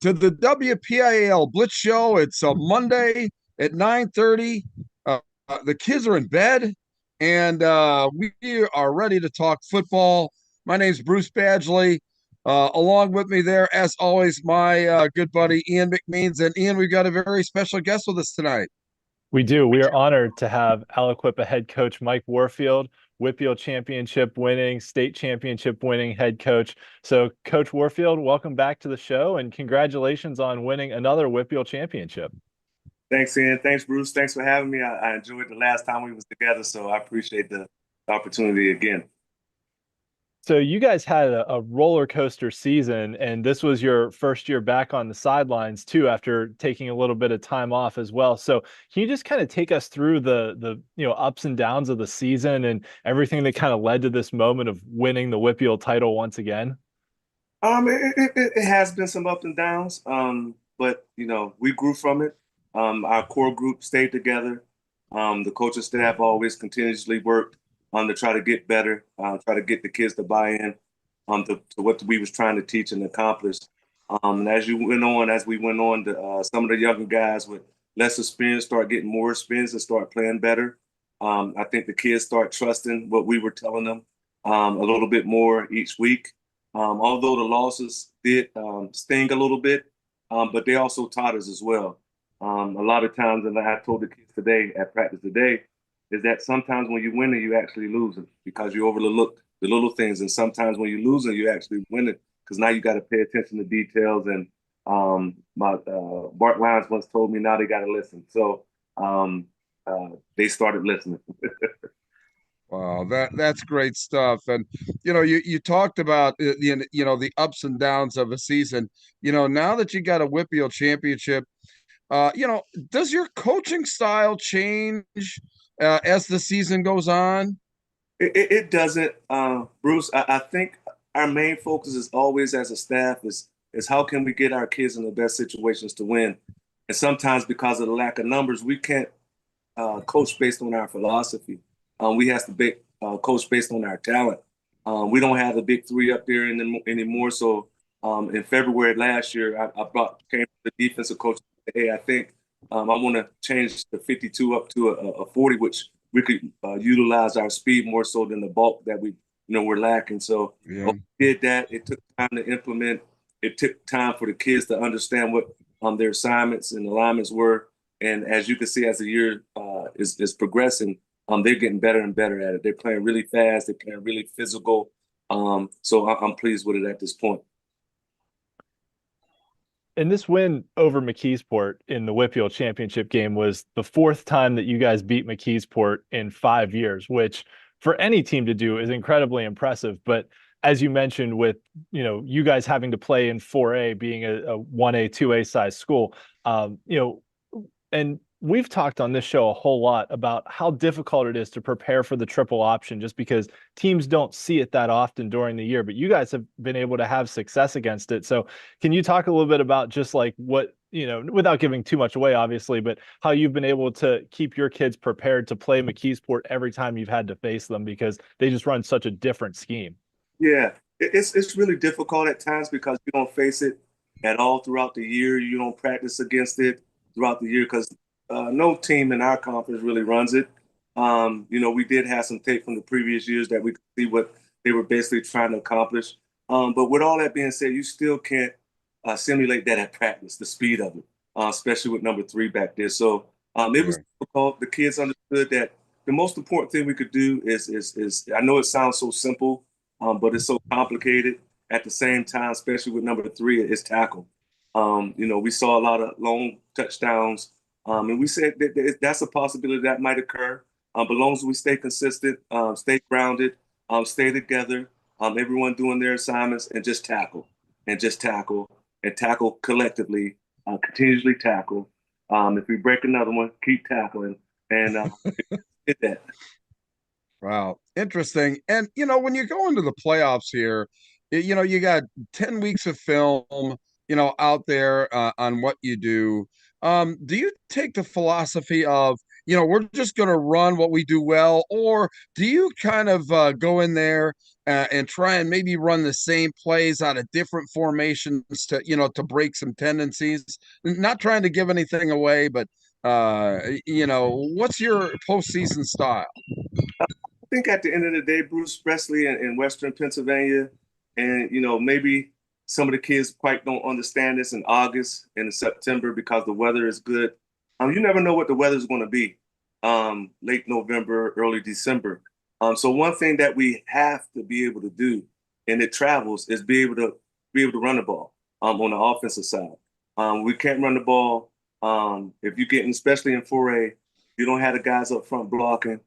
to the WPIAL Blitz show. It's a Monday at 9:30. The kids are in bed, and we are ready to talk football. My name's Bruce Badgley. Along with me there, as always, my good buddy Ian McMeans. And Ian, we've got a very special guest with us tonight. We do. We are honored to have Aliquippa head coach Mike Warfield, WPIAL championship winning, state championship winning head coach. So, Coach Warfield, welcome back to the show and congratulations on winning another WPIAL championship. Thanks, Ian. Thanks, Bruce. Thanks for having me. I enjoyed the last time we was together, so I appreciate the opportunity again. So you guys had a roller coaster season, and this was your first year back on the sidelines too, after taking a little bit of time off as well. So can you just kind of take us through the ups and downs of the season and everything that kind of led to this moment of winning the WPIAL title once again? It has been some ups and downs, but we grew from it. Our core group stayed together. The coaching staff always continuously worked to try to get better, try to get the kids to buy in to what we was trying to teach and accomplish. And as we went on, some of the younger guys with less experience start getting more experience and start playing better. I think the kids start trusting what we were telling them a little bit more each week. Although the losses did sting a little bit, but they also taught us as well. A lot of times, and I told the kids today at practice today, is that sometimes when you win it, you actually lose it because you overlook the little things. And sometimes when you lose it, you actually win it because now you got to pay attention to details. And Bart Lyons once told me now they got to listen. So they started listening. Wow, that's great stuff. And you talked about the ups and downs of a season. Now that you got a WPIAL championship, does your coaching style change as the season goes on? It doesn't, Bruce. I think our main focus is always as a staff is how can we get our kids in the best situations to win. And sometimes because of the lack of numbers, we can't coach based on our philosophy. We have to coach based on our talent. We don't have the big three up there anymore. So in February last year, I came to the defensive coach. Hey, I think I want to change the 52 up to a 40, which we could utilize our speed more so than the bulk that we're lacking. So Yeah. we did that. It took time to implement. It took time for the kids to understand what their assignments and alignments were. And as you can see, as the year is progressing, they're getting better and better at it. They're playing really fast. They're playing really physical. So I'm pleased with it at this point. And this win over McKeesport in the WPIAL championship game was the fourth time that you guys beat McKeesport in 5 years, which for any team to do is incredibly impressive. But as you mentioned, with you guys having to play in 4A, being a 1A, 2A size school, and we've talked on this show a whole lot about how difficult it is to prepare for the triple option just because teams don't see it that often during the year, but you guys have been able to have success against it. So can you talk a little bit about just like what, without giving too much away, obviously, but how you've been able to keep your kids prepared to play McKeesport every time you've had to face them because they just run such a different scheme? Yeah, it's really difficult at times because you don't face it at all throughout the year. You don't practice against it throughout the year because no team in our conference really runs it. We did have some tape from the previous years that we could see what they were basically trying to accomplish. But with all that being said, you still can't simulate that at practice, the speed of it, especially with number 3 back there. So it was difficult. The kids understood that the most important thing we could do is I know it sounds so simple, but it's so complicated at the same time, especially with number 3, is tackle. We saw a lot of long touchdowns. And we said that's a possibility that might occur. But as long as we stay consistent, stay grounded, stay together, everyone doing their assignments and just tackle and tackle collectively, continuously tackle. If we break another one, keep tackling and hit that. Wow, interesting. And when you go into the playoffs here, you got 10 weeks of film, out there on what you do. Do you take the philosophy of, we're just going to run what we do well? Or do you kind of go in there and try and maybe run the same plays out of different formations to break some tendencies? Not trying to give anything away, but what's your postseason style? I think at the end of the day, Bruce Presley in Western Pennsylvania, and maybe some of the kids quite don't understand this in August and in September because the weather is good. You never know what the weather is going to be late November, early December. So one thing that we have to be able to do, and it travels, is be able to run the ball on the offensive side. We can't run the ball if you're getting, especially in 4A, you don't have the guys up front blocking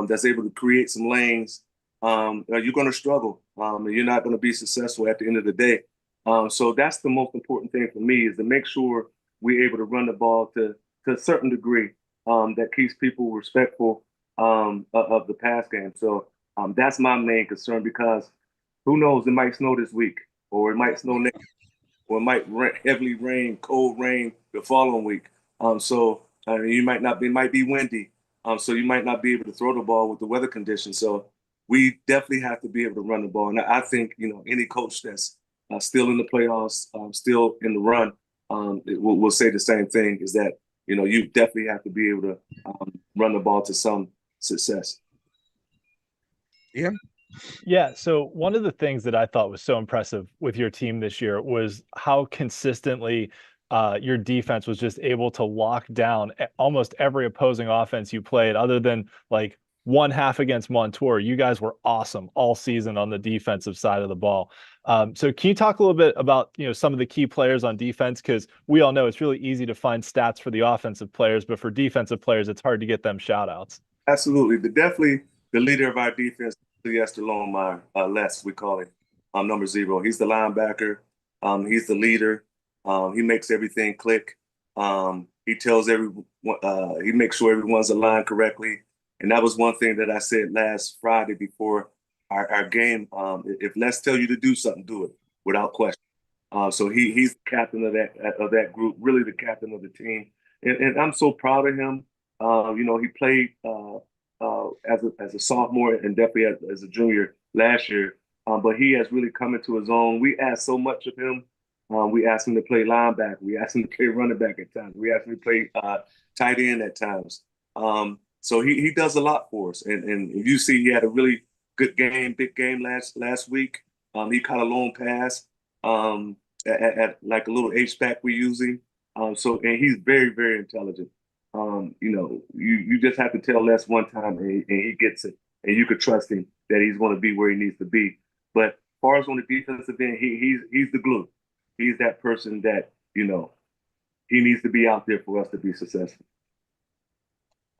that's able to create some lanes. You're going to struggle. And you're not going to be successful at the end of the day. So that's the most important thing for me, is to make sure we're able to run the ball to a certain degree that keeps people respectful of the pass game. So that's my main concern, because who knows, it might snow this week, or it might snow next, or it might heavily rain, cold rain the following week. So you might not be, it might be windy. So you might not be able to throw the ball with the weather conditions. So we definitely have to be able to run the ball. And I think, any coach that's still in the playoffs, still in the run, will say the same thing, is that, you definitely have to be able to run the ball to some success. Yeah. Yeah. So one of the things that I thought was so impressive with your team this year was how consistently your defense was just able to lock down almost every opposing offense you played, other than like one half against Montour. You guys were awesome all season on the defensive side of the ball. So can you talk a little bit about, some of the key players on defense? Because we all know it's really easy to find stats for the offensive players, but for defensive players, it's hard to get them shout outs. Absolutely. Definitely the leader of our defense, Esther Lonemeyer, Les, we call him, number 0. He's the linebacker. He's the leader. He makes everything click. He tells everyone, he makes sure everyone's aligned correctly. And that was one thing that I said last Friday before our game. If Les tell you to do something, do it without question. So he's the captain of that group, really the captain of the team. And I'm so proud of him. He played as a sophomore and definitely as a junior last year. But he has really come into his own. We asked so much of him. We asked him to play linebacker. We asked him to play running back at times. We asked him to play tight end at times. So he does a lot for us. And if you see, he had a really good game, big game last week. He caught a long pass at like a little H-back we're using. And he's very, very intelligent. You just have to tell Les one time, and he gets it. And you could trust him that he's going to be where he needs to be. But as far as on the defensive end, he's the glue. He's that person that, he needs to be out there for us to be successful.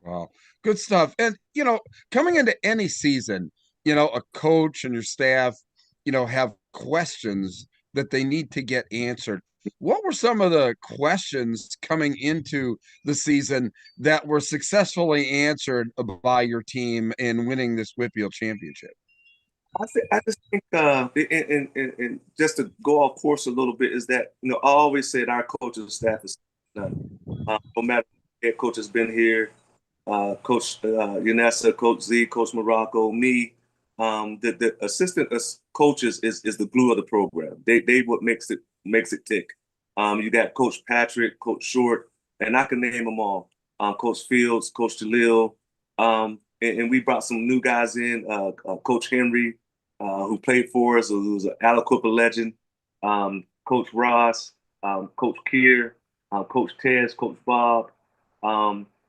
Wow. Good stuff. And, coming into any season, a coach and your staff, have questions that they need to get answered. What were some of the questions coming into the season that were successfully answered by your team in winning this WPIAL championship? I just think, and just to go off course a little bit, is that, I always said our coaching staff is none. No matter head coach has been here, Coach Yanessa, Coach Z, Coach Morocco, me, the assistant coaches is the glue of the program. They what makes it tick. You got Coach Patrick, Coach Short, and I can name them all. Coach Fields, Coach Jalil, and we brought some new guys in. Coach Henry, who played for us, who's an Aliquippa legend. Coach Ross, Coach Kier, Coach Tez, Coach Bob.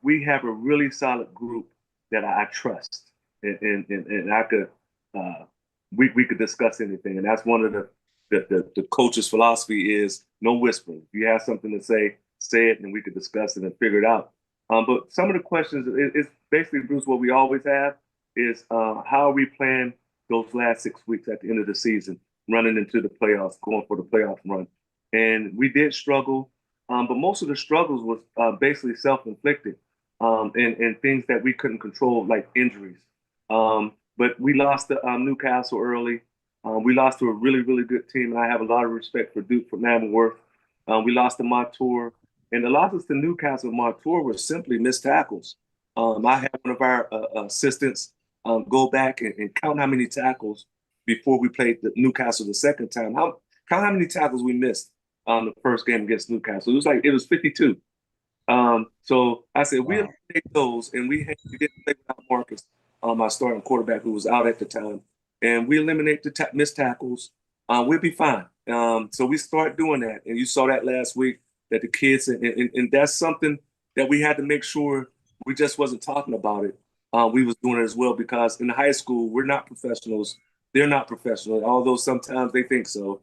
We have a really solid group that I trust, and I could we could discuss anything, and that's one of the coach's philosophy is no whispering. If you have something to say it, and we could discuss it and figure it out. But some of the questions is basically, Bruce, what we always have is how are we playing those last 6 weeks at the end of the season, running into the playoffs, going for the playoff run. And we did struggle, but most of the struggles was basically self-inflicted and things that we couldn't control, like injuries. But we lost to Newcastle early. We lost to a really, really good team, and I have a lot of respect for Duke from Leavenworth. We lost to Montour. And the losses to Newcastle and Montour were simply missed tackles. I had one of our assistants go back and count how many tackles before we played the Newcastle the second time. Count how many tackles we missed the first game against Newcastle. It was 52. So I said we Wow. eliminate those, and we didn't play without Marcus, our starting quarterback who was out at the time, and we eliminate the missed tackles. We'll be fine. So we start doing that, and you saw that last week that the kids and that's something that we had to make sure we just wasn't talking about it. We was doing it as well because in high school we're not professionals. They're not professionals, although sometimes they think so.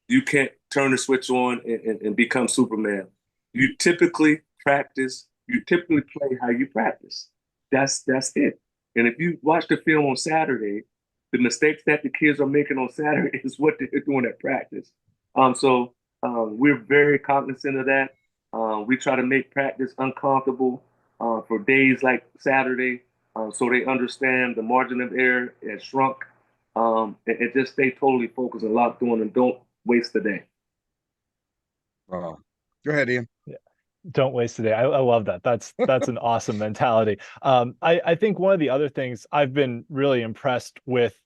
You can't turn the switch on and become Superman. You typically practice. You typically play how you practice. That's it. And if you watch the film on Saturday, the mistakes that the kids are making on Saturday is what they're doing at practice. We're very cognizant of that. We try to make practice uncomfortable for days like Saturday, so they understand the margin of error has shrunk, and just stay totally focused and locked on and don't waste the day. Go ahead, Ian. Don't waste a day. I love that. That's an awesome mentality. I think one of the other things I've been really impressed with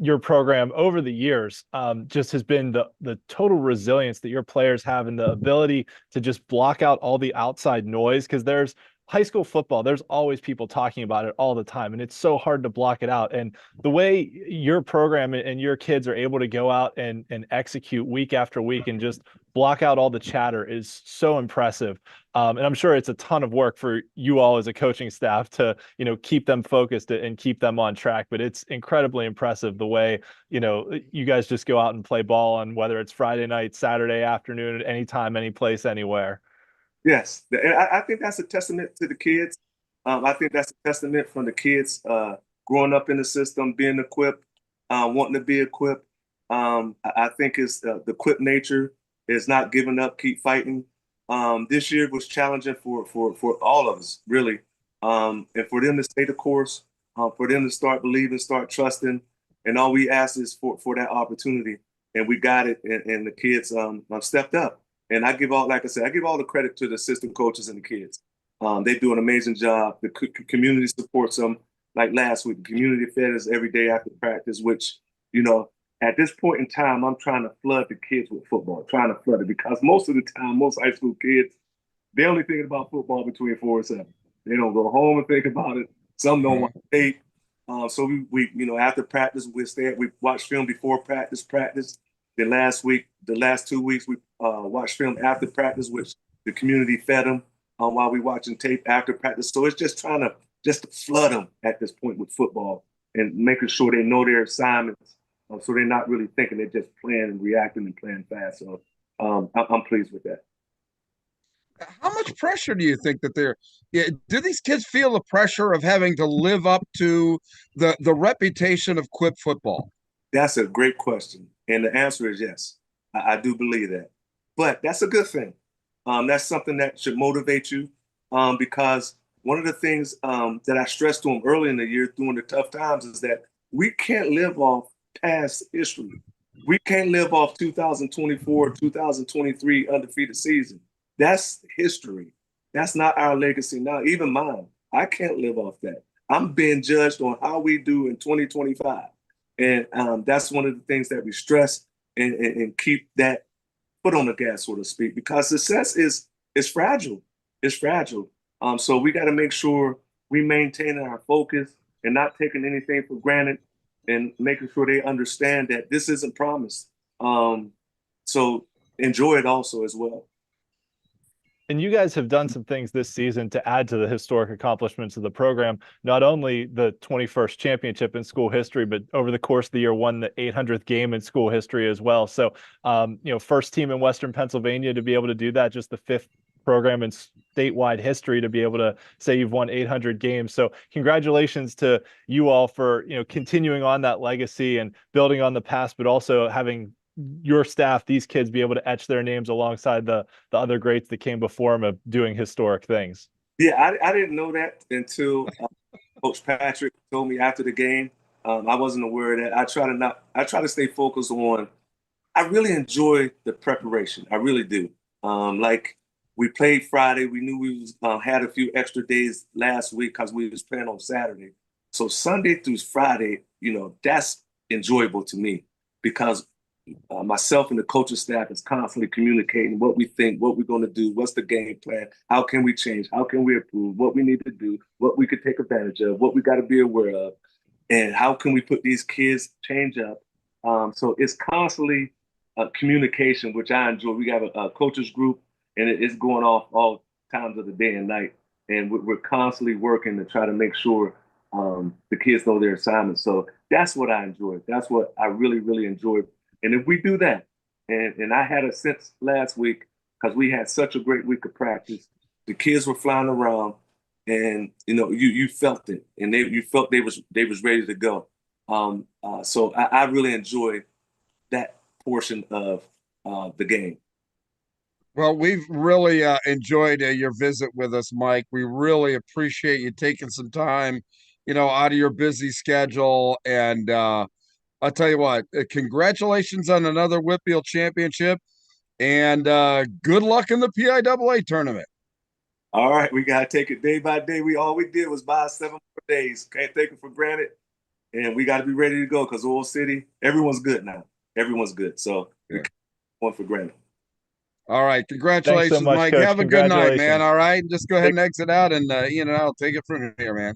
your program over the years just has been the total resilience that your players have and the ability to just block out all the outside noise, because there's high school football, there's always people talking about it all the time, and it's so hard to block it out. And the way your program and your kids are able to go out and execute week after week and just block out all the chatter is so impressive. And I'm sure it's a ton of work for you all as a coaching staff to, keep them focused and keep them on track. But it's incredibly impressive the way, you guys just go out and play ball on whether it's Friday night, Saturday afternoon, anytime, any place, anywhere. Yes, and I think that's a testament to the kids. I think that's a testament from the kids growing up in the system, being equipped, wanting to be equipped. I think it's the equipped nature is not giving up, keep fighting. This year was challenging for all of us, really, and for them to stay the course, for them to start believing, start trusting, and all we ask is for that opportunity, and we got it, and the kids stepped up. And I give all the credit to the assistant coaches and the kids. They do an amazing job. The community supports them. Like last week, the community fed us every day after practice, which, at this point in time, I'm trying to flood the kids with football, trying to flood it, because most of the time, most high school kids, they're only thinking about football between 4 and 7. They don't go home and think about it. Some don't want to take. So we after practice, we watch film before practice. Then the last 2 weeks, we watched film after practice, which the community fed them while we watching tape after practice. So it's just trying to flood them at this point with football and making sure they know their assignments, so they're not really thinking, they're just playing and reacting and playing fast. So I'm pleased with that. How much pressure do you think that do these kids feel the pressure of having to live up to the reputation of Quip football? That's a great question. And the answer is yes. I do believe that. But that's a good thing. That's something that should motivate you, because one of the things that I stressed to them early in the year during the tough times is that we can't live off past history. We can't live off 2024, 2023 undefeated season. That's history. That's not our legacy now, even mine. I can't live off that. I'm being judged on how we do in 2025. And that's one of the things that we stress and keep that foot on the gas, so to speak, because success is fragile. It's fragile. So we got to make sure we maintain our focus and not taking anything for granted, and making sure they understand that this isn't promised. So enjoy it also as well. And you guys have done some things this season to add to the historic accomplishments of the program. Not only the 21st championship in school history, but over the course of the year, won the 800th game in school history as well. So, first team in Western Pennsylvania to be able to do that, just the 5th program in statewide history to be able to say you've won 800 games. So congratulations to you all for, continuing on that legacy and building on the past, but also having your staff, these kids, be able to etch their names alongside the other greats that came before them of doing historic things. Yeah, I didn't know that until Coach Patrick told me after the game. I wasn't aware of that. I try to stay focused on, I really enjoy the preparation. I really do. Like we played Friday. We knew we was, had a few extra days last week because we was playing on Saturday. So Sunday through Friday, that's enjoyable to me because myself and the coaching staff is constantly communicating what we think, what we're going to do, what's the game plan, how can we change, how can we improve, what we need to do, what we could take advantage of, what we got to be aware of, and how can we put these kids change up. So it's constantly communication, which I enjoy. We have a coaches group, and it's going off all times of the day and night, and we're constantly working to try to make sure the kids know their assignments. So that's what I enjoy. That's what I really, really enjoy. And if we do that, and I had a sense last week because we had such a great week of practice, the kids were flying around, and you felt it, and you felt they was ready to go. So I really enjoyed that portion of the game. Well, we've really enjoyed your visit with us, Mike. We really appreciate you taking some time, out of your busy schedule. And I'll tell you what, congratulations on another WPIAL championship, and good luck in the PIAA tournament. All right, we gotta take it day by day. All we did was buy 7 more days. Can't take it for granted, and we got to be ready to go because Oil City, everyone's good now. Everyone's good, so we can't take one for granted. All right, congratulations, so much, Mike. Coach. Have a good night, man. All right, just go ahead and exit out, and I'll take it from here, man.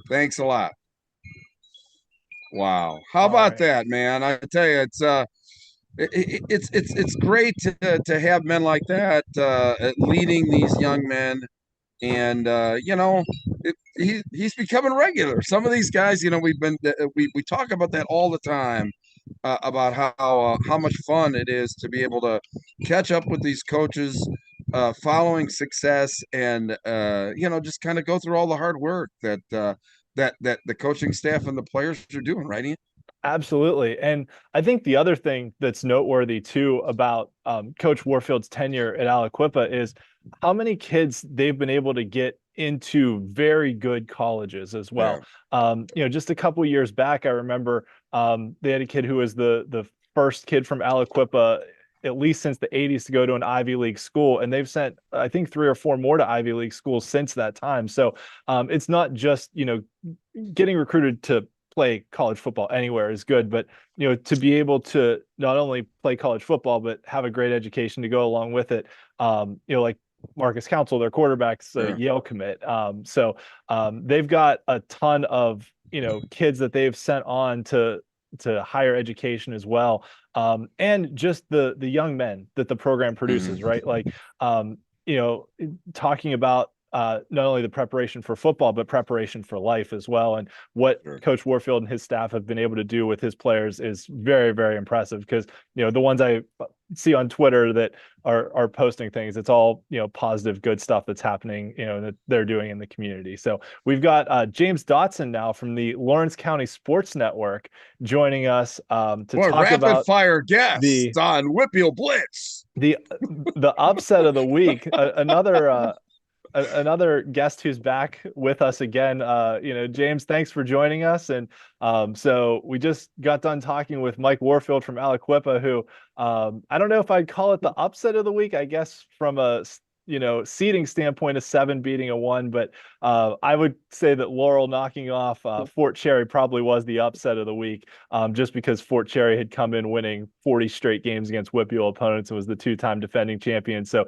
Thanks a lot. Wow, how about that, man? I tell you, it's great to have men like that leading these young men, and he's becoming regular. Some of these guys, we talk about that all the time, about how much fun it is to be able to catch up with these coaches following success, and just kind of go through all the hard work that the coaching staff and the players are doing, right, Ian? Absolutely. And I think the other thing that's noteworthy too about Coach Warfield's tenure at Aliquippa is how many kids they've been able to get into very good colleges as well. Yeah. Just a couple of years back, I remember they had a kid who was the first kid from Aliquippa, at least since the 80s, to go to an Ivy League school. And they've sent, I think, 3 or 4 more to Ivy League schools since that time. So it's not just, getting recruited to play college football anywhere is good, but to be able to not only play college football but have a great education to go along with it, like Marcus Council, their quarterback's a Yale commit, so they've got a ton of kids that they've sent on to higher education as well, and just the young men that the program produces, right? Like talking about not only the preparation for football, but preparation for life as well. And what Coach Warfield and his staff have been able to do with his players is very, very impressive, because, the ones I see on Twitter that are posting things, it's all, positive, good stuff that's happening, that they're doing in the community. So we've got James Dotson now from the Lawrence County Sports Network joining us to talk about rapid fire guests on WPIAL Blitz. The upset of the week, another guest who's back with us again. James, thanks for joining us. And so we just got done talking with Mike Warfield from Aliquippa, who I don't know if I'd call it the upset of the week. I guess from a seeding standpoint, a 7 beating a 1, but I would say that Laurel knocking off Fort Cherry probably was the upset of the week, just because Fort Cherry had come in winning 40 straight games against WPIAL opponents and was the 2-time defending champion. So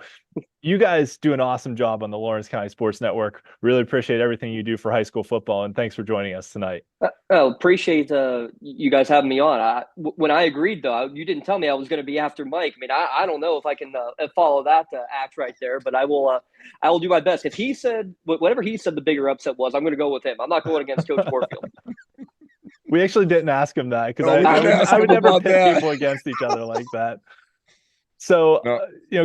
you guys do an awesome job on the Lawrence County Sports Network. Really appreciate everything you do for high school football, and thanks for joining us tonight. Appreciate you guys having me on. When I agreed, though, you didn't tell me I was going to be after Mike. I mean, I don't know if I can follow that act right there, but I will do my best. If he said whatever he said the bigger upset was, I'm going to go with him. I'm not going against Coach Warfield. We actually didn't ask him that, because I would never pit people against each other like that. So,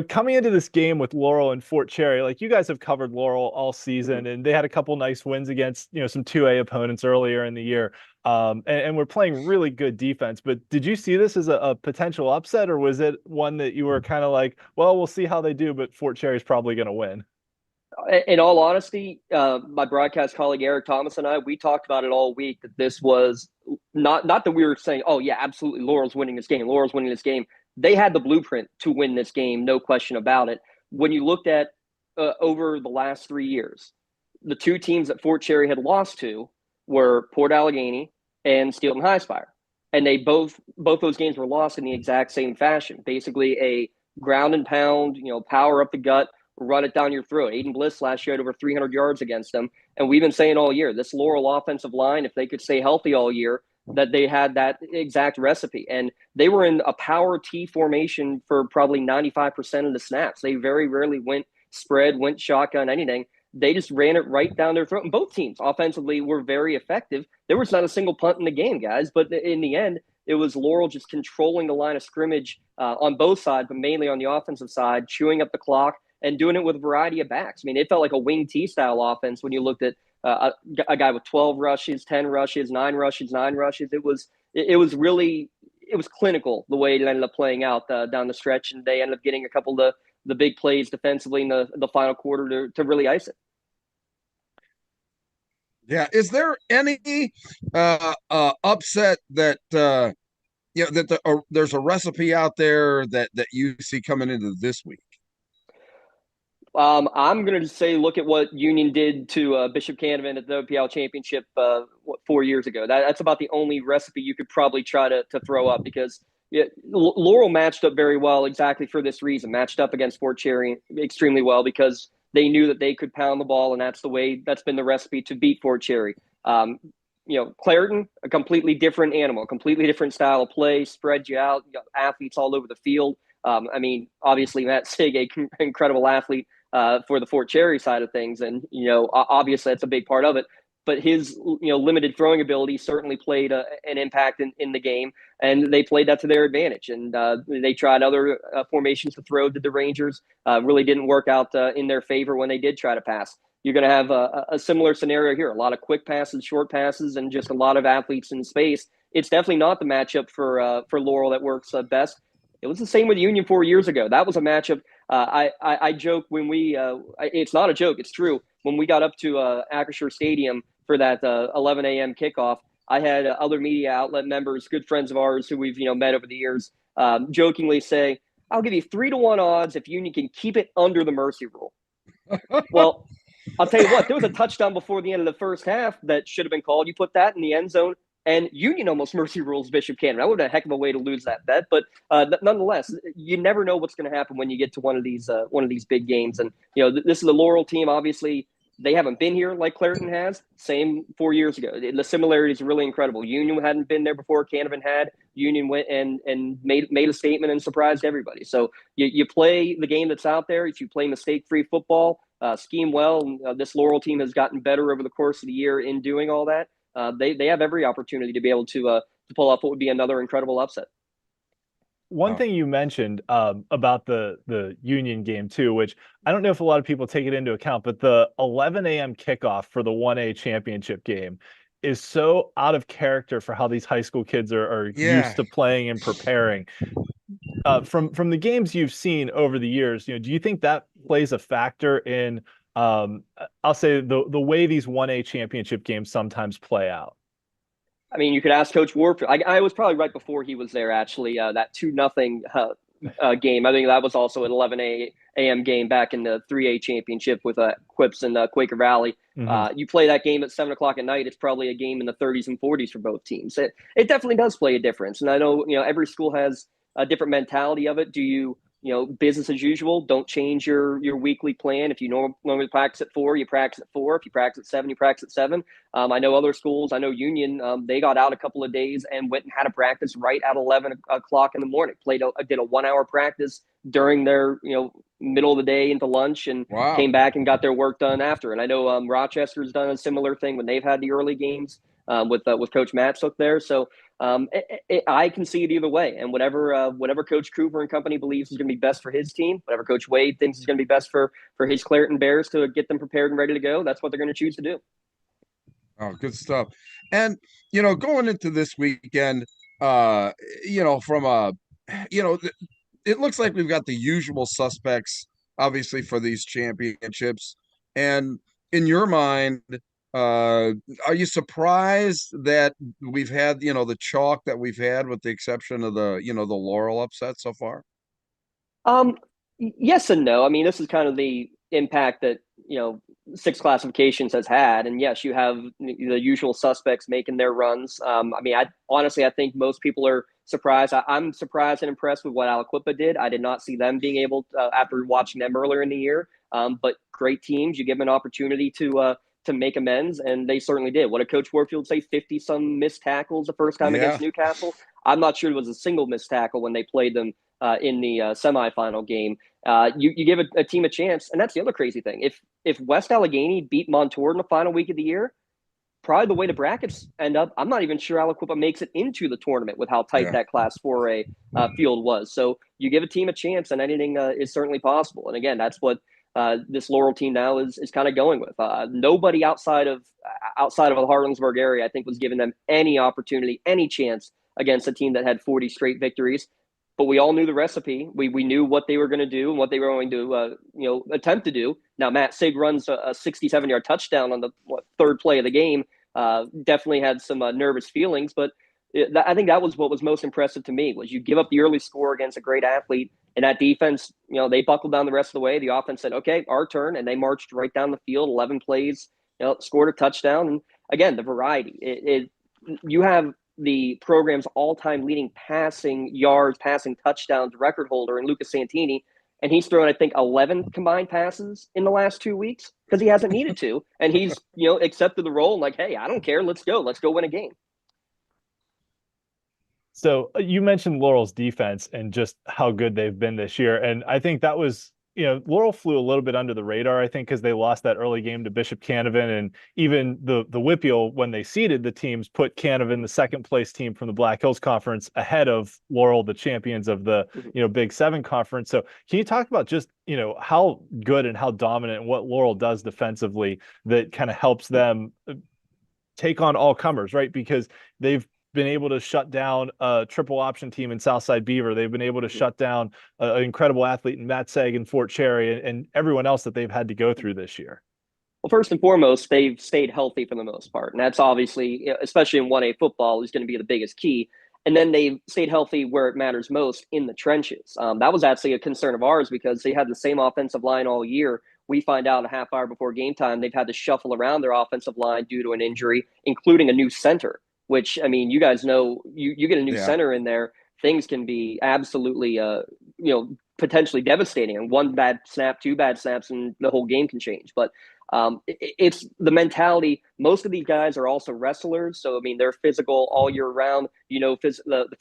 coming into this game with Laurel and Fort Cherry, like, you guys have covered Laurel all season, and they had a couple nice wins against, some 2A opponents earlier in the year. And we're playing really good defense. But did you see this as a potential upset, or was it one that you were kind of like, well, we'll see how they do, but Fort Cherry's probably going to win? In all honesty, my broadcast colleague Eric Thomas and I, we talked about it all week, that this was not that we were saying, oh yeah, absolutely, Laurel's winning this game. They had the blueprint to win this game, no question about it. when you looked at over the last 3 years, the two teams that Fort Cherry had lost to were Port Allegheny and Steelton Highspire. And they both those games were lost in the exact same fashion. Basically a ground and pound, power up the gut, run it down your throat. Aiden Bliss last year had over 300 yards against them. And we've been saying all year, this Laurel offensive line, if they could stay healthy all year, that they had that exact recipe. And they were in a power T formation for probably 95% of the snaps. They very rarely went spread, went shotgun, anything. They just ran it right down their throat. And both teams offensively were very effective. There was not a single punt in the game, guys. But in the end, it was Laurel just controlling the line of scrimmage on both sides, but mainly on the offensive side, chewing up the clock and doing it with a variety of backs. I mean, it felt like a wing T style offense when you looked at a guy with 12 rushes, 10 rushes, 9 rushes, 9 rushes. It was clinical the way it ended up playing out down the stretch, and they ended up getting a couple of the big plays defensively in the final quarter to really ice it. Yeah. Is there any upset that there's a recipe out there that you see coming into this week? I'm going to say look at what Union did to Bishop Canavan at the WPIAL championship 4 years ago. That's about the only recipe you could probably try to throw up, because Laurel matched up very well exactly for this reason, matched up against Fort Cherry extremely well because they knew that they could pound the ball, and that's been the recipe to beat Fort Cherry. Clairton, a completely different animal, completely different style of play, spread you out, athletes all over the field. Obviously Matt Sig, incredible athlete for the Fort Cherry side of things, and obviously that's a big part of it. But his limited throwing ability certainly played an impact in the game, and they played that to their advantage. And they tried other formations to throw to the Rangers. Really didn't work out in their favor when they did try to pass. You're going to have a similar scenario here. A lot of quick passes, short passes, and just a lot of athletes in space. It's definitely not the matchup for Laurel that works best. It was the same with Union 4 years ago. That was a matchup. I joke when it's not a joke, it's true. When we got up to Acrisure Stadium for that 11 a.m. kickoff, I had other media outlet members, good friends of ours who we've met over the years, jokingly say, "I'll give you 3-1 odds if Union can keep it under the mercy rule." Well, I'll tell you what, there was a touchdown before the end of the first half that should have been called. You put that in the end zone, and Union almost mercy rules Bishop Canavan. That would have been a heck of a way to lose that bet. But nonetheless, you never know what's going to happen when you get to one of these big games. And this is a Laurel team. Obviously, they haven't been here like Clairton has. Same 4 years ago. The similarities are really incredible. Union hadn't been there before. Canavan had. Union went and made a statement and surprised everybody. So you play the game that's out there. If you play mistake-free football, scheme well, and this Laurel team has gotten better over the course of the year in doing all that. They have every opportunity to be able to pull off what would be another incredible upset. One thing you mentioned about the Union game too, which I don't know if a lot of people take it into account, but the 11 a.m. kickoff for the 1A championship game is so out of character for how these high school kids are used to playing and preparing. From the games you've seen over the years, do you think that plays a factor in I'll say the way these 1A championship games sometimes play out? I mean, you could ask Coach Warfield. I was probably right before he was there, actually, that 2-0 game. I think that was also an 11 a.m. game back in the 3A championship with Quips and Quaker Valley. Mm-hmm. You play that game at 7 o'clock at night, it's probably a game in the 30s and 40s for both teams. It definitely does play a difference. And I know, every school has a different mentality of it. Do you business as usual? Don't change your weekly plan. If you normally practice at 4, you practice at 4. If you practice at 7, you practice at 7. I know other schools. I know Union. They got out a couple of days and went and had a practice right at 11 o'clock in the morning. Did a 1-hour practice during their middle of the day into lunch, and came back and got their work done after. And I know Rochester's done a similar thing when they've had the early games with Coach Matsook there. So I can see it either way. And whatever Coach Cooper and company believes is going to be best for his team, whatever Coach Wade thinks is going to be best for his Clairton Bears to get them prepared and ready to go, that's what they're going to choose to do. Oh, good stuff. And, going into this weekend, it looks like we've got the usual suspects, obviously, for these championships. And in your mind, are you surprised that we've had, the chalk that we've had, with the exception of the Laurel upset so far? Yes and no. I mean, this is kind of the impact that, six classifications has had. And yes, you have the usual suspects making their runs. I mean, I think most people are surprised. I'm surprised and impressed with what Aliquippa did. I did not see them being able to, after watching them earlier in the year. But great teams, you give them an opportunity to make amends, and they certainly did. What did Coach Warfield say? 50-some missed tackles the first time against Newcastle. I'm not sure it was a single missed tackle when they played them in the semifinal game. You give a team a chance, and that's the other crazy thing. If West Allegheny beat Montour in the final week of the year, probably the way the brackets end up, I'm not even sure Aliquippa makes it into the tournament with how tight that Class 4A field was. So you give a team a chance, and anything is certainly possible. And again, that's what this Laurel team now is kind of going with. Nobody outside of the Harlansburg area, I think, was giving them any opportunity, any chance against a team that had 40 straight victories. But we all knew the recipe. We knew what they were going to do and what they were going to attempt to do. Now Matt Sig runs a 67-yard touchdown on the third play of the game. Definitely had some nervous feelings, but I think that was what was most impressive to me. Was you give up the early score against a great athlete, and that defense, they buckled down the rest of the way. The offense said, "Okay, our turn," and they marched right down the field, 11 plays, scored a touchdown. And again, the variety. You have the program's all-time leading passing yards, passing touchdowns record holder in Lucas Santini, and he's thrown, I think, 11 combined passes in the last 2 weeks because he hasn't needed to, and he's accepted the role and like, hey, I don't care, let's go win a game. So you mentioned Laurel's defense and just how good they've been this year, and I think that was, Laurel flew a little bit under the radar, I think, because they lost that early game to Bishop Canevin, and even the WPIAL, when they seeded the teams, put Canevin, the second place team from the Black Hills Conference, ahead of Laurel, the champions of the Big Seven Conference. So can you talk about just how good and how dominant and what Laurel does defensively that kind of helps them take on all comers, right? Because they've been able to shut down a triple option team in Southside Beaver. They've been able to shut down an incredible athlete in Matt Seg in Fort Cherry, and everyone else that they've had to go through this year. Well, first and foremost, they've stayed healthy for the most part. And that's obviously, especially in 1A football, is going to be the biggest key. And then they've stayed healthy where it matters most, in the trenches. That was actually a concern of ours because they had the same offensive line all year. We find out a half hour before game time, they've had to shuffle around their offensive line due to an injury, including a new center. Which, I mean, you guys know, you get a new center in there, things can be absolutely, potentially devastating. And one bad snap, two bad snaps, and the whole game can change. But it's the mentality. Most of these guys are also wrestlers. So, I mean, they're physical all year round. The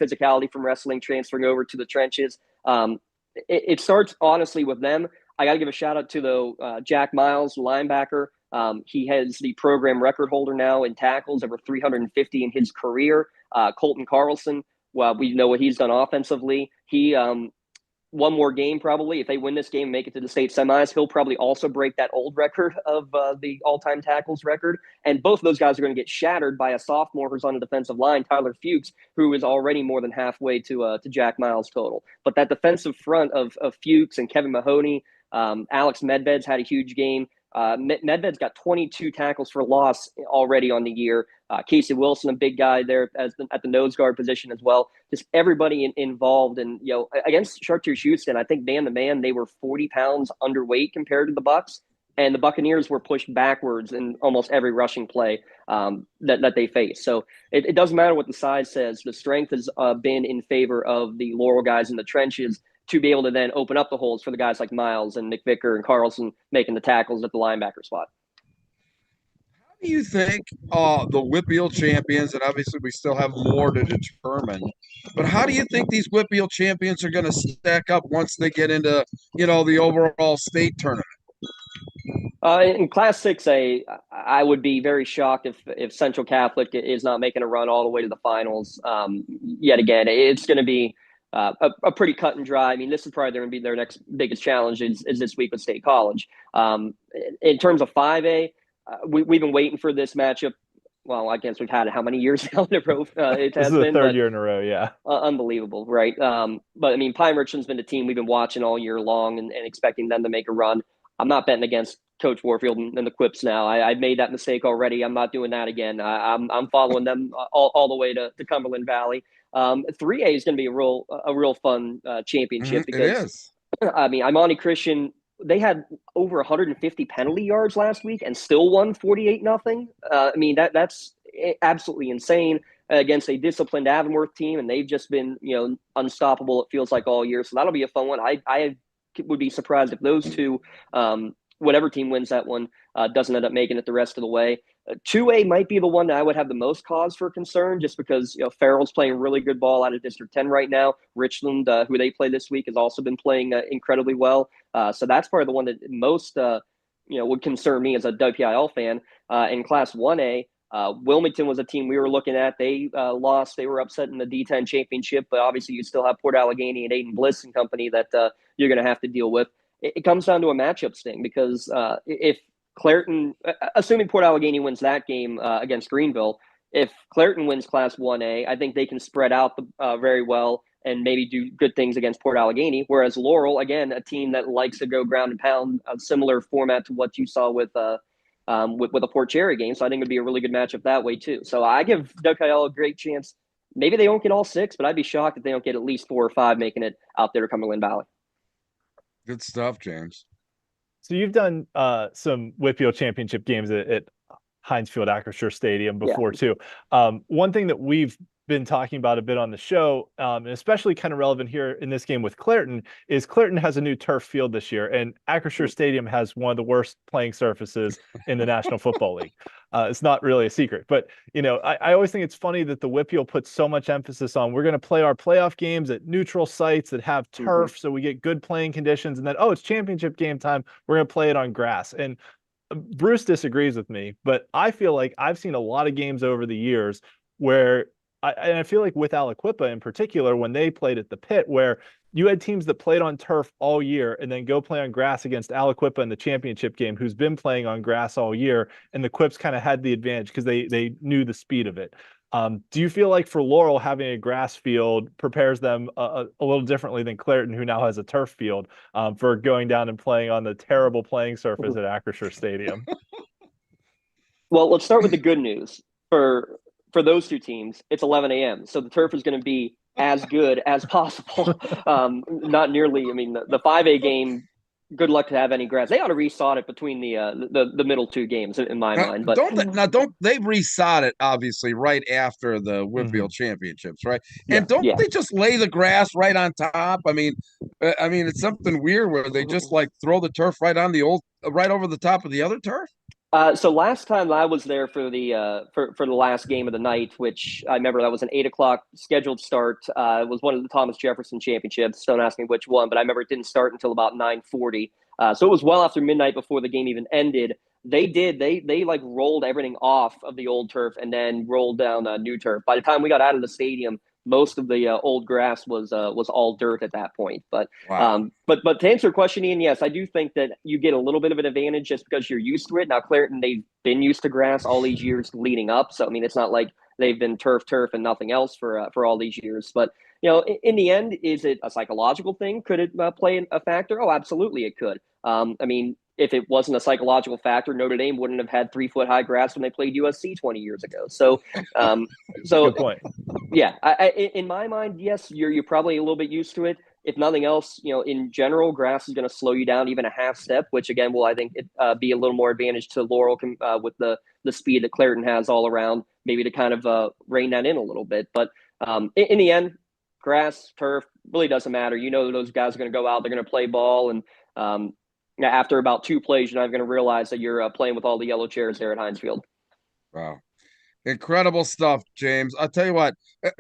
physicality from wrestling transferring over to the trenches. It starts, honestly, with them. I got to give a shout out to Jack Miles, linebacker. He has the program record holder now in tackles, over 350 in his career. Colton Carlson, well, we know what he's done offensively. He one more game probably. If they win this game and make it to the state semis, he'll probably also break that old record of the all-time tackles record. And both of those guys are going to get shattered by a sophomore who's on the defensive line, Tyler Fuchs, who is already more than halfway to Jack Miles total. But that defensive front of Fuchs and Kevin Mahoney, Alex Medved's had a huge game. Medved's got 22 tackles for loss already on the year. Casey Wilson, a big guy there at the nose guard position as well. Just everybody involved. And, against Chartiers Houston, I think man to man, they were 40 pounds underweight compared to the Bucks. And the Buccaneers were pushed backwards in almost every rushing play that they faced. So it doesn't matter what the size says. The strength has been in favor of the Laurel guys in the trenches, to be able to then open up the holes for the guys like Miles and Nick Vicker and Carlson making the tackles at the linebacker spot. How do you think the WPIAL champions, and obviously we still have more to determine, but how do you think these WPIAL champions are going to stack up once they get into, the overall state tournament? In Class 6A, I would be very shocked if Central Catholic is not making a run all the way to the finals. Yet again, it's going to be a pretty cut and dry. I mean, this is probably going to be their next biggest challenge is this week with State College. In terms of 5A, we've been waiting for this matchup. Well, I guess we've had it how many years now in a row? It has been the third year in a row, yeah. Unbelievable, right? But I mean, Pine Richland's been a team we've been watching all year long and expecting them to make a run. I'm not betting against Coach Warfield and the Quips now. I've made that mistake already. I'm not doing that again. I'm following them all the way to Cumberland Valley. 3A is going to be a real fun championship because I mean, Imani Christian, they had over 150 penalty yards last week and still won 48-0. I mean, that's absolutely insane against a disciplined Avonworth team, and they've just been, unstoppable, it feels like, all year. So that'll be a fun one. I would be surprised if those two, whatever team wins that one, doesn't end up making it the rest of the way. 2A might be the one that I would have the most cause for concern, just because Farrell's playing really good ball out of District 10 right now. Richland, who they play this week, has also been playing incredibly well. So that's probably the one that most would concern me as a WPIAL fan. In Class 1A, Wilmington was a team we were looking at. They lost. They were upset in the D10 championship, but obviously you still have Port Allegheny and Aiden Bliss and company that you're going to have to deal with. It comes down to a matchup sting, because if Clairton, assuming Port Allegheny wins that game against Greenville, if Clairton wins Class 1A, I think they can spread out very well and maybe do good things against Port Allegheny. Whereas Laurel, again, a team that likes to go ground and pound, a similar format to what you saw with a Port Cherry game. So I think it would be a really good matchup that way too. So I give WPIAL a great chance. Maybe they won't get all 6, but I'd be shocked if they don't get at least 4 or 5 making it out there to Cumberland Valley. Good stuff, James. So you've done some WPIAL championship games at Heinz Field Acrisure Stadium before too. One thing that we've been talking about a bit on the show, and especially kind of relevant here in this game with Clairton, is Clairton has a new turf field this year, and Acrisure Stadium has one of the worst playing surfaces in the National Football League. It's not really a secret, but I always think it's funny that the WPIAL puts so much emphasis on, we're going to play our playoff games at neutral sites that have turf, so we get good playing conditions, and then, it's championship game time, we're going to play it on grass. And Bruce disagrees with me, but I feel like I've seen a lot of games over the years where I feel like with Aliquippa in particular, when they played at the Pit, where you had teams that played on turf all year and then go play on grass against Aliquippa in the championship game, who's been playing on grass all year, and the Quips kind of had the advantage because they knew the speed of it. Do you feel like for Laurel, having a grass field prepares them a little differently than Clairton, who now has a turf field, for going down and playing on the terrible playing surface at Acrisure Stadium? Well, let's start with the good news. For those two teams, it's 11 a.m. So the turf is going to be as good as possible. Not nearly. I mean, the 5A game, good luck to have any grass. They ought to resod it between the middle two games in my mind. But don't they resod it obviously right after the WPIAL championships, right? And don't they just lay the grass right on top? I mean, it's something weird where they just like throw the turf right over the top of the other turf. So last time I was there for the for the last game of the night, which I remember that was an 8 o'clock scheduled start. It was one of the Thomas Jefferson championships. Don't ask me which one, but I remember it didn't start until about 9:40. So it was well after midnight before the game even ended. They like rolled everything off of the old turf and then rolled down new turf. By the time we got out of the stadium, most of the old grass was all dirt at that point. But but to answer your question, Ian, yes, I do think that you get a little bit of an advantage just because you're used to it. Now, Clairton, they've been used to grass all these years leading up, so I mean, it's not like they've been turf and nothing else for all these years. But in the end, is it a psychological thing? Could it play a factor? Oh, absolutely, it could. I mean, if it wasn't a psychological factor, Notre Dame wouldn't have had 3-foot high grass when they played USC 20 years ago. So, good point. Yeah, in my mind, yes, you're probably a little bit used to it. If nothing else, in general, grass is going to slow you down even a half step, which again will, I think, be a little more advantage to Laurel with the speed that Clairton has all around, maybe to kind of rein that in a little bit. But in the end, grass, turf, really doesn't matter. Those guys are going to go out, they're going to play ball, and after about 2 plays, you're not going to realize that you're playing with all the yellow chairs there at Heinz Field. Wow. Incredible stuff, James. I'll tell you what,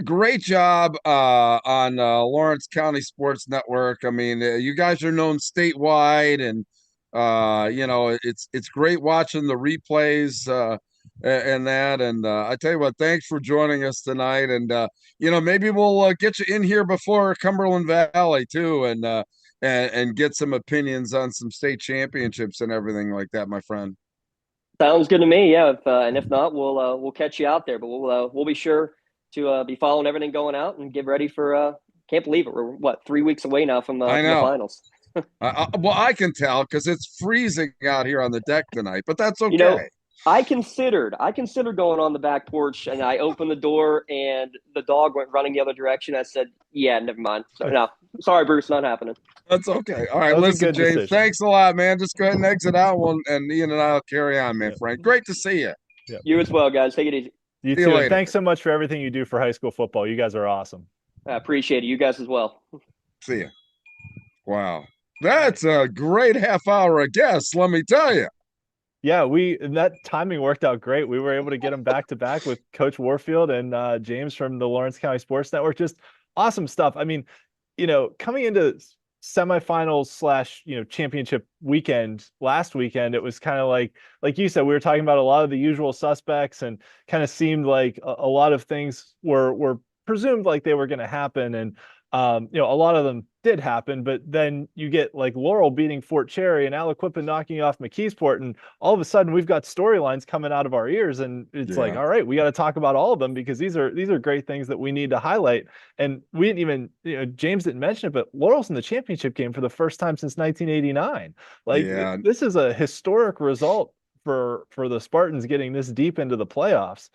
great job on Lawrence County Sports Network. I mean, you guys are known statewide, and it's great watching the replays and that. And I tell you what, thanks for joining us tonight. And maybe we'll get you in here before Cumberland Valley too, and get some opinions on some state championships and everything like that, my friend. Sounds good to me. Yeah, if not, we'll catch you out there. But we'll be sure to be following everything going out and get ready for. Can't believe it. We're 3 weeks away now from the finals. Well, I can tell because it's freezing out here on the deck tonight, but that's okay. I considered going on the back porch, and I opened the door, and the dog went running the other direction. I said, "Yeah, never mind." So no, Sorry, Bruce, not happening. That's okay. All right, That was a listen, good James, decision. thanks a lot, man. Just go ahead and exit out, and Ian and I'll carry on, man. Yeah. Frank, great to see you. Yeah. You as well, guys. Take it easy. You See you too. And later. thanks so much for everything you do for high school football. You guys are awesome. I appreciate it. You guys as well. See you. Wow, that's a great half hour of guests. Let me tell you. Yeah, that timing worked out great. We were able to get them back to back with Coach Warfield and James from the Lawrence County Sports Network. Just awesome stuff. I mean, coming into semifinals / championship weekend last weekend, it was kind of like you said, we were talking about a lot of the usual suspects, and kind of seemed like a lot of things were presumed like they were going to happen, and a lot of them did happen. But then you get like Laurel beating Fort Cherry and Aliquippa knocking off McKeesport, and all of a sudden we've got storylines coming out of our ears, and it's like, all right, we got to talk about all of them, because these are great things that we need to highlight. And we didn't even, James didn't mention it, but Laurel's in the championship game for the first time since 1989. Like, this is a historic result for the Spartans getting this deep into the playoffs.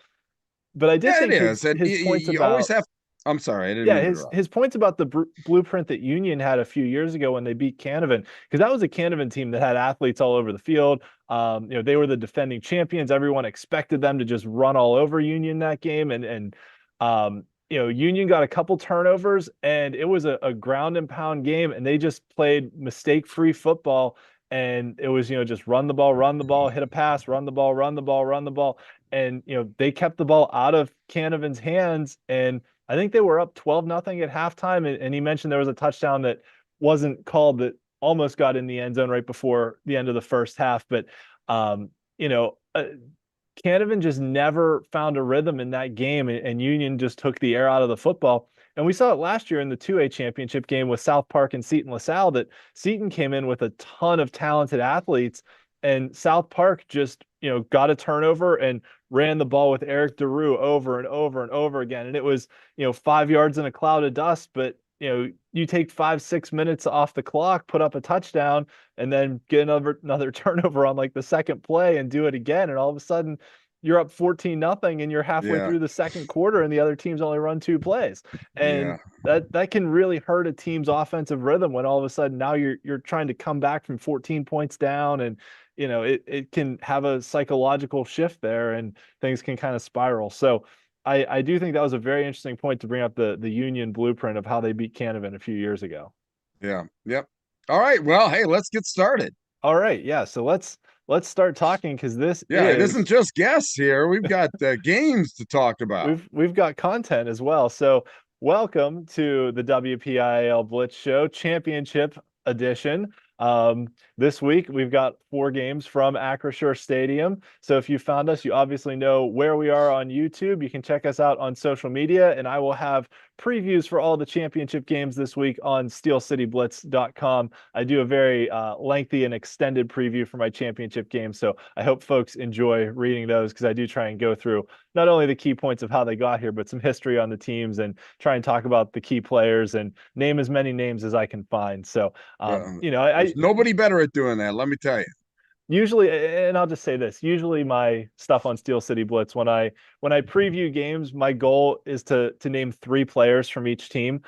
But I did think his points you about always have. I'm sorry, I didn't mean to interrupt. his points about the blueprint that Union had a few years ago when they beat Canavan, because that was a Canavan team that had athletes all over the field. They were the defending champions. Everyone expected them to just run all over Union that game, and Union got a couple turnovers, and it was a ground and pound game, and they just played mistake-free football. And it was, just run the ball, hit a pass, run the ball, run the ball, run the ball. And, they kept the ball out of Canavan's hands. And I think they were up 12-0 at halftime. And he mentioned there was a touchdown that wasn't called that almost got in the end zone right before the end of the first half. But, Canavan just never found a rhythm in that game, and Union just took the air out of the football. And we saw it last year in the 2A championship game with South Park and Seton LaSalle, that Seton came in with a ton of talented athletes, and South Park just, got a turnover and ran the ball with Eric DeRue over and over and over again. And it was, 5 yards in a cloud of dust, but you take 5-6 minutes off the clock, put up a touchdown, and then get another turnover on like the second play and do it again. And all of a sudden you're up 14-0 and you're halfway through the second quarter, and the other team's only run 2 plays. And that can really hurt a team's offensive rhythm when all of a sudden now you're trying to come back from 14 points down, and it can have a psychological shift there, and things can kind of spiral. So I do think that was a very interesting point to bring up, the Union blueprint of how they beat Canavan a few years ago. Yeah. Yep. All right. Well, hey, let's get started. All right. Yeah. So let's start talking, because it isn't just guests here. We've got games to talk about. We've got content as well. So welcome to the WPIAL Blitz Show Championship Edition. This week we've got 4 games from Acrisure Stadium. So if you found us, you obviously know where we are on YouTube. You can check us out on social media, and I will have previews for all the championship games this week on steelcityblitz.com. I do a very lengthy and extended preview for my championship game, so I hope folks enjoy reading those, because I do try and go through not only the key points of how they got here, but some history on the teams, and try and talk about the key players and name as many names as I can find. So there's nobody better at doing that, let me tell you. Usually, and I'll just say this, usually my stuff on Steel City Blitz, when I preview games, my goal is to name 3 players from each team,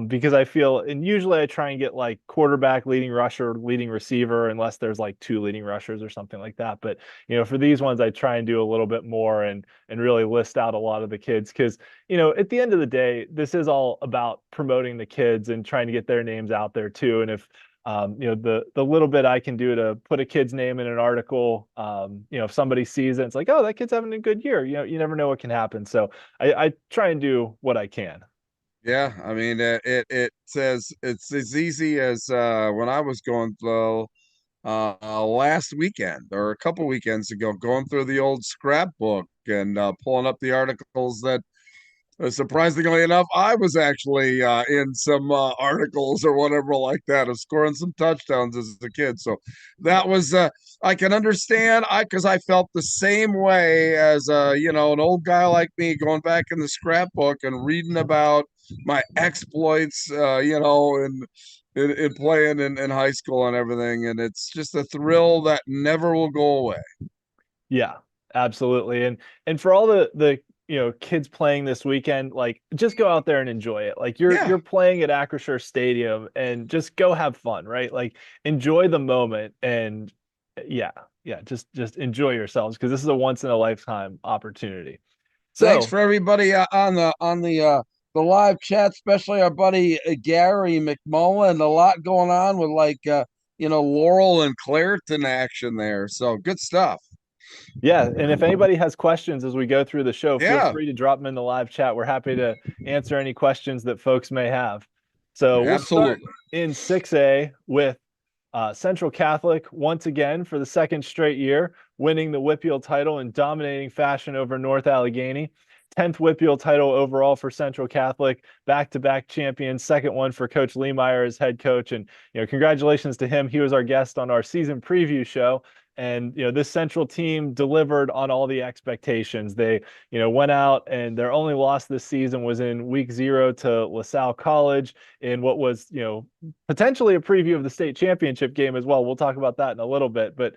because I feel, and usually I try and get like quarterback, leading rusher, leading receiver, unless there's like 2 leading rushers or something like that. But for these ones, I try and do a little bit more, and really list out a lot of the kids, because at the end of the day, this is all about promoting the kids and trying to get their names out there too. And if the little bit I can do to put a kid's name in an article, if somebody sees it, it's like, oh, that kid's having a good year. You never know what can happen. So I try and do what I can. Yeah, I mean, it says it's as easy as when I was going through last weekend or a couple weekends ago, going through the old scrapbook and pulling up the articles that. Surprisingly enough, I was actually in some articles or whatever like that, of scoring some touchdowns as a kid. So that was I can understand, because I felt the same way as an old guy like me, going back in the scrapbook and reading about my exploits, in playing in high school and everything. And it's just a thrill that never will go away. Yeah, absolutely. And for all the kids playing this weekend, like just go out there and enjoy it. Like Yeah. you're playing at Acrisure Stadium and just go have fun, right? Like enjoy the moment and yeah, just enjoy yourselves because this is a once in a lifetime opportunity. Thanks So for everybody on the live chat, especially our buddy Gary McMullen. A lot going on with Laurel and Clareton action there. So good stuff. yeah, and if anybody has questions as we go through the show, feel Yeah, free to drop them in the live chat. We're happy to answer any questions that folks may have. So we'll start absolutely. in 6A with Central Catholic once again for the second straight year, winning the WPIAL title in dominating fashion over North Allegheny. 10th WPIAL title overall for Central Catholic, back-to-back champions, second one for Coach Leemeyer as head coach. And, congratulations to him. He was our guest on our season preview show. And, this Central team delivered on all the expectations. They, went out and their only loss this season was in week 0 to LaSalle College in what was, potentially a preview of the state championship game as well. We'll talk about that in a little bit, but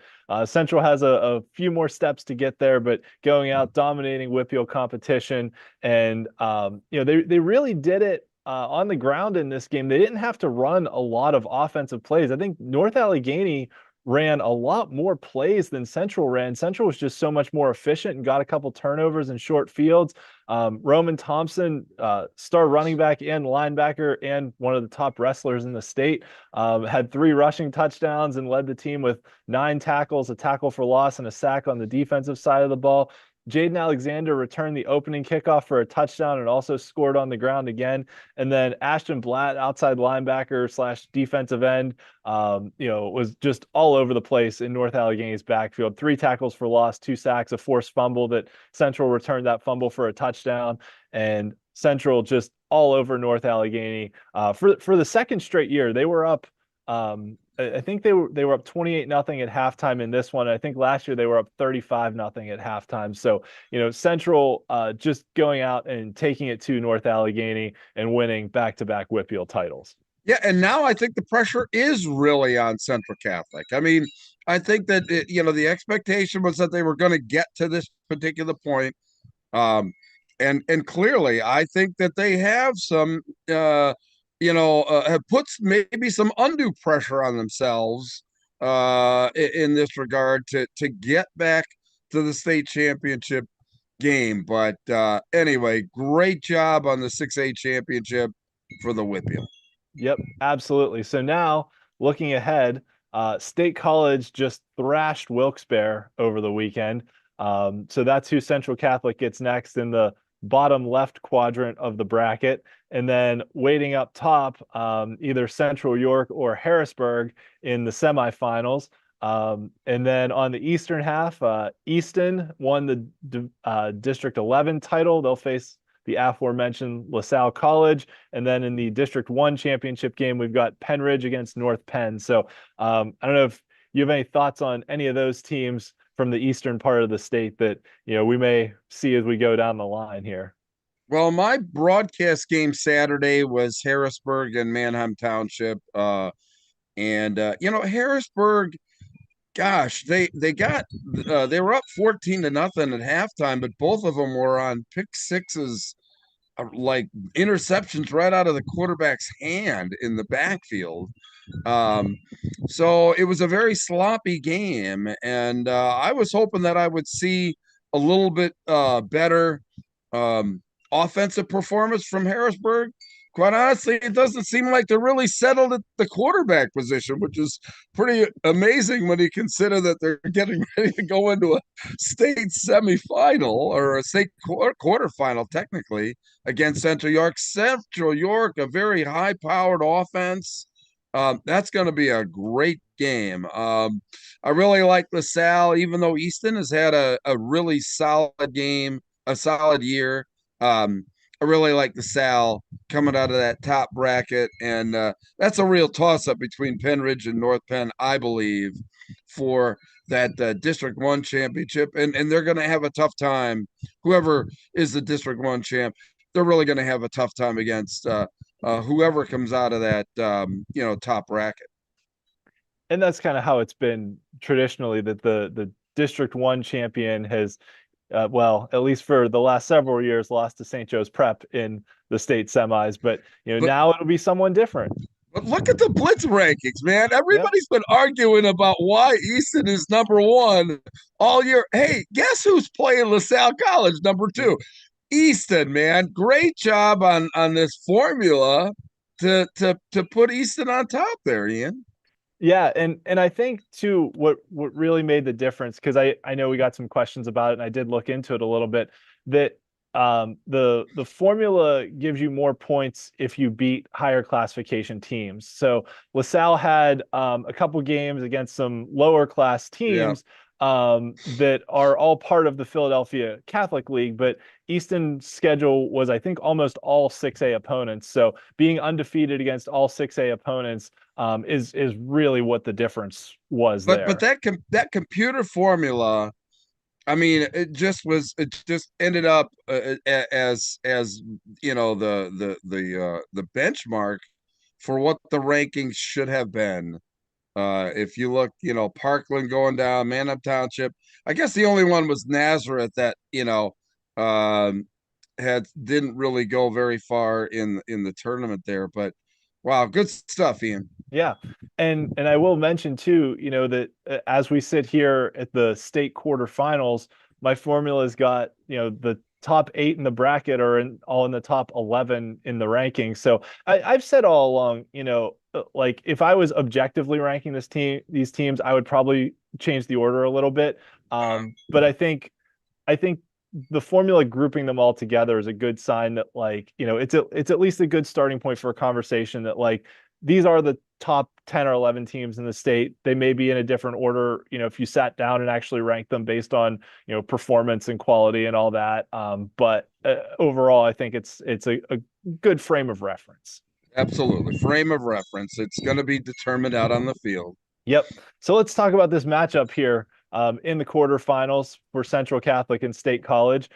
Central has a few more steps to get there, but going out, dominating WPIAL competition. And, they really did it on the ground in this game. They didn't have to run a lot of offensive plays. I think North Allegheny ran a lot more plays than Central ran. Central was just so much more efficient and got a couple turnovers in short fields. Roman Thompson, star running back and linebacker and one of the top wrestlers in the state, had 3 rushing touchdowns and led the team with 9 tackles, a tackle for loss, and a sack on the defensive side of the ball. Jaden Alexander returned the opening kickoff for a touchdown and also scored on the ground again. And then Ashton Blatt, outside linebacker / defensive end, was just all over the place in North Allegheny's backfield. 3 tackles for loss, 2 sacks, a forced fumble that Central returned that fumble for a touchdown. And Central just all over North Allegheny. For the second straight year, they were up. I think they were up 28-0 at halftime in this one. I think last year they were up 35-0 at halftime. So, Central just going out and taking it to North Allegheny and winning back-to-back WPIAL titles. Yeah, and now I think the pressure is really on Central Catholic. I mean, I think that the expectation was that they were going to get to this particular point. And clearly, I think that they have some have put maybe some undue pressure on themselves in this regard to get back to the state championship game. But anyway, great job on the 6A championship for the WPIAL. Yep, absolutely. So now looking ahead, State College just thrashed Wilkes-Barre over the weekend. So that's who Central Catholic gets next in the bottom left quadrant of the bracket. And then waiting up top, either Central York or Harrisburg in the semifinals. And then on the eastern half, Easton won the District 11 title. They'll face the aforementioned LaSalle College. And then in the District 1 championship game, we've got Penn Ridge against North Penn. So I don't know if you have any thoughts on any of those teams from the eastern part of the state that we may see as we go down the line here. Well, my broadcast game Saturday was Harrisburg and Manheim Township. Harrisburg, gosh, they were up 14-0 at halftime, but both of them were on pick sixes, like interceptions right out of the quarterback's hand in the backfield. So it was a very sloppy game, and I was hoping that I would see a little bit better offensive performance from Harrisburg. Quite honestly, it doesn't seem like they're really settled at the quarterback position, which is pretty amazing when you consider that they're getting ready to go into a state semifinal or a state quarterfinal, technically, against Central York. Central York, a very high-powered offense. That's going to be a great game. I really like LaSalle, even though Easton has had a really solid game, a solid year. I really like LaSalle coming out of that top bracket, and that's a real toss-up between Penn Ridge and North Penn, I believe, for that District 1 championship, and they're going to have a tough time. Whoever is the District 1 champ, they're really going to have a tough time against whoever comes out of that top bracket. And that's kind of how it's been traditionally, that the District 1 champion has well, at least for the last several years, lost to St. Joe's Prep in the state semis. But But now it'll be someone different. But look at the Blitz rankings, man. Yep. Everybody's been arguing about why Easton is number one all year. Hey, guess who's playing LaSalle College number two? Easton, man. Great job on this formula to put Easton on top there, Ian. Yeah, and I think too what really made the difference, because I know we got some questions about it and I did look into it a little bit, that the formula gives you more points if you beat higher classification teams. So LaSalle had a couple games against some lower class teams that are all part of the Philadelphia Catholic League, but Easton's schedule was, I think, almost all 6A opponents. So being undefeated against all 6A opponents is really what the difference was there. But that computer formula, I mean, it just ended up as the benchmark for what the rankings should have been. If you look, Parkland going down, Manham Township. I guess the only one was Nazareth that didn't really go very far in the tournament there. But wow, good stuff, Ian. Yeah. And I will mention too, that as we sit here at the state quarterfinals, my formula's got, the top 8 in the bracket are all in the top 11 in the rankings. So I've said all along, like if I was objectively ranking these teams, I would probably change the order a little bit. But I think the formula grouping them all together is a good sign that it's at least a good starting point for a conversation that these are the top 10 or 11 teams in the state. They may be in a different order, if you sat down and actually ranked them based on, performance and quality and all that. But overall, I think it's a good frame of reference. Absolutely. Frame of reference. It's going to be determined out on the field. Yep. So let's talk about this matchup here in the quarterfinals for Central Catholic and State College.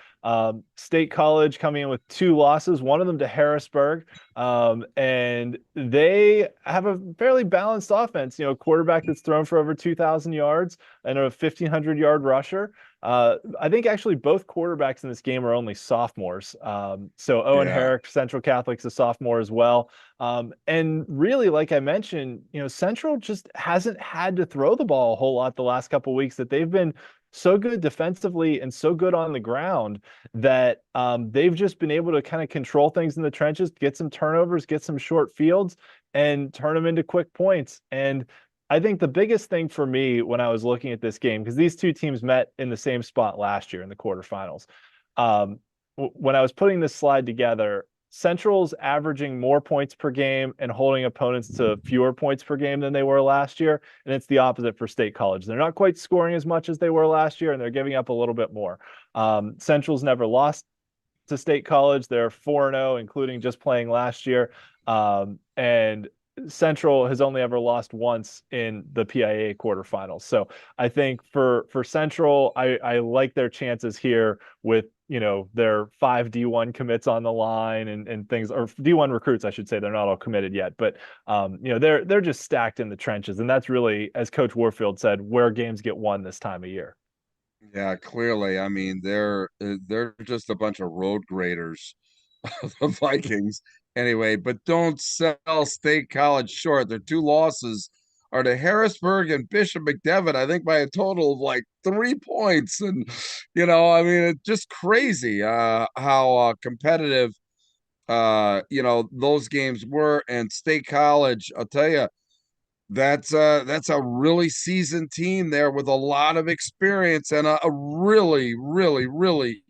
State College coming in with 2 losses, one of them to Harrisburg. And they have a fairly balanced offense, a quarterback that's thrown for over 2,000 yards and a 1,500-yard rusher. I think actually both quarterbacks in this game are only sophomores. So Owen Herrick, Central Catholic's a sophomore as well. And really, like I mentioned, Central just hasn't had to throw the ball a whole lot the last couple of weeks, that they've been so good defensively and so good on the ground that they've just been able to kind of control things in the trenches, get some turnovers, get some short fields, and turn them into quick points. And I think the biggest thing for me when I was looking at this game, because these two teams met in the same spot last year in the quarterfinals, when I was putting this slide together, Central's averaging more points per game and holding opponents to fewer points per game than they were last year. And it's the opposite for State College. They're not quite scoring as much as they were last year, and they're giving up a little bit more. Central's never lost to State College. They're 4-0, including just playing last year. And Central has only ever lost once in the PIAA quarterfinals. So I think for Central, I like their chances here with, their 5 D1 commits on the line and things, or D1 recruits, I should say. They're not all committed yet, but they're just stacked in the trenches. And that's really, as Coach Warfield said, where games get won this time of year. Yeah, clearly. I mean, they're just a bunch of road graders, the Vikings. Anyway, but don't sell State College short. Their 2 losses are to Harrisburg and Bishop McDevitt, I think by a total of 3 points. And, I mean, it's just crazy how competitive, those games were. And State College, I'll tell you, that's a really seasoned team there with a lot of experience and a really, really, really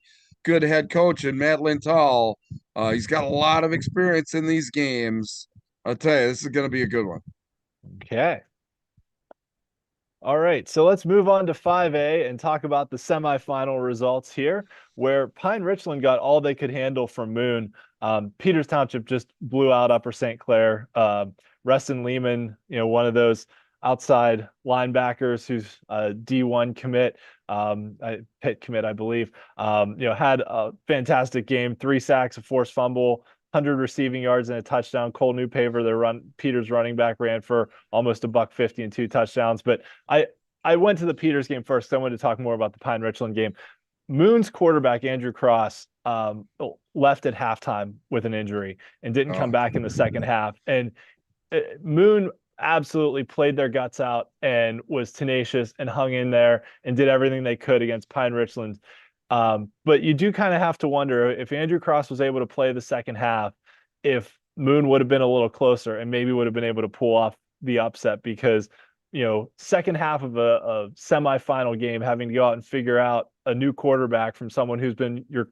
good head coach in Matt Lintal. He's got a lot of experience in these games. I'll tell you, this is going to be a good one. Okay. All right, so let's move on to 5A and talk about the semifinal results here, where Pine Richland got all they could handle from Moon. Peters Township just blew out Upper St. Clair. Reston Lehman, one of those outside linebackers who's a D1 commit, Pitt commit, I believe, had a fantastic game, 3 sacks, a forced fumble, 100 receiving yards and a touchdown. Cole Newpaver, Peters running back, ran for almost $150 and 2 touchdowns. But I went to the Peters game first. So I wanted to talk more about the Pine Richland game. Moon's quarterback, Andrew Cross, left at halftime with an injury and didn't come back in the second half. And Moon absolutely played their guts out and was tenacious and hung in there and did everything they could against Pine Richland. But you do kind of have to wonder if Andrew Cross was able to play the second half, if Moon would have been a little closer and maybe would have been able to pull off the upset, because second half of a semifinal game, having to go out and figure out a new quarterback from someone who's been your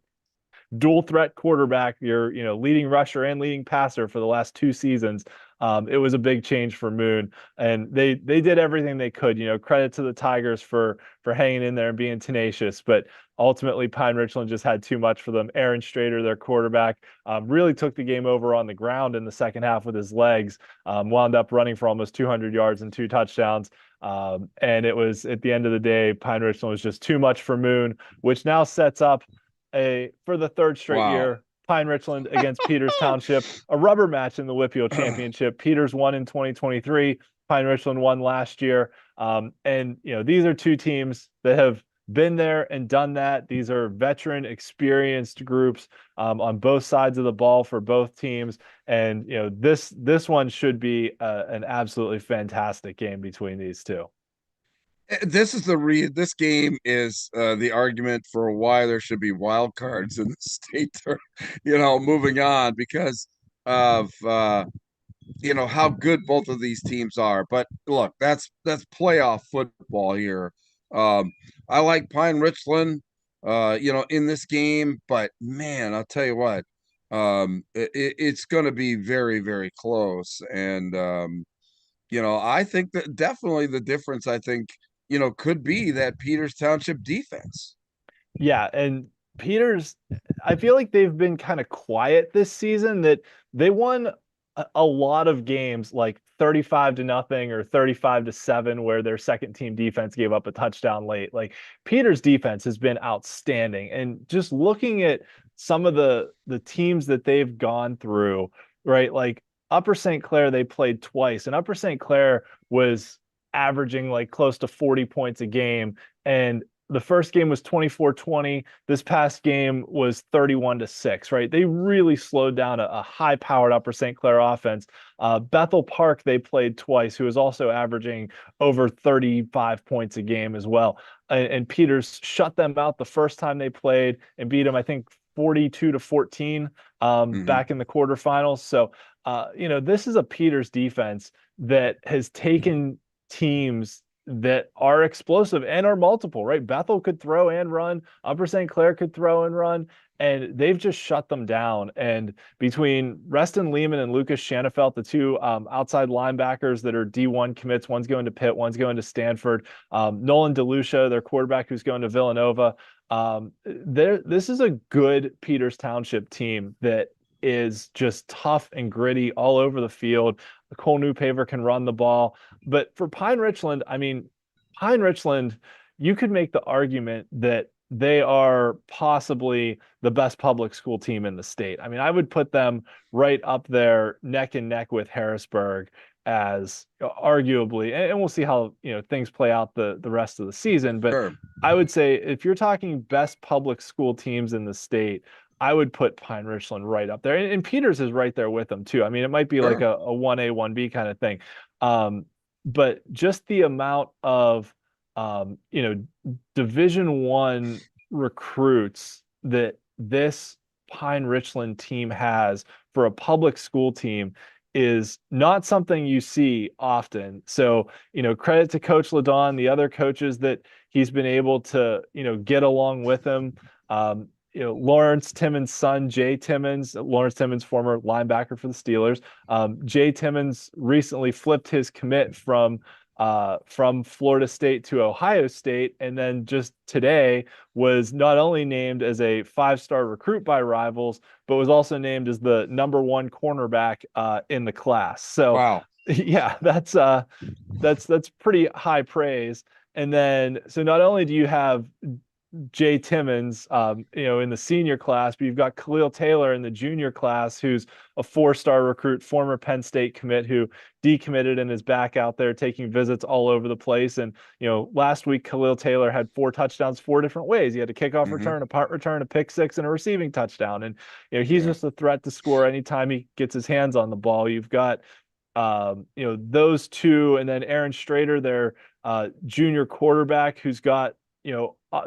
dual threat quarterback, your leading rusher and leading passer for the last 2 seasons. It was a big change for Moon, and they did everything they could. Credit to the Tigers for hanging in there and being tenacious, but ultimately Pine Richland just had too much for them. Aaron Strader, their quarterback, really took the game over on the ground in the second half with his legs, wound up running for almost 200 yards and 2 touchdowns. And it was, at the end of the day, Pine Richland was just too much for Moon, which now sets up for the 3rd straight year, Pine Richland against Peters Township, a rubber match in the WPIAL Championship. Peters won in 2023. Pine Richland won last year. And these are 2 teams that have been there and done that. These are veteran, experienced groups on both sides of the ball for both teams. And this one should be an absolutely fantastic game between these 2. This game is the argument for why there should be wild cards in the state, moving on, because of how good both of these teams are. But look, that's playoff football here. I like Pine Richland, in this game, but man, I'll tell you what, it's going to be very, very close. And I think that definitely the difference, could be that Peters Township defense. Yeah, and Peters, I feel like they've been kind of quiet this season, that they won a lot of games like 35-0 or 35-7, where their second team defense gave up a touchdown late. Like, Peters defense has been outstanding. And just looking at some of the teams that they've gone through, right? Like Upper St. Clair, they played twice, and Upper St. Clair was averaging like close to 40 points a game. And the first game was 24-20. This past game was 31-6, right? They really slowed down a high-powered Upper St. Clair offense. Bethel Park, they played twice, who was also averaging over 35 points a game as well. And Peters shut them out the first time they played and beat them, I think, 42-14 back in the quarterfinals. So, this is a Peters defense that has taken teams that are explosive and are multiple, right? Bethel could throw and run. Upper St. Clair could throw and run, and they've just shut them down. And between Reston Lehman and Lucas Shanafelt, the 2 outside linebackers that are D1 commits, one's going to Pitt, one's going to Stanford, Nolan DeLucia, their quarterback, who's going to Villanova. This is a good Peters Township team that is just tough and gritty all over the field. Cole Newpaver can run the ball. But for Pine Richland, you could make the argument that they are possibly the best public school team in the state. I mean, I would put them right up there, neck and neck with Harrisburg, as arguably, and we'll see how things play out the rest of the season. But sure, I would say if you're talking best public school teams in the state, I would put Pine Richland right up there. And Peters is right there with them too. I mean, it might be like a 1A, 1B kind of thing. But just the amount of, Division I recruits that this Pine Richland team has for a public school team is not something you see often. So, credit to Coach Ladon, the other coaches that he's been able to, get along with him. Lawrence Timmons' son, Jay Timmons, Lawrence Timmons, former linebacker for the Steelers. Jay Timmons recently flipped his commit from Florida State to Ohio State, and then just today was not only named as a 5-star recruit by Rivals, but was also named as the #1 cornerback in the class. So, wow. Yeah, that's pretty high praise. And then, so not only do you have Jay Timmons, in the senior class, but you've got Khalil Taylor in the junior class, who's a 4-star recruit, former Penn State commit who decommitted and is back out there taking visits all over the place. And, last week, Khalil Taylor had 4 touchdowns 4 different ways. He had a kickoff return, a punt return, a pick six, and a receiving touchdown. And, he's just a threat to score anytime he gets his hands on the ball. You've got, those two, and then Aaron Strader, their junior quarterback, who's got,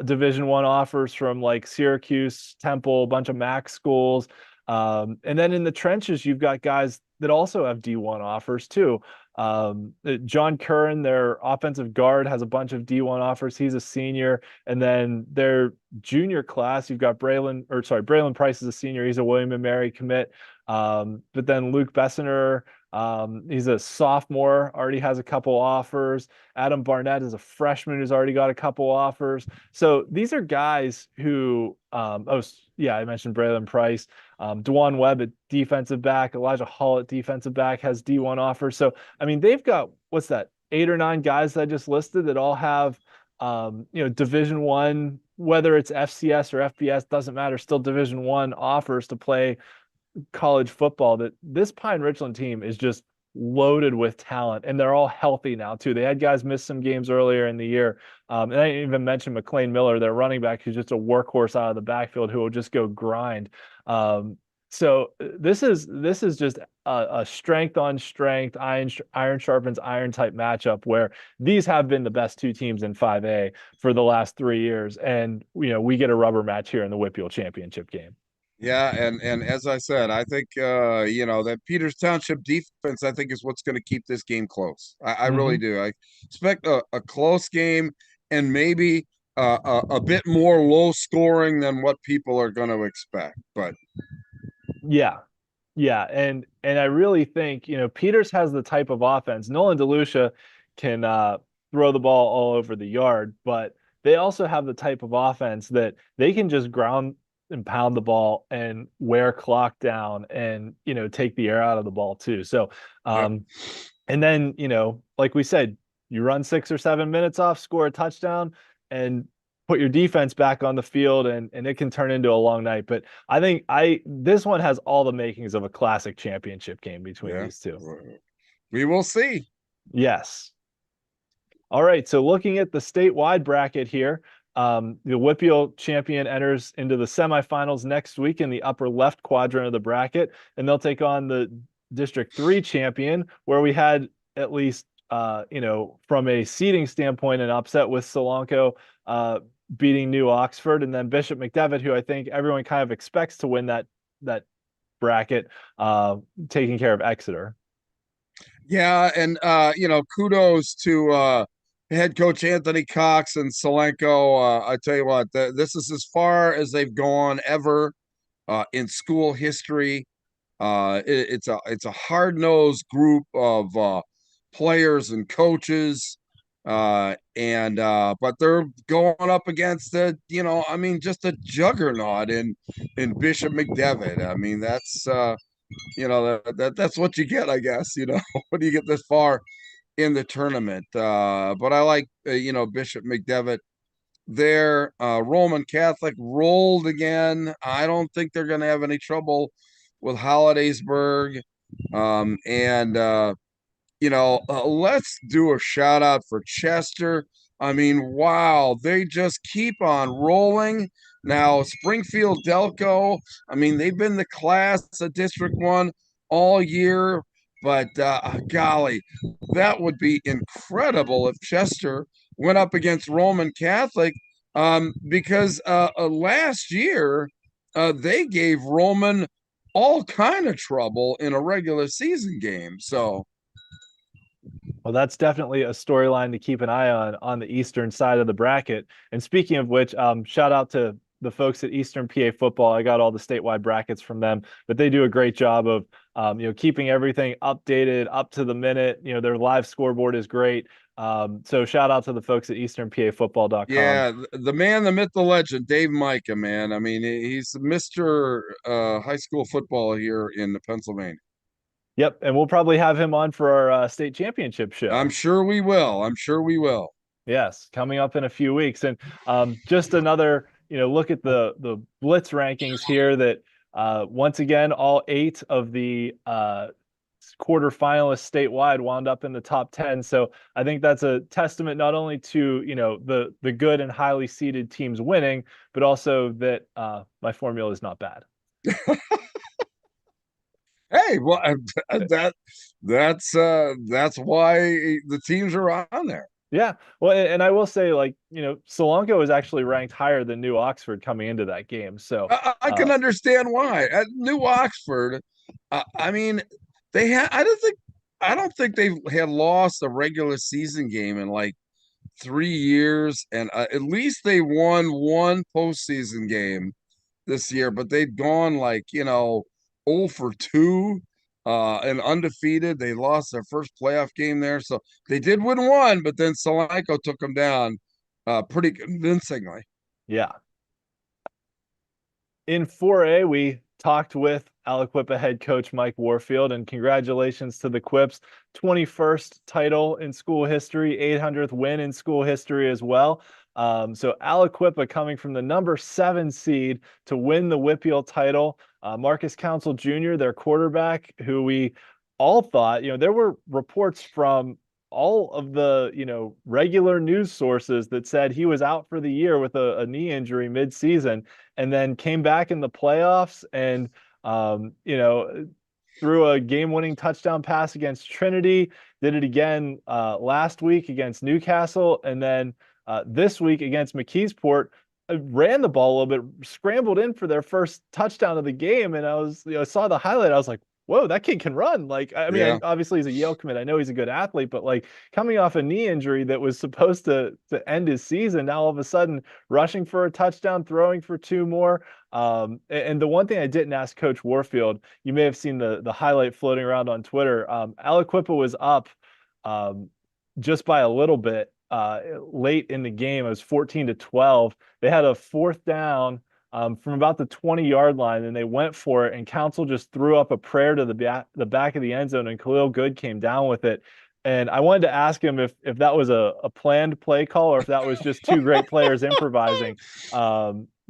Division I offers from like Syracuse, Temple, a bunch of MAC schools. And then in the trenches, you've got guys that also have D1 offers too. John Curran, their offensive guard, has a bunch of D1 offers. He's a senior. And then their junior class, you've got Braylon Price is a senior. He's a William & Mary commit. But then Luke Bessener, he's a sophomore, already has a couple offers. Adam Barnett is a freshman who's already got a couple offers. So these are guys who, I mentioned Braylon Price, DeJuan Webb at defensive back, Elijah Hall at defensive back has D1 offers. So, I mean, they've got, 8 or 9 guys that I just listed that all have, Division I, whether it's FCS or FBS, doesn't matter, still Division I offers to play college football. That this Pine Richland team is just loaded with talent, and they're all healthy now too. They had guys miss some games earlier in the year, and I didn't even mention McLean Miller, their running back, who's just a workhorse out of the backfield who will just go grind. So this is just a strength on strength, iron sharpens iron type matchup, where these have been the best 2 teams in 5A for the last 3 years, and we get a rubber match here in the WPIAL championship game. Yeah, and as I said, I think that Peters Township defense, I think, is what's going to keep this game close. I really do. I expect a close game, and maybe a bit more low scoring than what people are going to expect. But yeah, and I really think Peters has the type of offense. Nolan DeLucia can throw the ball all over the yard, but they also have the type of offense that they can just ground and pound the ball and wear clock down and take the air out of the ball too. So and then like we said, you run 6 or 7 minutes off, score a touchdown, and put your defense back on the field, and it can turn into a long night. But I think this one has all the makings of a classic championship game between these two. We will see. Yes. All right, so looking at the statewide bracket here, the WPIAL champion enters into the semifinals next week in the upper left quadrant of the bracket, and they'll take on the District 3 champion, where we had at least, from a seeding standpoint, an upset with Solanco beating New Oxford, and then Bishop McDevitt, who I think everyone kind of expects to win that bracket, taking care of Exeter. Yeah, and kudos to head coach Anthony Cox and Solanco. I tell you what, this is as far as they've gone ever in school history. It's a hard-nosed group of players and coaches, but they're going up against just a juggernaut in Bishop McDevitt. I mean, that's that's what you get, I guess. When you get this far in the tournament. But I like, Bishop McDevitt there. Roman Catholic rolled again. I don't think they're going to have any trouble with Hollidaysburg. Let's do a shout out for Chester. I mean, wow, they just keep on rolling. Now, Springfield Delco, I mean, they've been the class of District 1 all year. But golly, that would be incredible if Chester went up against Roman Catholic, because last year they gave Roman all kind of trouble in a regular season game. So, well, that's definitely a storyline to keep an eye on the eastern side of the bracket. And speaking of which, shout out to the folks at Eastern PA Football. I got all the statewide brackets from them, but they do a great job of keeping everything updated, up to the minute. Their live scoreboard is great. So shout out to the folks at easternpafootball.com. Yeah, the man, the myth, the legend, Dave Micah, man. I mean, he's Mr. High school football here in Pennsylvania. Yep, and we'll probably have him on for our state championship show. I'm sure we will. Yes, coming up in a few weeks. And just another, look at the Blitz rankings here that once again, all 8 of the quarterfinalists statewide wound up in the top 10. So I think that's a testament not only to, the good and highly seeded teams winning, but also that my formula is not bad. Hey, well, that's why the teams are on there. Yeah. Well, and I will say, Solanco is actually ranked higher than New Oxford coming into that game. So I can understand why. At New Oxford, I mean, they had. I don't think they had lost a regular season game in like 3 years, and at least they won one postseason game this year. But they'd gone 0 for 2, and undefeated. They lost their first playoff game there, so they did win one, but then Solanco took them down pretty convincingly. yeah. In 4A, we talked with Aliquippa head coach Mike Warfield, and congratulations to the Quips. 21st title in school history, 800th win in school history as well. So Aliquippa coming from the number 7 seed to win the WPIAL title. Marcus Council Jr., their quarterback, who we all thought, there were reports from all of the, regular news sources that said he was out for the year with a knee injury mid-season, and then came back in the playoffs and, threw a game-winning touchdown pass against Trinity, did it again last week against Newcastle, and then this week against McKeesport, ran the ball a little bit, scrambled in for their first touchdown of the game. And I saw the highlight. I was like, whoa, that kid can run. Obviously he's a Yale commit. I know he's a good athlete, but coming off a knee injury that was supposed to end his season, now all of a sudden rushing for a touchdown, throwing for 2 more. And the one thing I didn't ask Coach Warfield, you may have seen the highlight floating around on Twitter. Aliquippa was up just by a little bit late in the game. It was 14-12. They had a 4th down from about the 20-yard line, and they went for it, and Council just threw up a prayer to the back of the end zone, and Khalil Good came down with it. And I wanted to ask him if that was a planned play call or if that was just 2 great players improvising,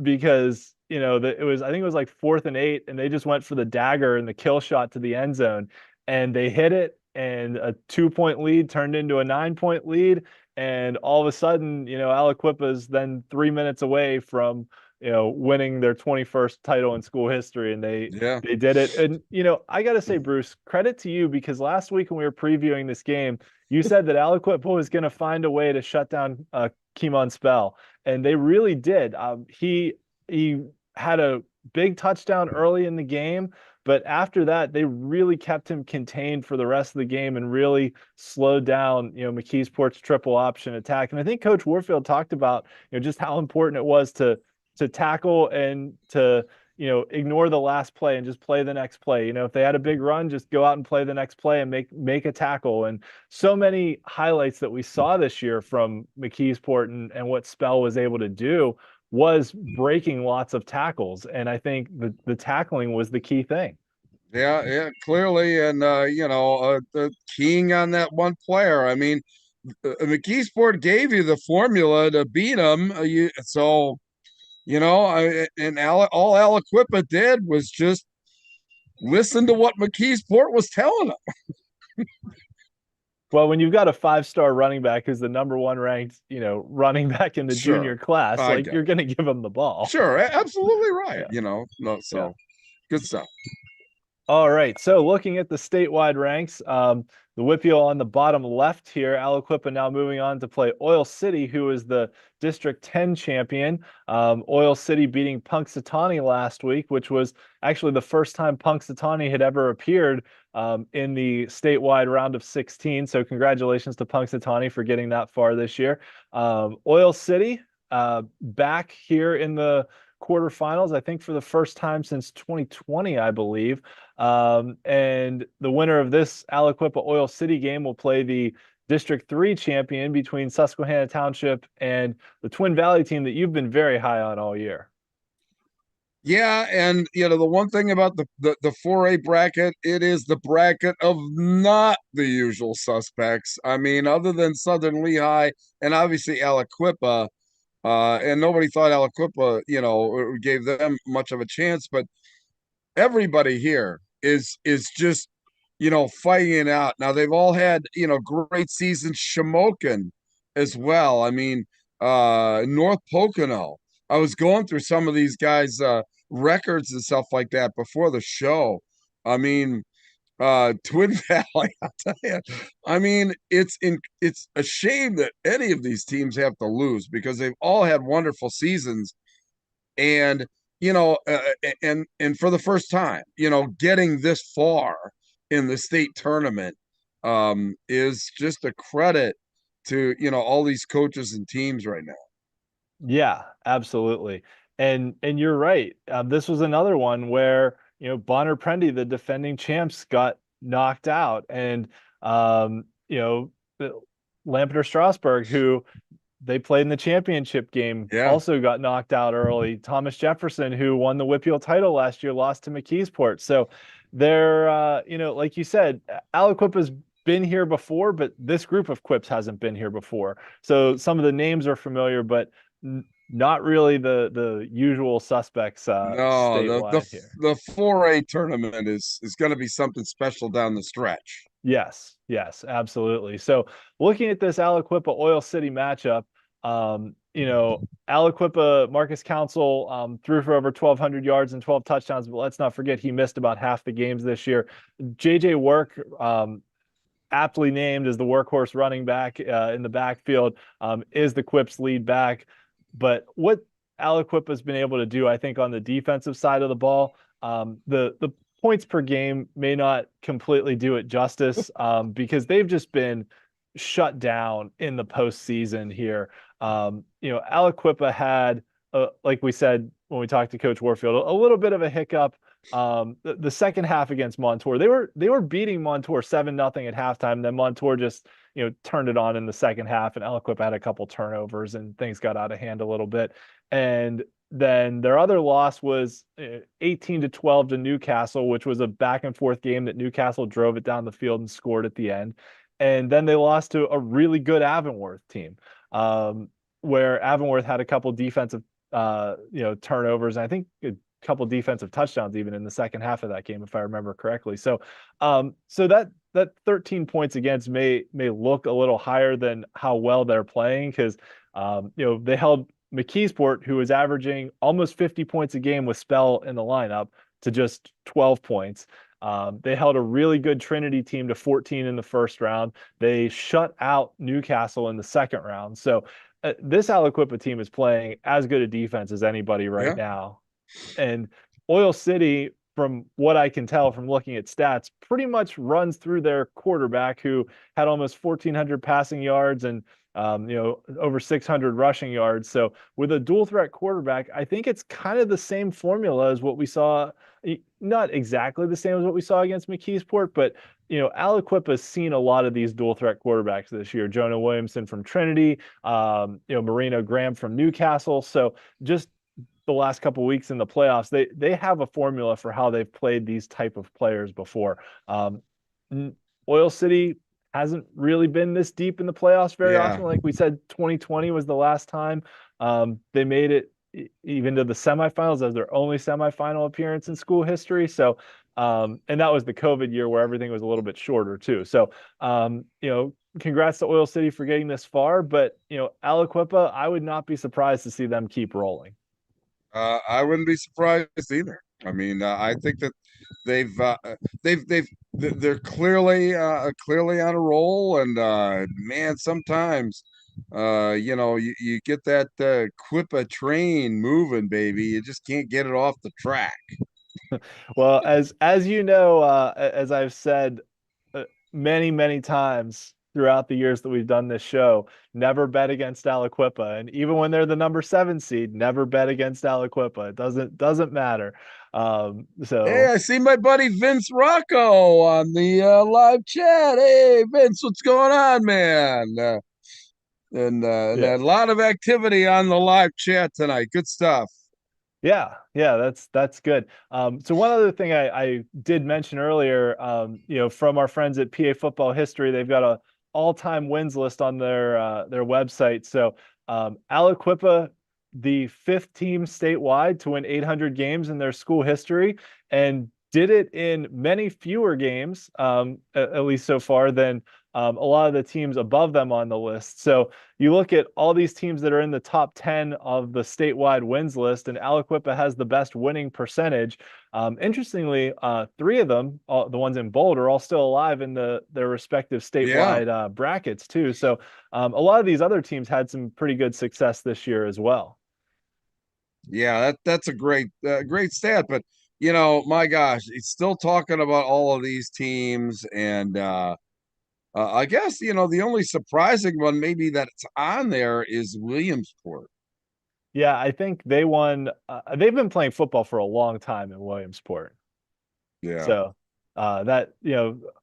because I think it was like 4th and 8, and they just went for the dagger and the kill shot to the end zone, and they hit it, and a 2-point lead turned into a 9-point lead. And all of a sudden, Aliquippa's then 3 minutes away from, winning their 21st title in school history, and they did it. And I got to say, Bruce, credit to you, because last week when we were previewing this game, you said that Aliquippa was going to find a way to shut down Kimon Spell, and they really did. He had a big touchdown early in the game, but after that, they really kept him contained for the rest of the game and really slowed down, McKeesport's triple option attack. And I think Coach Warfield talked about, just how important it was to tackle and to, ignore the last play and just play the next play. If they had a big run, just go out and play the next play and make a tackle. And so many highlights that we saw this year from McKeesport and what Spell was able to do was breaking lots of tackles. And I think the tackling was the key thing. Yeah, clearly. And, the keying on that one player. I mean, McKeesport gave you the formula to beat them. All Aliquippa did was just listen to what McKeesport was telling them. Well, when you've got a 5-star running back who's the number 1 ranked, running back in the junior class, you're going to give him the ball. Sure, absolutely right. Yeah. Good stuff. All right. So looking at the statewide ranks, the WPIAL on the bottom left here, Aliquippa now moving on to play Oil City, who is the District 10 champion. Oil City beating Punxsutawney last week, which was actually the first time Punxsutawney had ever appeared in the statewide round of 16. So congratulations to Punxsutawney for getting that far this year. Oil City back here in the quarterfinals, I think for the first time since 2020, I believe. And the winner of this Aliquippa Oil City game will play the District 3 champion between Susquehanna Township and the Twin Valley team that you've been very high on all year. Yeah, and the one thing about the 4A bracket, it is the bracket of not the usual suspects. I mean, other than Southern Lehigh and obviously Aliquippa, and nobody thought Aliquippa, gave them much of a chance, but everybody here is just fighting it out. Now they've all had great seasons. Shamokin as well. I mean, North Pocono. I was going through some of these guys' records and stuff like that before the show. I mean, Twin Valley. I'll tell you. I mean, it's a shame that any of these teams have to lose because they've all had wonderful seasons, and and for the first time, getting this far in the state tournament is just a credit to all these coaches and teams right now. Yeah, absolutely. And you're right. This was another one where, Bonner Prendy, the defending champs, got knocked out. And you know, Lampeter Strasburg, who they played in the championship game, Yeah. also got knocked out early. Thomas Jefferson, who won the WPIAL title last year, lost to McKeesport. So they're like you said, Aliquippa's been here before, but this group of Quips hasn't been here before. So some of the names are familiar, but not really the usual suspects No, statewide here. the 4A tournament is going to be something special down the stretch. Yes, absolutely. So looking at this Aliquippa Oil City matchup, Aliquippa Marcus Council threw for over 1,200 yards and 12 touchdowns, but let's not forget he missed about half the games this year. JJ Work, aptly named as the workhorse running back in the backfield, is the Quip's lead back. But what Aliquippa has been able to do, I think, on the defensive side of the ball, the points per game may not completely do it justice because they've just been shut down in the postseason here. Aliquippa had, like we said when we talked to Coach Warfield, a little bit of a hiccup. The second half against Montour, they were beating Montour 7-0 at halftime. Then Montour just turned it on in the second half, and Aliquippa had a couple turnovers, and things got out of hand a little bit. And then their other loss was 18-12 to Newcastle, which was a back and forth game that Newcastle drove it down the field and scored at the end. And then they lost to a really good Avonworth team, where Avonworth had a couple defensive turnovers, and I think a couple defensive touchdowns even in the second half of that game, if I remember correctly. So that 13 points against may look a little higher than how well they're playing, because they held McKeesport, who was averaging almost 50 points a game with Spell in the lineup, to just 12 points. They held a really good Trinity team to 14 in the first round. They shut out Newcastle in the second round. So this Aliquippa team is playing as good a defense as anybody right now. And Oil City, from what I can tell from looking at stats, pretty much runs through their quarterback, who had almost 1,400 passing yards and over 600 rushing yards. So with a dual threat quarterback, I think it's kind of the same formula as what we saw. Not exactly the same as what we saw against McKeesport, but Aliquippa has seen a lot of these dual threat quarterbacks this year. Jonah Williamson from Trinity, Marino Graham from Newcastle. So just the last couple of weeks in the playoffs, they have a formula for how they've played these type of players before. Oil City hasn't really been this deep in the playoffs very often. Like we said, 2020 was the last time they made it even to the semifinals as their only semifinal appearance in school history. So, and that was the COVID year where everything was a little bit shorter too. So, congrats to Oil City for getting this far, but Aliquippa, I would not be surprised to see them keep rolling. I wouldn't be surprised either. I mean, I think that they're clearly on a roll, and man, sometimes you get that Quippa train moving, baby. You just can't get it off the track. Well, as you know, as I've said many times throughout the years that we've done this show, never bet against Aliquippa. And even when they're the number 7 seed, never bet against Aliquippa. It doesn't matter. So hey, I see my buddy Vince Rocco on the live chat. Hey, Vince, what's going on, man? And a lot of activity on the live chat tonight. Good stuff. Yeah, that's good. So one other thing I did mention earlier, from our friends at PA Football History, they've got a all-time wins list on their website. So Aliquippa, the fifth team statewide to win 800 games in their school history, and did it in many fewer games, at least so far, than a lot of the teams above them on the list. So you look at all these teams that are in the top 10 of the statewide wins list, and Aliquippa has the best winning percentage. Interestingly, three of them, the ones in bold, are all still alive in their respective Yeah. statewide brackets too. So a lot of these other teams had some pretty good success this year as well. Yeah, that's a great stat. But my gosh, he's still talking about all of these teams, and I guess the only surprising one maybe that it's on there is Williamsport. Yeah, I think they won. They've been playing football for a long time in Williamsport. Yeah, So that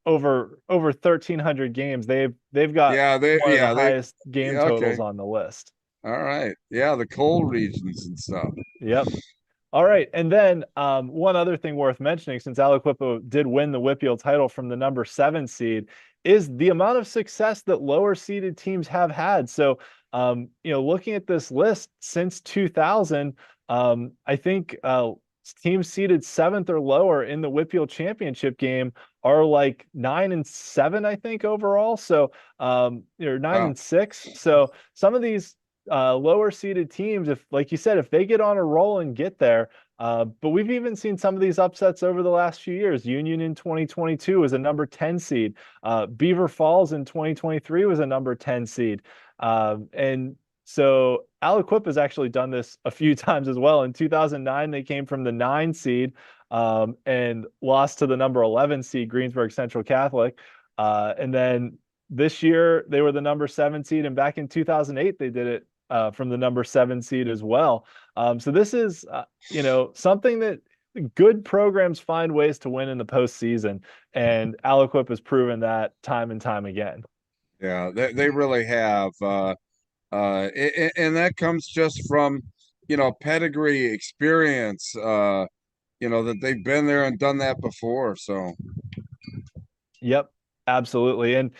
over 1,300 games, they've got yeah, one of the they highest game yeah, totals okay, on the list. all right, yeah, the cold regions and stuff. Yep. All right. And then one other thing worth mentioning, since Aliquippa did win the WPIAL title from the number 7 seed, is the amount of success that lower seeded teams have had. So, looking at this list since 2000, I think teams seeded 7th or lower in the WPIAL championship game are like 9-7, I think, overall. So, or 9 Wow. and 6. So some of these lower seeded teams, if like you said, if they get on a roll and get there, but we've even seen some of these upsets over the last few years. Union in 2022 was a number 10 seed. Beaver Falls in 2023 was a number 10 seed. And so Aliquip has actually done this a few times as well. In 2009, they came from the 9 seed and lost to the number 11 seed, Greensburg Central Catholic. And then this year, they were the number 7 seed. And back in 2008, they did it from the number 7 seed as well. So this is, something that good programs find ways to win in the postseason, and Aliquip has proven that time and time again. Yeah, they really have, and that comes just from pedigree, experience, that they've been there and done that before. So Yep, absolutely. And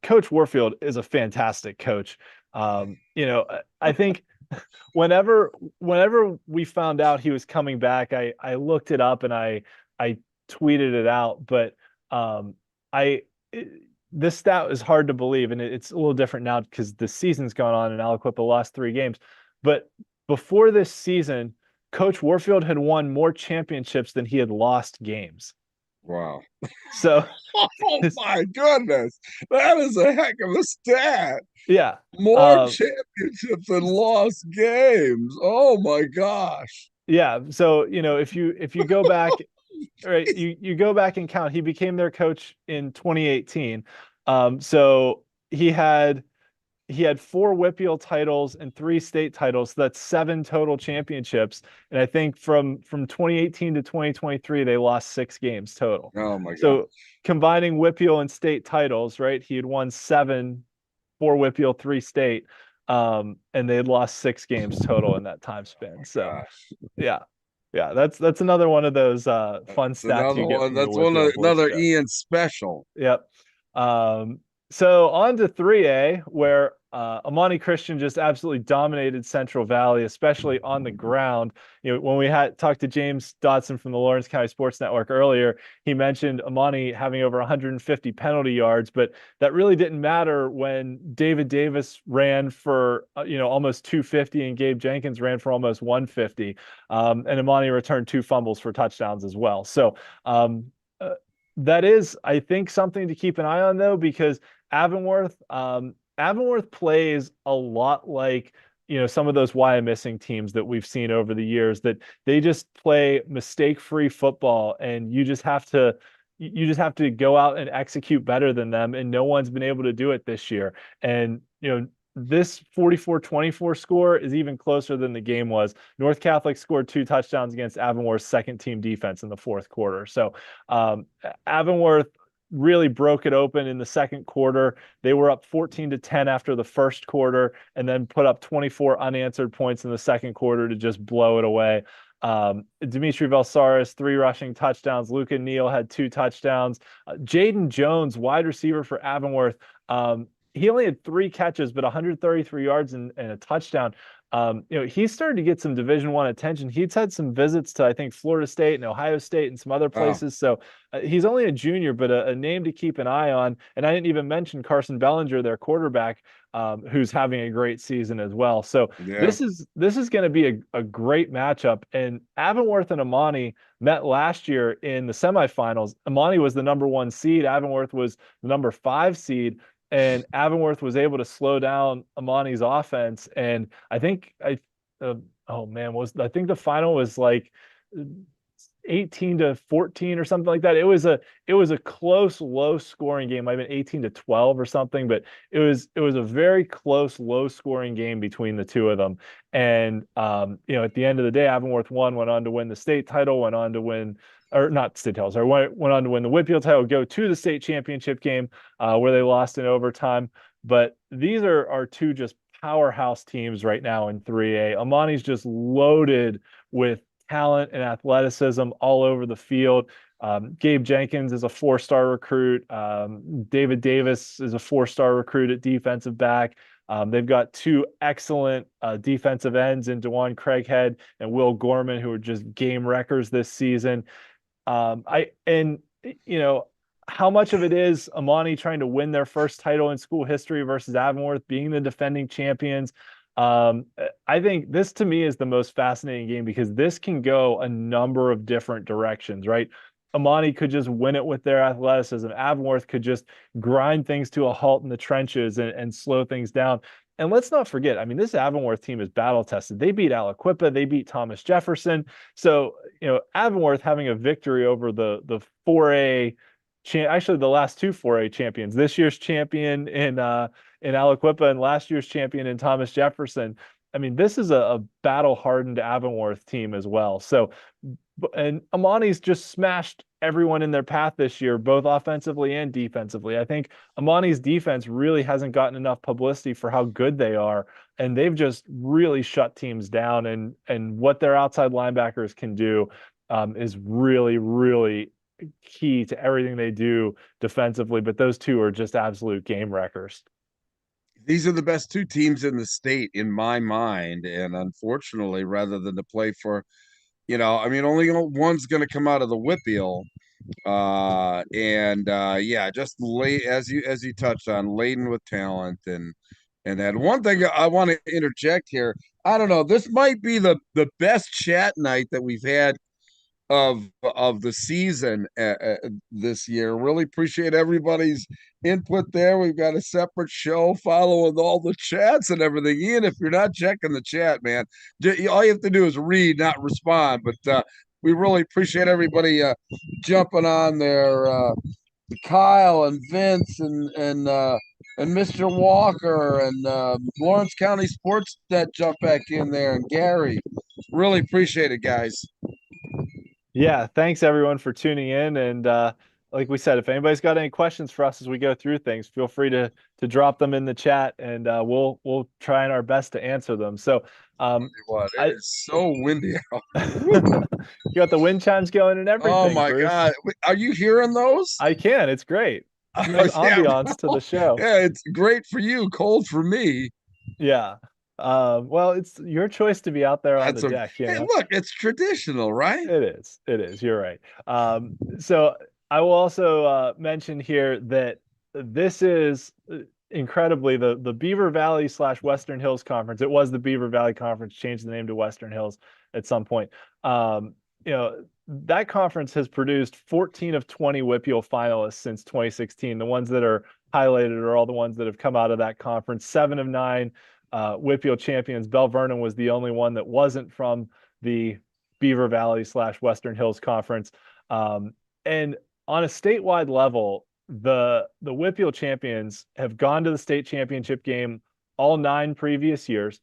Coach Warfield is a fantastic coach. I think whenever we found out he was coming back, I looked it up and I tweeted it out, but I this stat is hard to believe, and it's a little different now because the season's gone on and Aliquippa lost 3 games. But before this season, Coach Warfield had won more championships than he had lost games. wow. So, Oh my goodness, that is a heck of a stat. yeah. More championships than lost games. Oh my gosh. Yeah. So, if you go back, right, you go back and count, he became their coach in 2018. So he had 4 WPIAL titles and 3 state titles. So that's 7 total championships. And I think from 2018 to 2023, they lost 6 games total. Oh my god. So combining WPIAL and state titles, right? He had won 7, 4 WPIAL, 3 state. And they had lost 6 games total in that time span. So Gosh. yeah. Yeah, that's another one of those fun That's stats another you get one. from the That's one WPIAL of another Blitz. Ian special. Yep. So on to 3A, where Amani Christian just absolutely dominated Central Valley, especially on the ground. When we had talked to James Dotson from the Lawrence County Sports Network earlier, he mentioned Amani having over 150 penalty yards, but that really didn't matter when David Davis ran for almost 250 and Gabe Jenkins ran for almost 150, and Amani returned 2 fumbles for touchdowns as well. So that is, I think, something to keep an eye on, though, because Avonworth plays a lot like some of those Wyomissing teams that we've seen over the years, that they just play mistake-free football, and you just have to go out and execute better than them, and no one's been able to do it this year. And this 44-24 score is even closer than the game was. North Catholic scored 2 touchdowns against Avonworth's second team defense in the 4th quarter. So Avonworth, really broke it open in the second quarter. They were up 14-10 after the first quarter, and then put up 24 unanswered points in the second quarter to just blow it away. Dimitri Velsaris, 3 rushing touchdowns. Luca Neal had 2 touchdowns. Jaden Jones, wide receiver for Avonworth, he only had 3 catches, but 133 yards and a touchdown. He started to get some Division I attention. He's had some visits to, I think, Florida State and Ohio State and some other places. So he's only a junior, but a name to keep an eye on. And I didn't even mention Carson Bellinger, their quarterback, who's having a great season as well. So this is going to be a great matchup. And Avonworth and Amani met last year in the semifinals. Amani was the number 1 seed. Avonworth was the number 5 seed. And Avonworth was able to slow down Amani's offense. And I think I think the final was like 18-14 or something like that. It was a close, low scoring game. Might have been 18-12 or something, but it was a very close, low scoring game between the two of them. And at the end of the day, Avonworth went on to win the state title, went on to win, or not state title, sorry, went on to win the WPIAL title, go to the state championship game where they lost in overtime. But these are 2 just powerhouse teams right now in 3A. Amani's just loaded with talent and athleticism all over the field. Gabe Jenkins is a 4-star recruit. David Davis is a 4-star recruit at defensive back. They've got 2 excellent defensive ends in DeJuan Craighead and Will Gorman, who are just game wreckers this season. How much of it is Amani trying to win their first title in school history versus Avonworth being the defending champions? I think this, to me, is the most fascinating game because this can go a number of different directions, right? Amani could just win it with their athleticism. Avonworth could just grind things to a halt in the trenches and slow things down. And let's not forget, I mean, this Avonworth team is battle tested. They beat Aliquippa, they beat Thomas Jefferson. So, Avonworth having a victory over the 4A, actually the last 2 4A champions, this year's champion in Aliquippa and last year's champion in Thomas Jefferson. I mean, this is a battle-hardened Avonworth team as well. So, and Amani's just smashed everyone in their path this year, both offensively and defensively. I think Amani's defense really hasn't gotten enough publicity for how good they are, and they've just really shut teams down. And what their outside linebackers can do is really, really key to everything they do defensively. But those 2 are just absolute game wreckers. These are the best 2 teams in the state in my mind, and unfortunately, rather than to play for, only one's going to come out of the WPIAL, just late as you touched on, laden with talent, and that one thing I want to interject here. I don't know, this might be the best chat night that we've had of the season this year. Really appreciate everybody's input there. We've got a separate show following all the chats and everything. Ian, if you're not checking the chat, man, all you have to do is read, not respond. But we really appreciate everybody jumping on there. Kyle and Vince and Mr. Walker and Lawrence County Sports that jump back in there, and Gary. Really appreciate it, guys. Yeah, thanks everyone for tuning in. And like we said, if anybody's got any questions for us as we go through things, feel free to drop them in the chat, and we'll try our best to answer them. So it's so windy out. You got the wind chimes going and everything. Oh my Bruce. God. Are you hearing those? I can. It's great. Nice ambiance to the show. Yeah, it's great for you, cold for me. Yeah. Well, it's your choice to be out there on the deck. Hey, look, it's traditional, right? It is. You're right. So I will also mention here that this is incredibly the Beaver Valley / Western Hills Conference. It was the Beaver Valley Conference, changed the name to Western Hills at some point. That conference has produced 14 of 20 WPIAL finalists since 2016. The ones that are highlighted are all the ones that have come out of that conference. 7 of 9 WPIAL champions. Bell Vernon was the only one that wasn't from the Beaver Valley / Western Hills Conference. And on a statewide level, the WPIAL champions have gone to the state championship game all 9 previous years.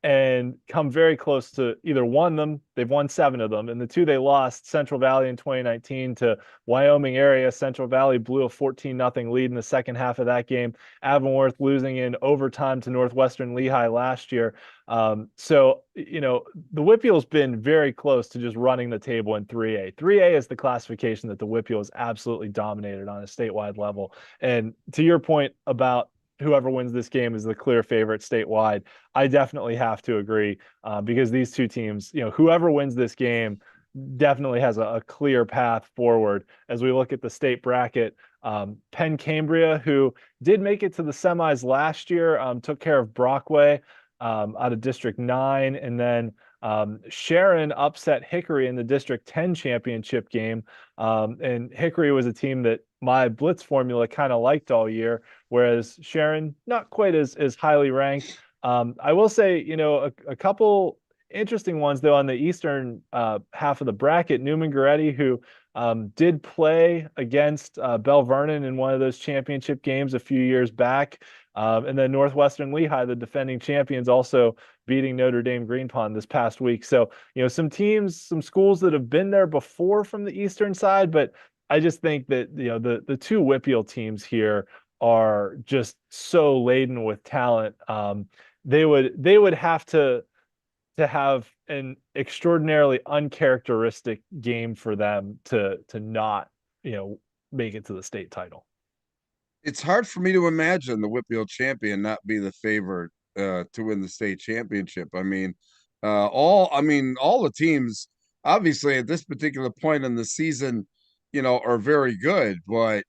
and come very close to either won them. They've won 7 of them. And the 2 they lost, Central Valley in 2019 to Wyoming area. Central Valley blew a 14-0 lead in the second half of that game. Avonworth losing in overtime to Northwestern Lehigh last year. So, the WPIAL's been very close to just running the table in 3A. 3A is the classification that the WPIAL has absolutely dominated on a statewide level. And to your point about whoever wins this game is the clear favorite statewide, I definitely have to agree, because these 2 teams, whoever wins this game definitely has a clear path forward. As we look at the state bracket, Penn Cambria, who did make it to the semis last year, took care of Brockway out of District 9, and then Sharon upset Hickory in the District 10 championship game. And Hickory was a team that my Blitz formula kind of liked all year, whereas Sharon, not quite as highly ranked. I will say, a couple interesting ones, though, on the eastern half of the bracket. Newman Goretti, who did play against Bell Vernon in one of those championship games a few years back. And then Northwestern Lehigh, the defending champions, also beating Notre Dame Green Pond this past week. So, some teams, some schools that have been there before from the eastern side, but I just think that, the 2 WPIAL teams here are just so laden with talent. They would have to have an extraordinarily uncharacteristic game for them to not, make it to the state title. It's hard for me to imagine the WPIAL champion not be the favorite to win the state championship. All the teams obviously at this particular point in the season, are very good, but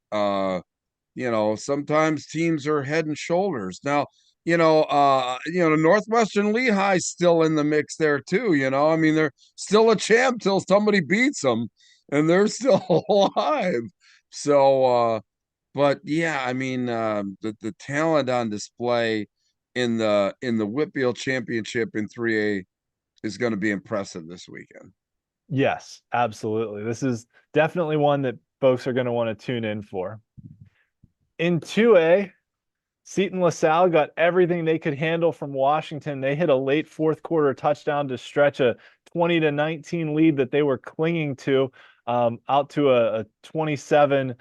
sometimes teams are head and shoulders. Now, Northwestern Lehigh's still in the mix there too. They're still a champ till somebody beats them, and they're still alive. So, but yeah, the talent on display in the WPIAL championship in 3A is going to be impressive this weekend. Yes, absolutely. This is definitely one that folks are going to want to tune in for. In 2A, Seton LaSalle got everything they could handle from Washington. They hit a late 4th quarter touchdown to stretch a 20-19 lead that they were clinging to, out to a 27-19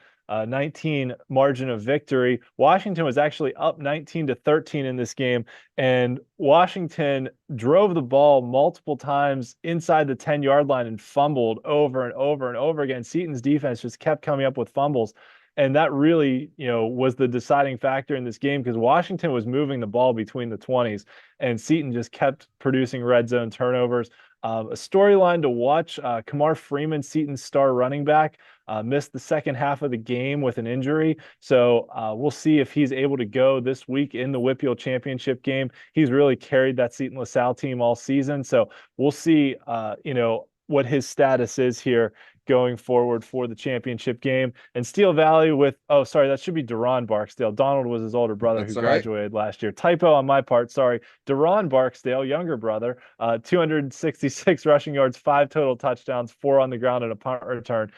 margin of victory. Washington was actually up 19-13 in this game, and Washington drove the ball multiple times inside the 10-yard line and fumbled over and over and over again. Seton's defense just kept coming up with fumbles. And that really, was the deciding factor in this game, because Washington was moving the ball between the 20s, and Seton just kept producing red zone turnovers. A storyline to watch, Kamar Freeman, Seton's star running back, missed the second half of the game with an injury. So we'll see if he's able to go this week in the WPIAL championship game. He's really carried that Seton LaSalle team all season. So we'll see, what his status is here going forward for the championship game. And Steel Valley that should be Deron Barksdale. Donald was his older brother who graduated last year. Typo on my part, sorry. Deron Barksdale, younger brother, 266 rushing yards, 5 total touchdowns, 4 on the ground and a punt return.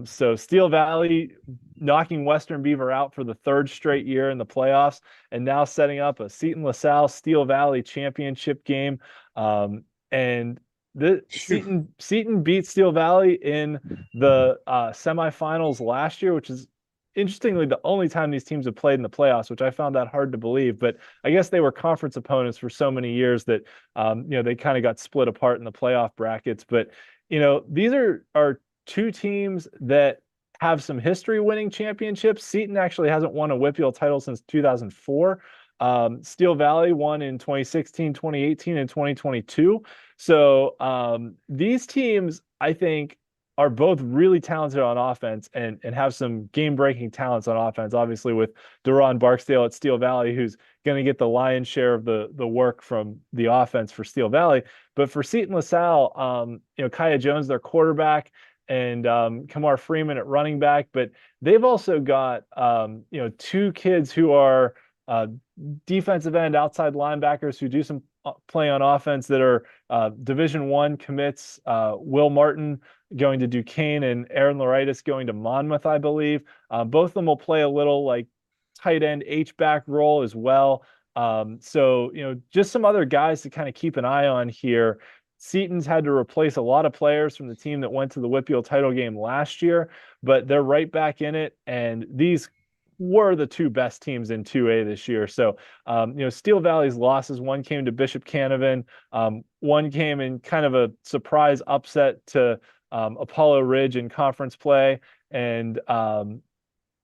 So Steel Valley knocking Western Beaver out for the 3rd straight year in the playoffs, and now setting up a Seton LaSalle Steel Valley championship game. And Seton beat Steel Valley in the semifinals last year, which is interestingly the only time these teams have played in the playoffs, which I found that hard to believe. But I guess they were conference opponents for so many years that they kind of got split apart in the playoff brackets. But these are 2 teams that have some history winning championships. Seton actually hasn't won a WPIAL title since 2004. Steel Valley won in 2016, 2018, and 2022. So these teams, I think, are both really talented on offense and have some game-breaking talents on offense, obviously with Deron Barksdale at Steel Valley, who's going to get the lion's share of the work from the offense for Steel Valley. But for Seton LaSalle, Kaya Jones, their quarterback, and Kamar Freeman at running back. But they've also got, 2 kids who are defensive end outside linebackers who do some play on offense that are Division I commits. Will Martin going to Duquesne and Aaron Loritis going to Monmouth, I believe. Both of them will play a little like tight end H-back role as well. So, just some other guys to kind of keep an eye on here. Seton's had to replace a lot of players from the team that went to the WPIAL title game last year, but they're right back in it. And these were the two best teams in 2A this year. So, Steel Valley's losses, one came to Bishop Canevin, one came in kind of a surprise upset to Apollo Ridge in conference play. And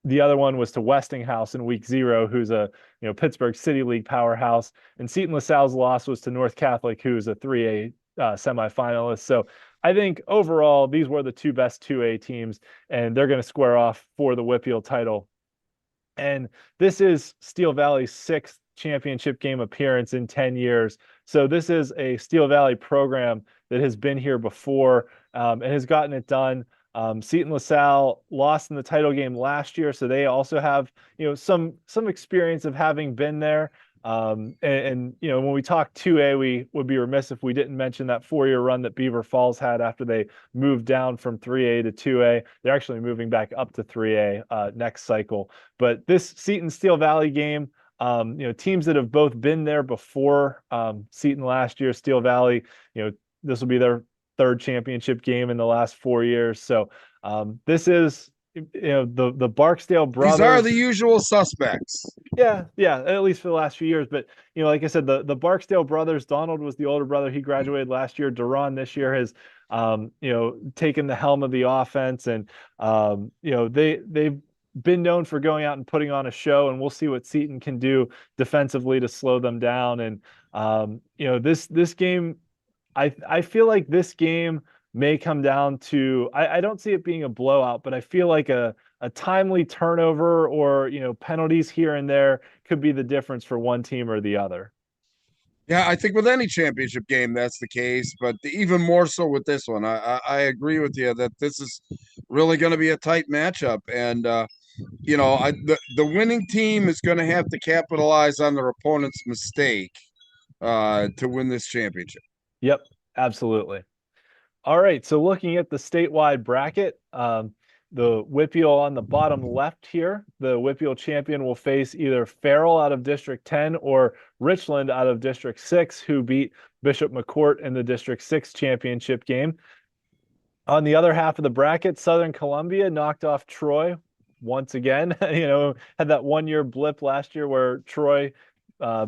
the other one was to Westinghouse in week 0, who's a Pittsburgh City League powerhouse. And Seton LaSalle's loss was to North Catholic, who's a 3A semifinalist. So I think overall, these were the two best 2A teams, and they're going to square off for the WPIAL title. And this is Steel Valley's 6th championship game appearance in 10 years. So this is a Steel Valley program that has been here before and has gotten it done. Seton LaSalle lost in the title game last year, so they also have some experience of having been there. And when we talk 2A, we would be remiss if we didn't mention that 4-year run that Beaver Falls had after they moved down from 3A to 2A. They're actually moving back up to 3A next cycle. But this Seton Steel Valley game, teams that have both been there before, Seton last year, Steel Valley, this will be their 3rd championship game in the last 4 years. So this is the Barksdale brothers. These are the usual suspects. Yeah, at least for the last few years. But like I said, the Barksdale brothers, Donald was the older brother. He graduated last year. Duran this year has taken the helm of the offense, and they've been known for going out and putting on a show, and we'll see what Seton can do defensively to slow them down. And this game, I feel like this game may come down to, I don't see it being a blowout, but I feel like a timely turnover or penalties here and there could be the difference for one team or the other. Yeah, I think with any championship game that's the case, but even more so with this one. I agree with you that this is really going to be a tight matchup, and the winning team is going to have to capitalize on their opponent's mistake to win this championship. Yep, absolutely. All right, so looking at the statewide bracket, the WPIAL on the bottom left here, the WPIAL champion will face either Farrell out of District 10 or Richland out of District 6, who beat Bishop McCourt in the District 6 championship game. On the other half of the bracket, Southern Columbia knocked off Troy once again. Had that 1-year blip last year where Troy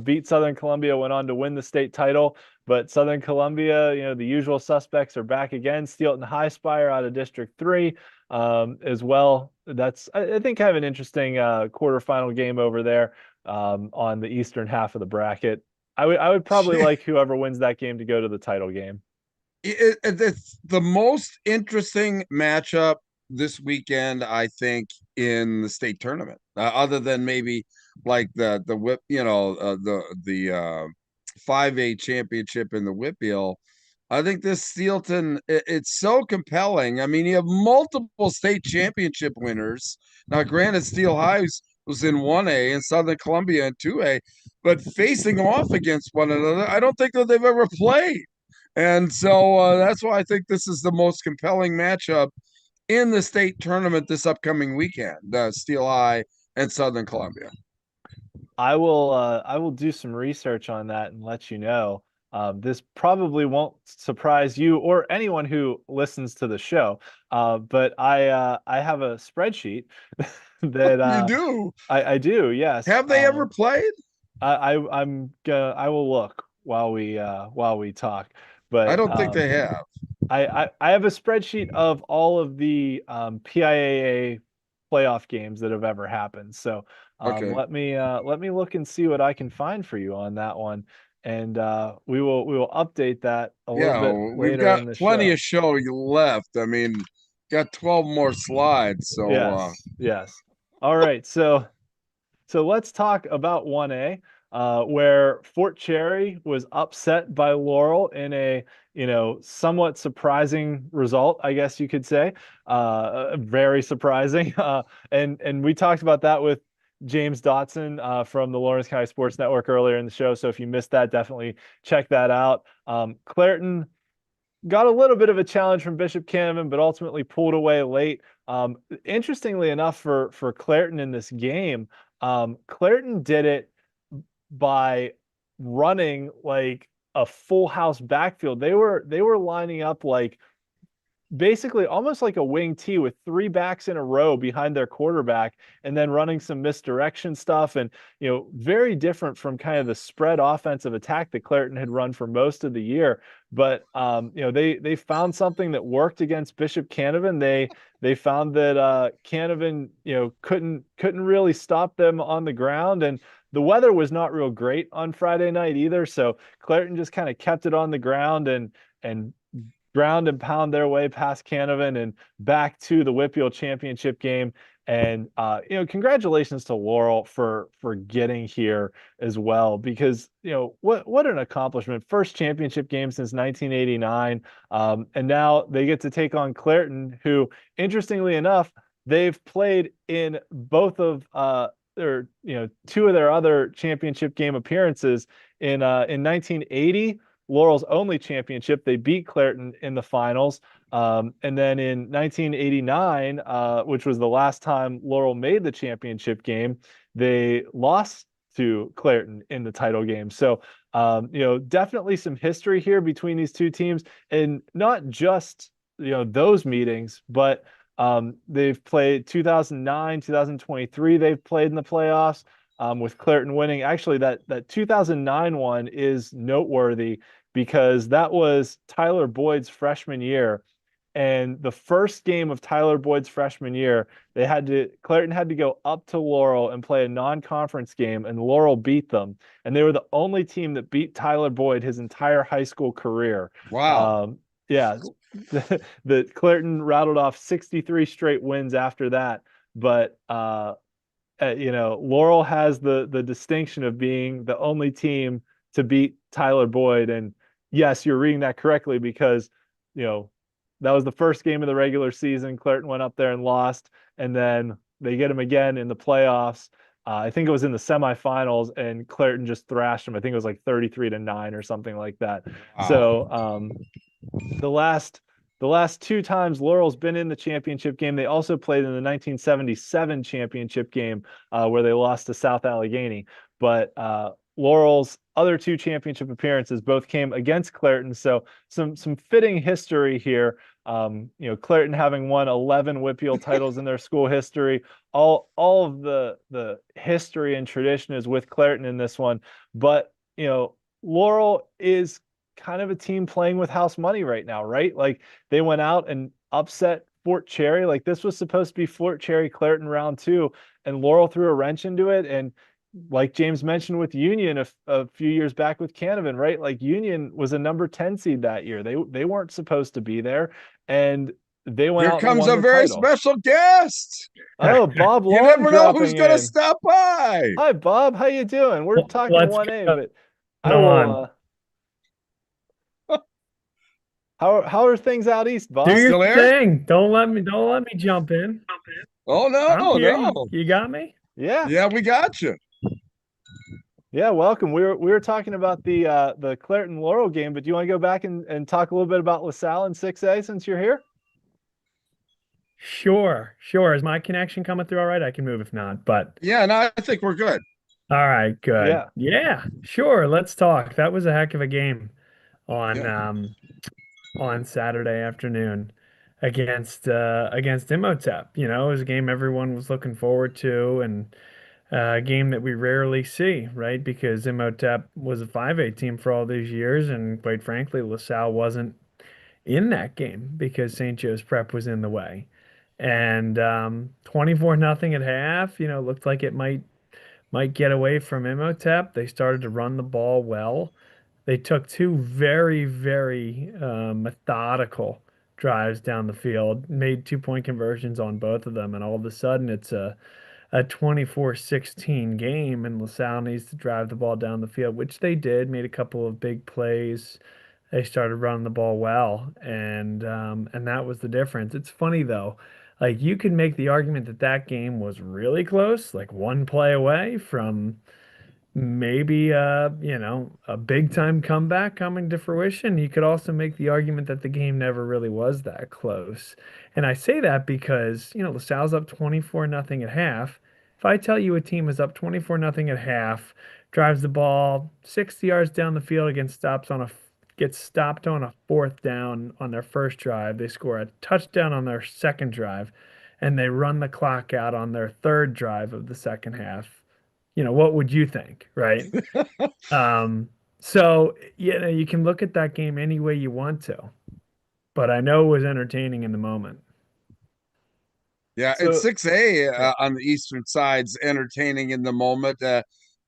beat Southern Columbia, went on to win the state title. But Southern Columbia, the usual suspects are back again. Steelton High Spire out of District 3 as well. That's, I think, kind of an interesting quarterfinal game over there on the eastern half of the bracket. I would probably like whoever wins that game to go to the title game. It's the most interesting matchup this weekend, I think, in the state tournament, other than maybe like the 5A championship in the WPIAL. I think this Steelton, it's so compelling. I mean, you have multiple state championship winners. Now, granted, Steel High was in 1A and Southern Columbia in 2A, but facing off against one another, I don't think that they've ever played. And so that's why I think this is the most compelling matchup in the state tournament this upcoming weekend, Steel High and Southern Columbia. I will do some research on that and let you know. This probably won't surprise you or anyone who listens to the show, but I have a spreadsheet that you do. I do, yes. Have they ever played? I will look while we talk, but I don't think they have. I have a spreadsheet of all of the PIAA playoff games that have ever happened. So okay. let me look and see what I can find for you on that one, and we will update that a little bit later. We've got in the plenty show. of show left. I mean, got 12 more slides. So yes. All right, so let's talk about 1A. Where Fort Cherry was upset by Laurel in a somewhat surprising result, I guess you could say, very surprising. And we talked about that with James Dotson from the Lawrence County Sports Network earlier in the show. So if you missed that, definitely check that out. Clairton got a little bit of a challenge from Bishop Canevin, but ultimately pulled away late. Interestingly enough, for Clairton in this game, Clairton did it by running like a full house backfield. They were lining up like basically almost like a wing T with three backs in a row behind their quarterback and then running some misdirection stuff. And, very different from kind of the spread offensive attack that Clairton had run for most of the year. But, they found something that worked against Bishop Canavan. They found that Canavan, couldn't really stop them on the ground. And the weather was not real great on Friday night either. So Clairton just kind of kept it on the ground and ground and pound their way past Canavan and back to the WPIAL championship game. And congratulations to Laurel for getting here as well, because what an accomplishment. First championship game since 1989. And now they get to take on Clairton, who, interestingly enough, they've played in both of two of their other championship game appearances in 1980. Laurel's only championship. They beat Clairton in the finals. And then in 1989, which was the last time Laurel made the championship game, they lost to Clairton in the title game. So, definitely some history here between these two teams, and not just, those meetings, but they've played 2009, 2023, they've played in the playoffs. With Clairton winning. Actually, that 2009 one is noteworthy because that was Tyler Boyd's freshman year. And the first game of Tyler Boyd's freshman year, Clairton had to go up to Laurel and play a non-conference game, and Laurel beat them. And they were the only team that beat Tyler Boyd his entire high school career. Wow. Yeah. The Clairton rattled off 63 straight wins after that. But, Laurel has the distinction of being the only team to beat Tyler Boyd. And yes, you're reading that correctly because, that was the first game of the regular season. Clairton went up there and lost, and then they get him again in the playoffs. I think it was in the semifinals, and Clairton just thrashed him. I think it was like 33-9 or something like that. Wow. So the last two times Laurel's been in the championship game, they also played in the 1977 championship game where they lost to South Allegheny. But Laurel's other two championship appearances both came against Clairton. So some fitting history here. Clairton having won 11 WPIAL titles in their school history. All of the history and tradition is with Clairton in this one. But, Laurel is kind of a team playing with house money right now, right? Like they went out and upset Fort Cherry. Like this was supposed to be Fort Cherry Clairton round 2, and Laurel threw a wrench into it. And like James mentioned with Union a few years back with Canavan, right? Like Union was a number 10 seed that year. They weren't supposed to be there, and they went out. Here and comes won a the very title. special guest. Oh, Bob You Long never know dropping who's going to in. stop by. Hi, Bob. How you doing? We're talking Let's 1A, go. but I will. How are things out east, Bob? Do Still your there? thing. Don't let me jump in. Oh no, I'm here. no. You got me? Yeah. Yeah, we got you. Yeah, welcome. We were talking about the Clairton Laurel game, but do you want to go back and talk a little bit about LaSalle and 6A since you're here? Sure. Is my connection coming through all right? I can move if not, but Yeah, no, I think we're good. all right, good. Yeah. Sure. Let's talk. That was a heck of a game on Yeah. on Saturday afternoon against Imhotep. It was a game everyone was looking forward to, and a game that we rarely see, right? Because Imhotep was a 5A team for all these years, and quite frankly, LaSalle wasn't in that game because St. Joe's Prep was in the way. And 24-0 at half, looked like it might get away from Imhotep. They started to run the ball well. They took two very, very methodical drives down the field, made 2-point conversions on both of them, and all of a sudden it's a 24-16 game, and LaSalle needs to drive the ball down the field, which they did, made a couple of big plays. They started running the ball well, and that was the difference. It's funny, though. Like, you could make the argument that that game was really close, like one play away from maybe a big time comeback coming to fruition. You could also make the argument that the game never really was that close. And I say that because, LaSalle's up 24-0 at half. If I tell you a team is up 24-0 at half, drives the ball 60 yards down the field gets stopped on a fourth down on their first drive. They score a touchdown on their second drive, and they run the clock out on their third drive of the second half. What would you think, right? Um, so, you can look at that game any way you want to, but I know it was entertaining in the moment. Yeah, it's So 6A yeah. On the eastern side's entertaining in the moment.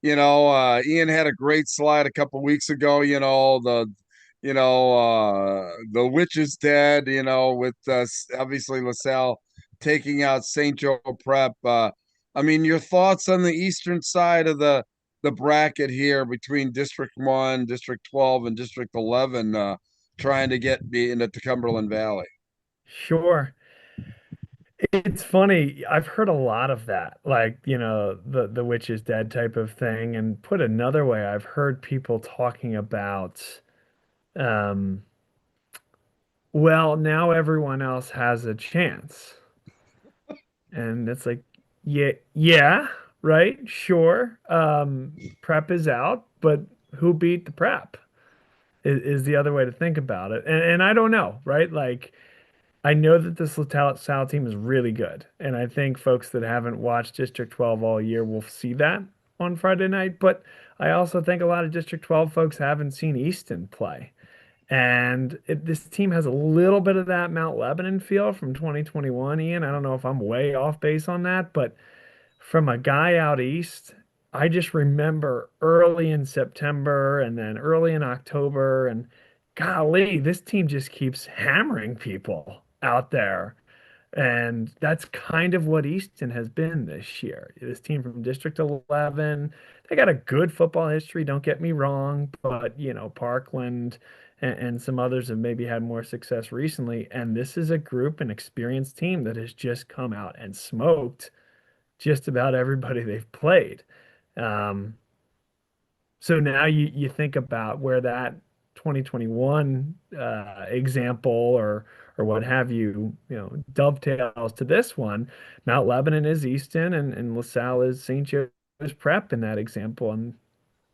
Ian had a great slide a couple weeks ago. The witch is dead. With obviously LaSalle taking out St. Joe Prep. I mean, your thoughts on the eastern side of the bracket here between District 1, District 12, and District 11, trying to be into Cumberland Valley. Sure. It's funny. I've heard a lot of that, like, the witch is dead type of thing. And put another way, I've heard people talking about, um, well, now everyone else has a chance. And it's like, yeah, yeah, right, sure. Prep is out, but who beat the prep is the other way to think about it. And I don't know, right? Like, I know that this LaSalle team is really good, and I think folks that haven't watched District 12 all year will see that on Friday night. But I also think a lot of District 12 folks haven't seen Easton play, and this team has a little bit of that Mount Lebanon feel from 2021. Ian, I don't know if I'm way off base on that, but from a guy out east, I just remember early in September and then early in October, and golly, this team just keeps hammering people out there. And that's kind of what Easton has been this year. This team from District 11, they got a good football history, don't get me wrong, but Parkland and some others have maybe had more success recently. And this is a group, an experienced team that has just come out and smoked just about everybody they've played. Um, so now you think about where that 2021 example or what have dovetails to this one. Mount Lebanon is Easton and LaSalle is St. Joe's Prep in that example. And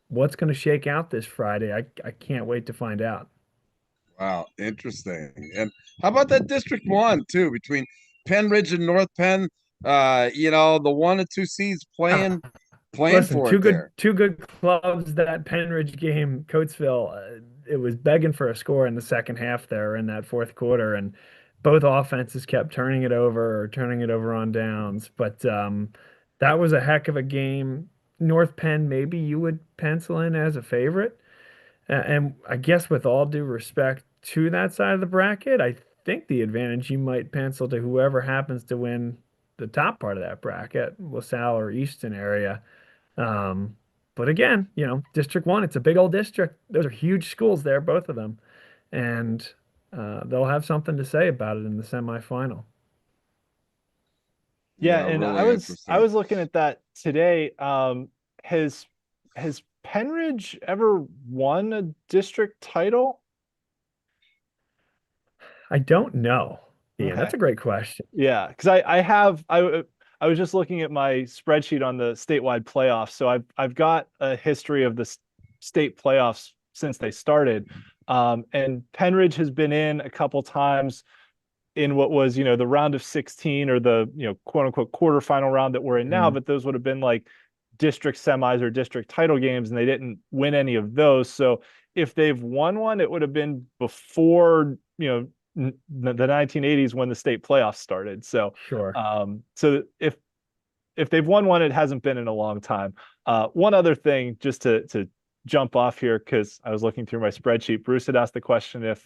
what's going to shake out this Friday? I can't wait to find out. Wow, interesting. And how about that District 1 too, between Penn Ridge and North Penn? The 1 and 2 seeds playing Listen, for it there. two good clubs. That Penridge game, Coatesville, it was begging for a score in the second half there in that fourth quarter, and both offenses kept turning it over or turning it over on downs. But that was a heck of a game. North Penn, maybe you would pencil in as a favorite. And I guess with all due respect to that side of the bracket, I think the advantage you might pencil to whoever happens to win the top part of that bracket, LaSalle or Easton area. Um, but again, District 1, it's a big old district. Those are huge schools there, both of them. And they'll have something to say about it in the semifinal. Yeah, Yeah, and I really was I interesting. was looking at that today. Has Penridge ever won a district title? I don't know. Ian, Okay. that's a great question. Yeah, because I was just looking at my spreadsheet on the statewide playoffs. So I've got a history of the state playoffs since they started. And Penridge has been in a couple times in what was, the round of 16 or the, quote unquote quarterfinal round that we're in now, Mhm. but those would have been like district semis or district title games, and they didn't win any of those. So if they've won one, it would have been before, the 1980s when the state playoffs started. So, Sure. so if they've won one, it hasn't been in a long time. One other thing, just to jump off here, because I was looking through my spreadsheet. Bruce had asked the question if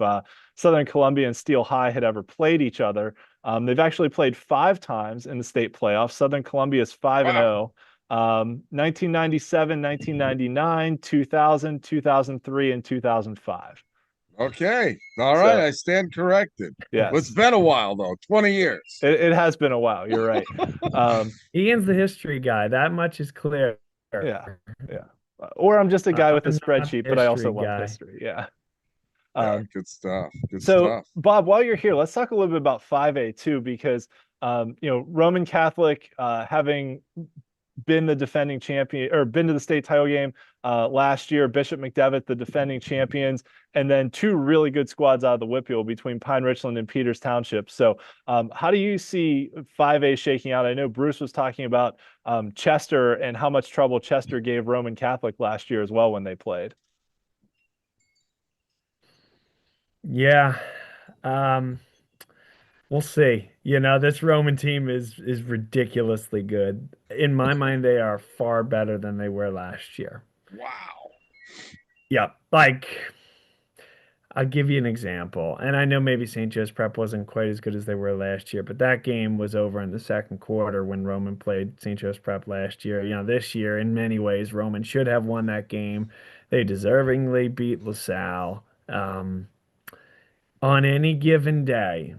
Southern Columbia and Steel High had ever played each other. They've actually played 5 times in the state playoffs. Southern Columbia is 5-0. 1997, 1999, 2000, 2003, and 2005. Okay. All right. So I stand corrected. Well, it's yes, been a while though, 20 years. it has been a while. You're right. Ian's the history guy. That much is clear. Yeah, yeah. Or I'm just a guy with a I'm not spreadsheet, the but I also history love guy. history. Yeah. Yeah, Um, good stuff. Good so stuff. Bob, while you're here, let's talk a little bit about 5A too, because Roman Catholic having been the defending champion or been to the state title game last year. Bishop McDevitt, the defending champions, and then two really good squads out of the WPIAL between Pine Richland and Peters Township. So how do you see 5A shaking out? I know Bruce was talking about Chester and how much trouble Chester gave Roman Catholic last year as well when they played. Yeah. We'll see. This Roman team is ridiculously good. In my mind, they are far better than they were last year. Wow. Yeah, like I'll give you an example. And I know maybe St. Joe's Prep wasn't quite as good as they were last year, but that game was over in the second quarter when Roman played St. Joe's Prep last year. This year, in many ways, Roman should have won that game. They deservingly beat LaSalle. On any given day,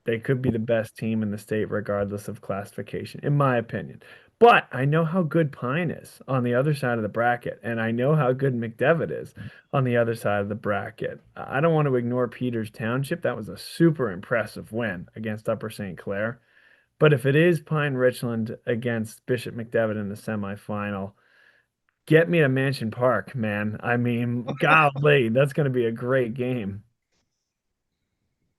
they could be the best team in the state, regardless of classification, in my opinion. But I know how good Pine is on the other side of the bracket, and I know how good McDevitt is on the other side of the bracket. I don't want to ignore Peters Township. That was a super impressive win against Upper St. Clair. But if it is Pine Richland against Bishop McDevitt in the semifinal, get me to Mansion Park, man. I mean, golly, that's going to be a great game.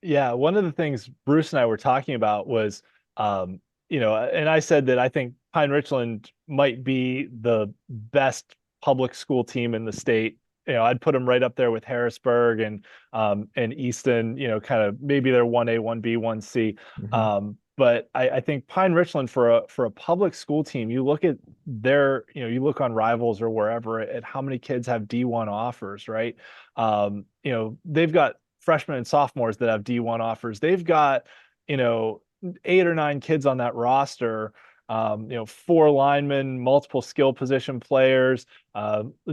Yeah, one of the things Bruce and I were talking about was, and I said that I think Pine Richland might be the best public school team in the state. I'd put them right up there with Harrisburg and Easton. Kind of maybe they're 1A, 1B, 1C. But I think Pine Richland for a public school team, you look at you look on Rivals or wherever at how many kids have D1 offers, right? They've got freshmen and sophomores that have D1 offers. They've got, 8 or 9 kids on that roster, 4 linemen, multiple skill position players.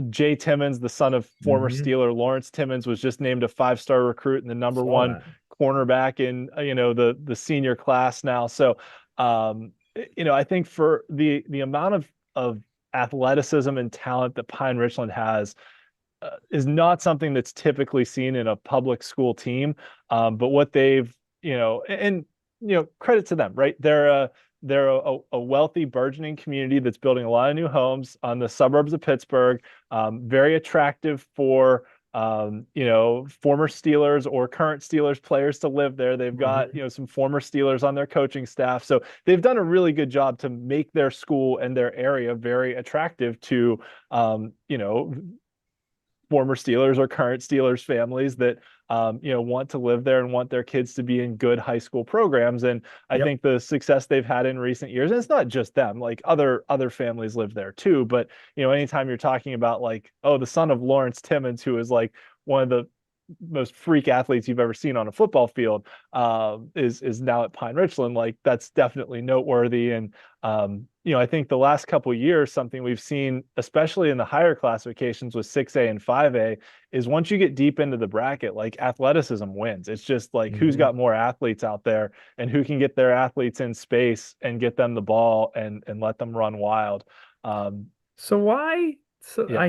Jay Timmons, the son of former Steeler Lawrence Timmons, was just named a 5-star recruit and the number one cornerback in, the senior class now. So, I think for the amount of athleticism and talent that Pine Richland has, is not something that's typically seen in a public school team. But what they've, credit to them, right? They're a wealthy, burgeoning community that's building a lot of new homes on the suburbs of Pittsburgh. Very attractive for, former Steelers or current Steelers players to live there. They've got, some former Steelers on their coaching staff. So they've done a really good job to make their school and their area very attractive to, former Steelers or current Steelers families that want to live there and want their kids to be in good high school programs. And I think the success they've had in recent years, and it's not just them, like other families live there too. But anytime you're talking about like, oh, the son of Lawrence Timmons, who is like one of the most freak athletes you've ever seen on a football field, is now at Pine Richland, like that's definitely noteworthy. And I think the last couple of years, something we've seen, especially in the higher classifications with 6A and 5A, is once you get deep into the bracket, like athleticism wins. It's just like who's got more athletes out there and who can get their athletes in space and get them the ball and let them run wild. So I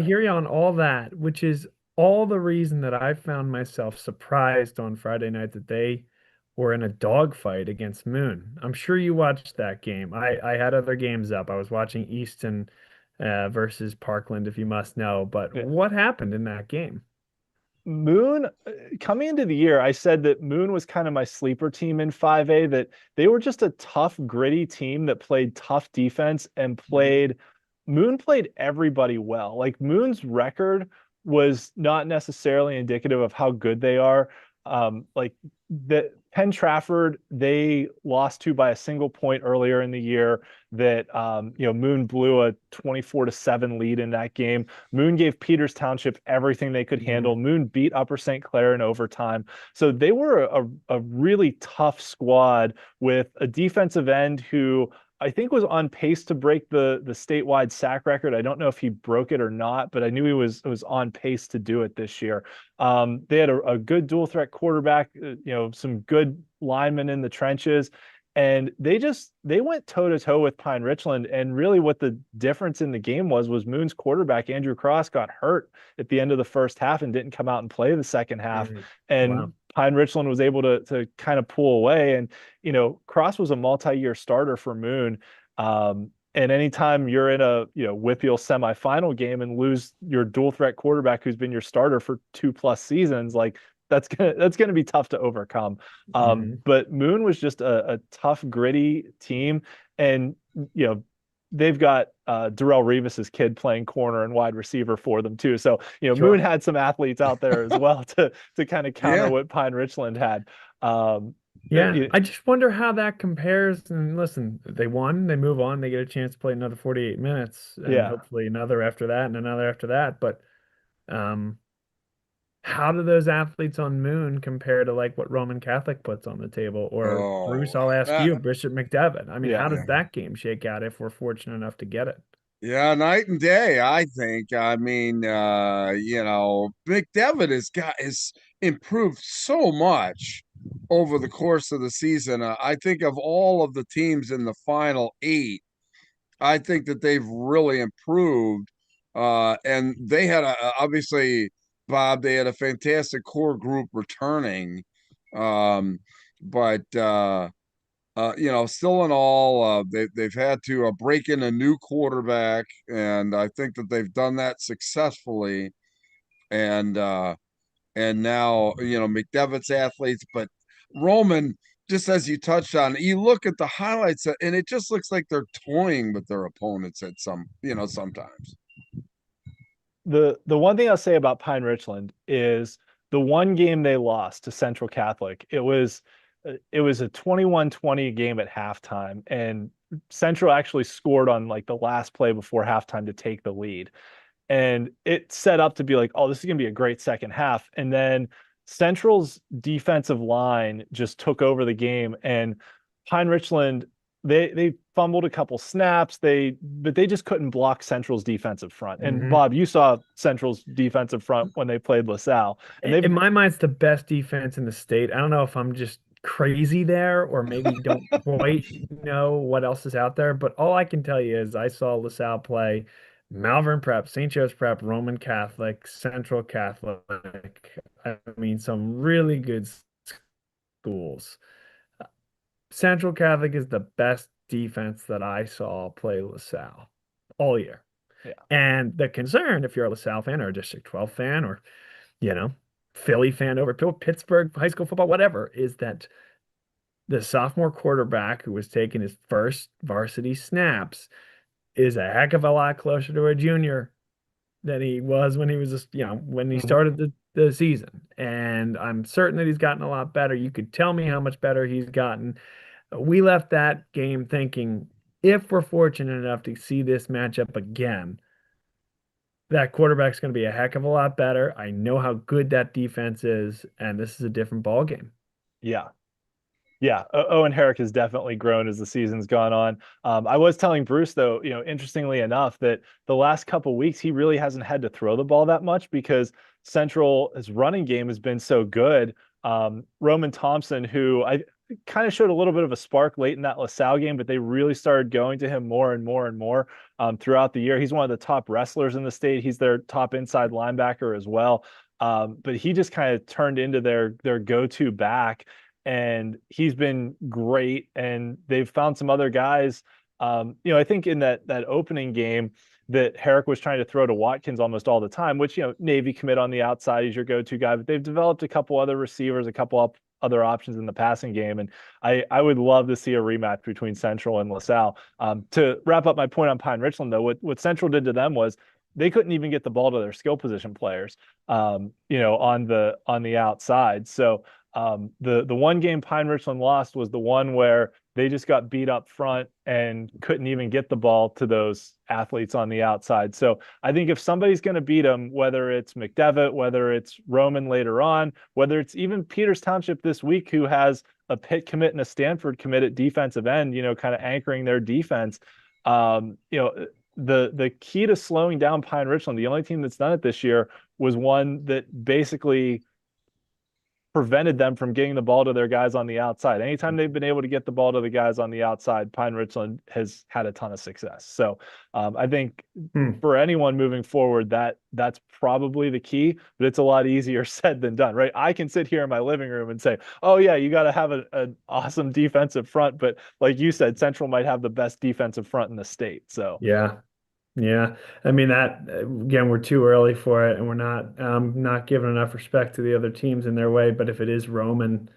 hear you on all that, which is all the reason that I found myself surprised on Friday night that they were in a dogfight against Moon. I'm sure you watched that game. I had other games up. I was watching Easton versus Parkland, if you must know. But what happened in that game? Moon, coming into the year, I said that Moon was kind of my sleeper team in 5A, that they were just a tough, gritty team that played tough defense and Moon played everybody well. Like Moon's record was not necessarily indicative of how good they are. Like the Penn Trafford, they lost to by a single point earlier in the year that, Moon blew a 24-7 lead in that game. Moon gave Peters Township everything they could handle. Moon beat Upper St. Clair in overtime. So they were a really tough squad with a defensive end who I think was on pace to break the statewide sack record. I don't know if he broke it or not, but I knew he was on pace to do it this year. They had a good dual threat quarterback, some good linemen in the trenches, and they went toe to toe with Pine Richland. And really, what the difference in the game was Moon's quarterback Andrew Cross got hurt at the end of the first half and didn't come out and play the second half. And Pine Richland was able to kind of pull away. And, Cross was a multi-year starter for Moon. And anytime you're in a WPIAL semifinal game and lose your dual threat quarterback who's been your starter for 2+ seasons, like that's gonna be tough to overcome. But Moon was just a tough, gritty team, and they've got Darrell Revis's kid playing corner and wide receiver for them too. So Sure. Moon had some athletes out there as well to kind of counter Yeah. what Pine Richland had. Yeah, I just wonder how that compares. And listen, they won, they move on, they get a chance to play another 48 minutes, and Yeah. hopefully another after that, and another after that. But how do those athletes on Moon compare to like what Roman Catholic puts on the table? Or Bruce, I'll ask you, Bishop McDevitt. I mean, how does that game shake out if we're fortunate enough to get it? Yeah, night and day, I think. I mean, McDevitt has improved so much over the course of the season. I think of all of the teams in the final 8, I think that they've really improved. And they had obviously, Bob, they had a fantastic core group returning. But still in all, they've had to break in a new quarterback, and I think that they've done that successfully. And now McDevitt's athletes, but Roman, just as you touched on, you look at the highlights, and it just looks like they're toying with their opponents at sometimes. The one thing I'll say about Pine Richland is the one game they lost to Central Catholic. It was a 21-20 game at halftime, and Central actually scored on like the last play before halftime to take the lead. And it set up to be like, oh, this is going to be a great second half. And then Central's defensive line just took over the game, and Pine Richland, they fumbled a couple snaps, but they just couldn't block Central's defensive front. And Bob, you saw Central's defensive front when they played LaSalle. And in my mind, it's the best defense in the state. I don't know if I'm just crazy there or maybe don't quite know what else is out there, but all I can tell you is I saw LaSalle play Malvern Prep, St. Joe's Prep, Roman Catholic, Central Catholic. I mean, some really good schools. Central Catholic is the best defense that I saw play LaSalle all year. Yeah. And the concern, if you're a LaSalle fan or a District 12 fan or, Philly fan over Pittsburgh high school football, whatever, is that the sophomore quarterback who was taking his first varsity snaps is a heck of a lot closer to a junior than he was when he was just, when he started the season. And I'm certain that he's gotten a lot better. You could tell me how much better he's gotten. We left that game thinking, if we're fortunate enough to see this matchup again, that quarterback's going to be a heck of a lot better. I know how good that defense is, and this is a different ball game. Yeah. Yeah, Owen Herrick has definitely grown as the season's gone on. I was telling Bruce, though, interestingly enough, that the last couple weeks he really hasn't had to throw the ball that much because Central's running game has been so good. Roman Thompson, who I kind of showed a little bit of a spark late in that LaSalle game, but they really started going to him more and more and more throughout the year. He's one of the top wrestlers in the state. He's their top inside linebacker as well. But he just kind of turned into their go-to back. And he's been great, and they've found some other guys. I think in that opening game that Herrick was trying to throw to Watkins almost all the time, which, Navy commit on the outside is your go-to guy, but they've developed a couple other receivers, a couple other options in the passing game. And I would love to see a rematch between Central and LaSalle. To wrap up my point on Pine Richland, though, what Central did to them was they couldn't even get the ball to their skill position players, on the outside. So the one game Pine Richland lost was the one where they just got beat up front and couldn't even get the ball to those athletes on the outside. So I think if somebody's going to beat them, whether it's McDevitt, whether it's Roman later on, whether it's even Peters Township this week, who has a Pitt commit and a Stanford commit at defensive end, kind of anchoring their defense, the key to slowing down Pine Richland, the only team that's done it this year, was one that basically prevented them from getting the ball to their guys on the outside. Anytime they've been able to get the ball to the guys on the outside, Pine Richland has had a ton of success. So I think for anyone moving forward, that's probably the key, but it's a lot easier said than done, right? I can sit here in my living room and say, oh yeah, you got to have an awesome defensive front. But like you said, Central might have the best defensive front in the state. So Yeah. Yeah. I mean that again, we're too early for it and we're not giving enough respect to the other teams in their way. But if it is Rome and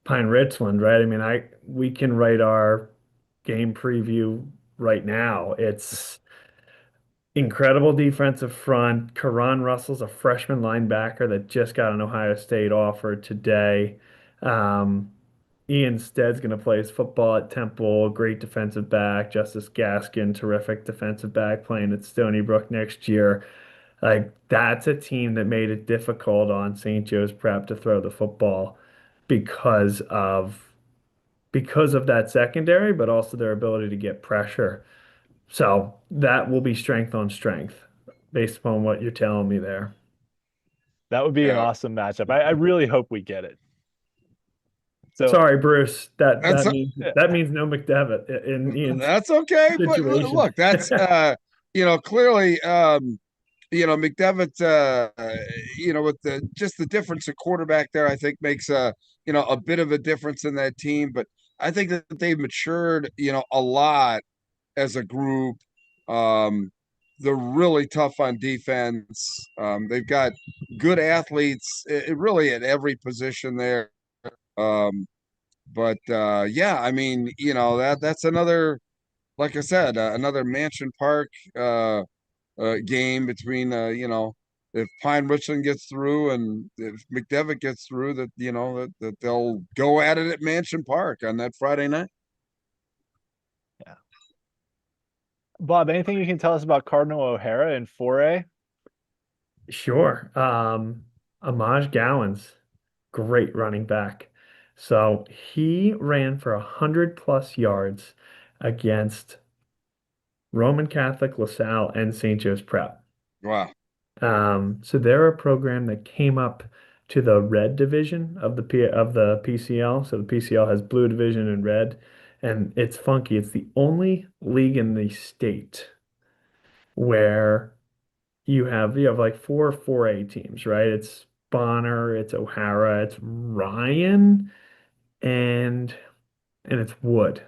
Pine Richland, right? I mean, we can write our game preview right now. It's incredible defensive front. Karan Russell's a freshman linebacker that just got an Ohio State offer today. Um, Ian Stead's going to play his football at Temple, great defensive back. Justice Gaskin, terrific defensive back, playing at Stony Brook next year. Like that's a team that made it difficult on St. Joe's Prep to throw the football because of that secondary, but also their ability to get pressure. So that will be strength on strength based upon what you're telling me there. that would be an Yeah, awesome matchup. I really hope we get it. So Sorry, Bruce. That that's that means no McDevitt in Ian's that's okay. But situation. look, that's clearly McDevitt, with the difference in quarterback there, I think makes a bit of a difference in that team. But I think that they've matured, a lot as a group. They're really tough on defense. They've got good athletes, really at every position there. Um, but yeah, I mean, that's another, like I said, another Mansion Park game between if Pine Richland gets through and if McDevitt gets through, that they'll go at it at Mansion Park on that Friday night. yeah. Bob, anything you can tell us about Cardinal O'Hara in 4A? Sure. Amaj Gowans, great running back. So he ran for 100+ yards against Roman Catholic, LaSalle, and St. Joe's Prep. Wow. So they're a program that came up to the red division of the PCL. So the PCL has blue division and red, and it's funky. It's the only league in the state where you have like four 4A teams, right? It's Bonner, it's O'Hara, it's Ryan, and it's Wood.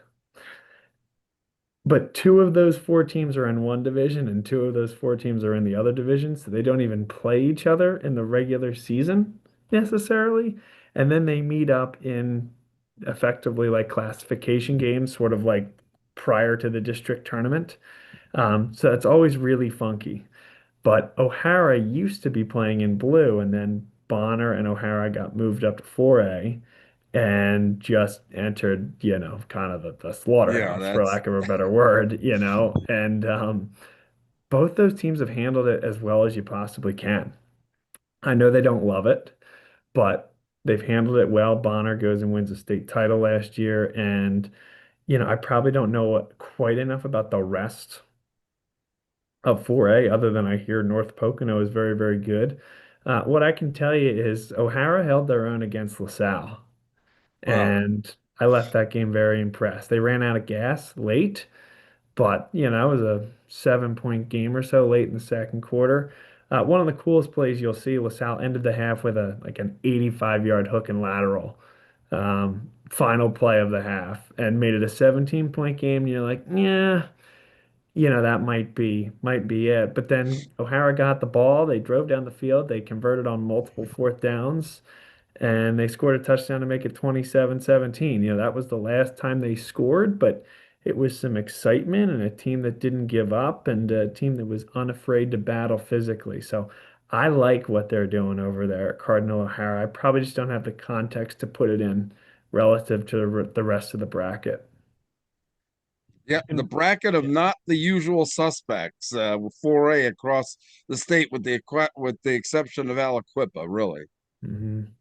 But two of those four teams are in one division, and two of those four teams are in the other division, so they don't even play each other in the regular season necessarily. And then they meet up in effectively like classification games, sort of like prior to the district tournament. So it's always really funky. But O'Hara used to be playing in blue, and then Bonner and O'Hara got moved up to 4A and just entered, kind of the Yeah, slaughterhouse, for that's lack of a better word, and both those teams have handled it as well as you possibly can. I know they don't love it, but they've handled it well. Bonner goes and wins a state title last year, and I probably don't know quite enough about the rest of 4A, other than I hear North Pocono is very, very good. What I can tell you is O'Hara held their own against LaSalle, wow. and I left that game very impressed. They ran out of gas late, but it was a 7-point game or so late in the second quarter. One of the coolest plays you'll see, LaSalle ended the half with an 85-yard hook and lateral, final play of the half, and made it a 17-point game. And you're like, yeah, that might be it. But then O'Hara got the ball. They drove down the field. They converted on multiple fourth downs, and they scored a touchdown to make it 27-17. That was the last time they scored, but it was some excitement and a team that didn't give up and a team that was unafraid to battle physically. So I like what they're doing over there at Cardinal O'Hara. I probably just don't have the context to put it in relative to the rest of the bracket. Yeah, the And bracket of yeah. not the usual suspects with 4A across the state, with the exception of Aliquippa, really. Mhm.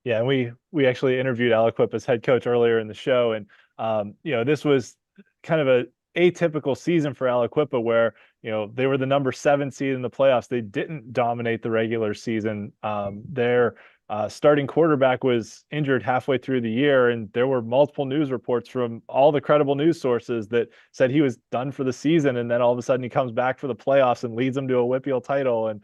Yeah, and we actually interviewed Aliquippa's head coach earlier in the show, and this was kind of a atypical season for Aliquippa, where they were the number 7 seed in the playoffs. They didn't dominate the regular season. Their starting quarterback was injured halfway through the year, and there were multiple news reports from all the credible news sources that said he was done for the season. And then all of a sudden he comes back for the playoffs and leads them to a WPIAL title. And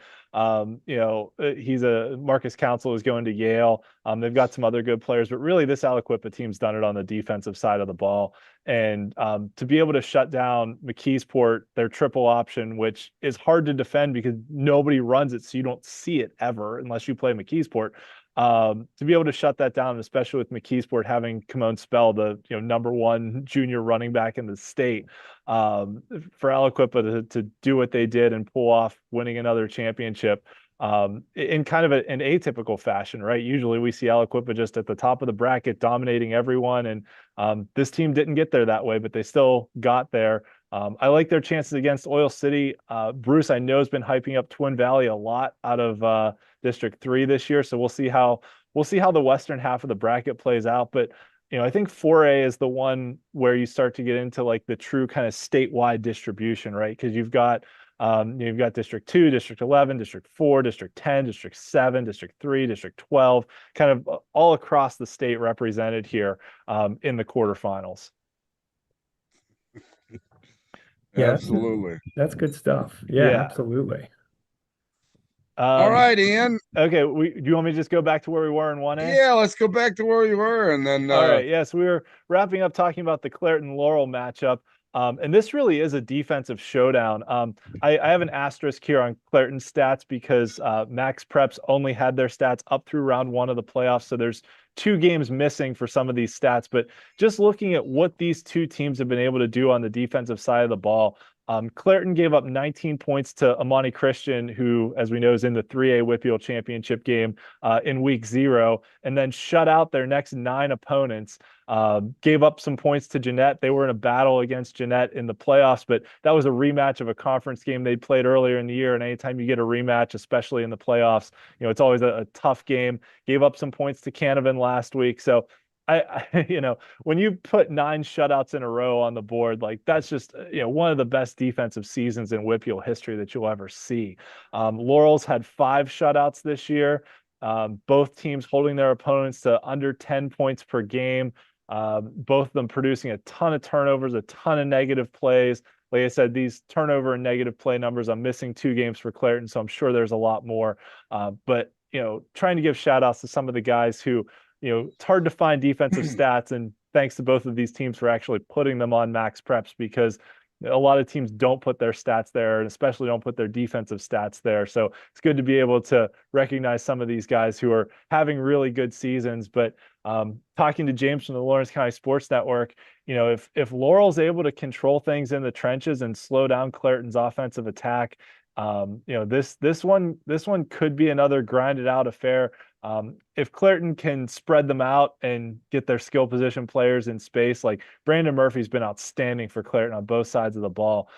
he's Marcus Counsell is going to Yale. They've got some other good players, but really this Aliquippa team's done it on the defensive side of the ball. And to be able to shut down McKeesport, their triple option, which is hard to defend because nobody runs it, so you don't see it ever unless you play McKeesport. To be able to shut that down, especially with McKeesport having Kimon Spell, the number one junior running back in the state, for Aliquippa to do what they did and pull off winning another championship in kind of an atypical fashion, right? Usually we see Aliquippa just at the top of the bracket dominating everyone, and this team didn't get there that way, but they still got there. I like their chances against Oil City. Bruce, I know, has been hyping up Twin Valley a lot out of District 3 this year, so we'll see how the western half of the bracket plays out. But I think 4A is the one where you start to get into like the true kind of statewide distribution, right? Because you've got District 2, District 11, District 4, District 10, District 7, District 3, District 12, kind of all across the state represented here in the quarterfinals. Yeah, absolutely. That's good stuff. Yeah, absolutely. All right, Ian. Okay, do you want me to just go back to where we were in 1A? Yeah, let's go back to where we were, and then. All right. Yes, we were wrapping up talking about the Clairton Laurel matchup. And this really is a defensive showdown. I have an asterisk here on Clairton's stats because Max Preps only had their stats up through round 1 of the playoffs. So there's 2 games missing for some of these stats. But just looking at what these two teams have been able to do on the defensive side of the ball, Clairton gave up 19 points to Amani Christian, who, as we know, is in the 3A WPIAL championship game in week 0, and then shut out their next 9 opponents. Gave up some points to Jeanette. They were in a battle against Jeanette in the playoffs, but that was a rematch of a conference game they'd played earlier in the year. And anytime you get a rematch, especially in the playoffs, it's always a tough game. Gave up some points to Canavan last week. So when you put 9 shutouts in a row on the board, like that's just, one of the best defensive seasons in WPIAL history that you'll ever see. Laurel's had 5 shutouts this year. Both teams holding their opponents to under 10 points per game. Both of them producing a ton of turnovers, a ton of negative plays. Like I said, these turnover and negative play numbers, I'm missing 2 games for Clairton, so I'm sure there's a lot more. But trying to give shout outs to some of the guys who, it's hard to find defensive stats, and thanks to both of these teams for actually putting them on Max Preps, because a lot of teams don't put their stats there, and especially don't put their defensive stats there. So it's good to be able to recognize some of these guys who are having really good seasons. But talking to James from the Lawrence County Sports Network, if Laurel's able to control things in the trenches and slow down Clairton's offensive attack, this one could be another grinded out affair. If Clairton can spread them out and get their skill position players in space, like Brandon Murphy's been outstanding for Clairton on both sides of the ball.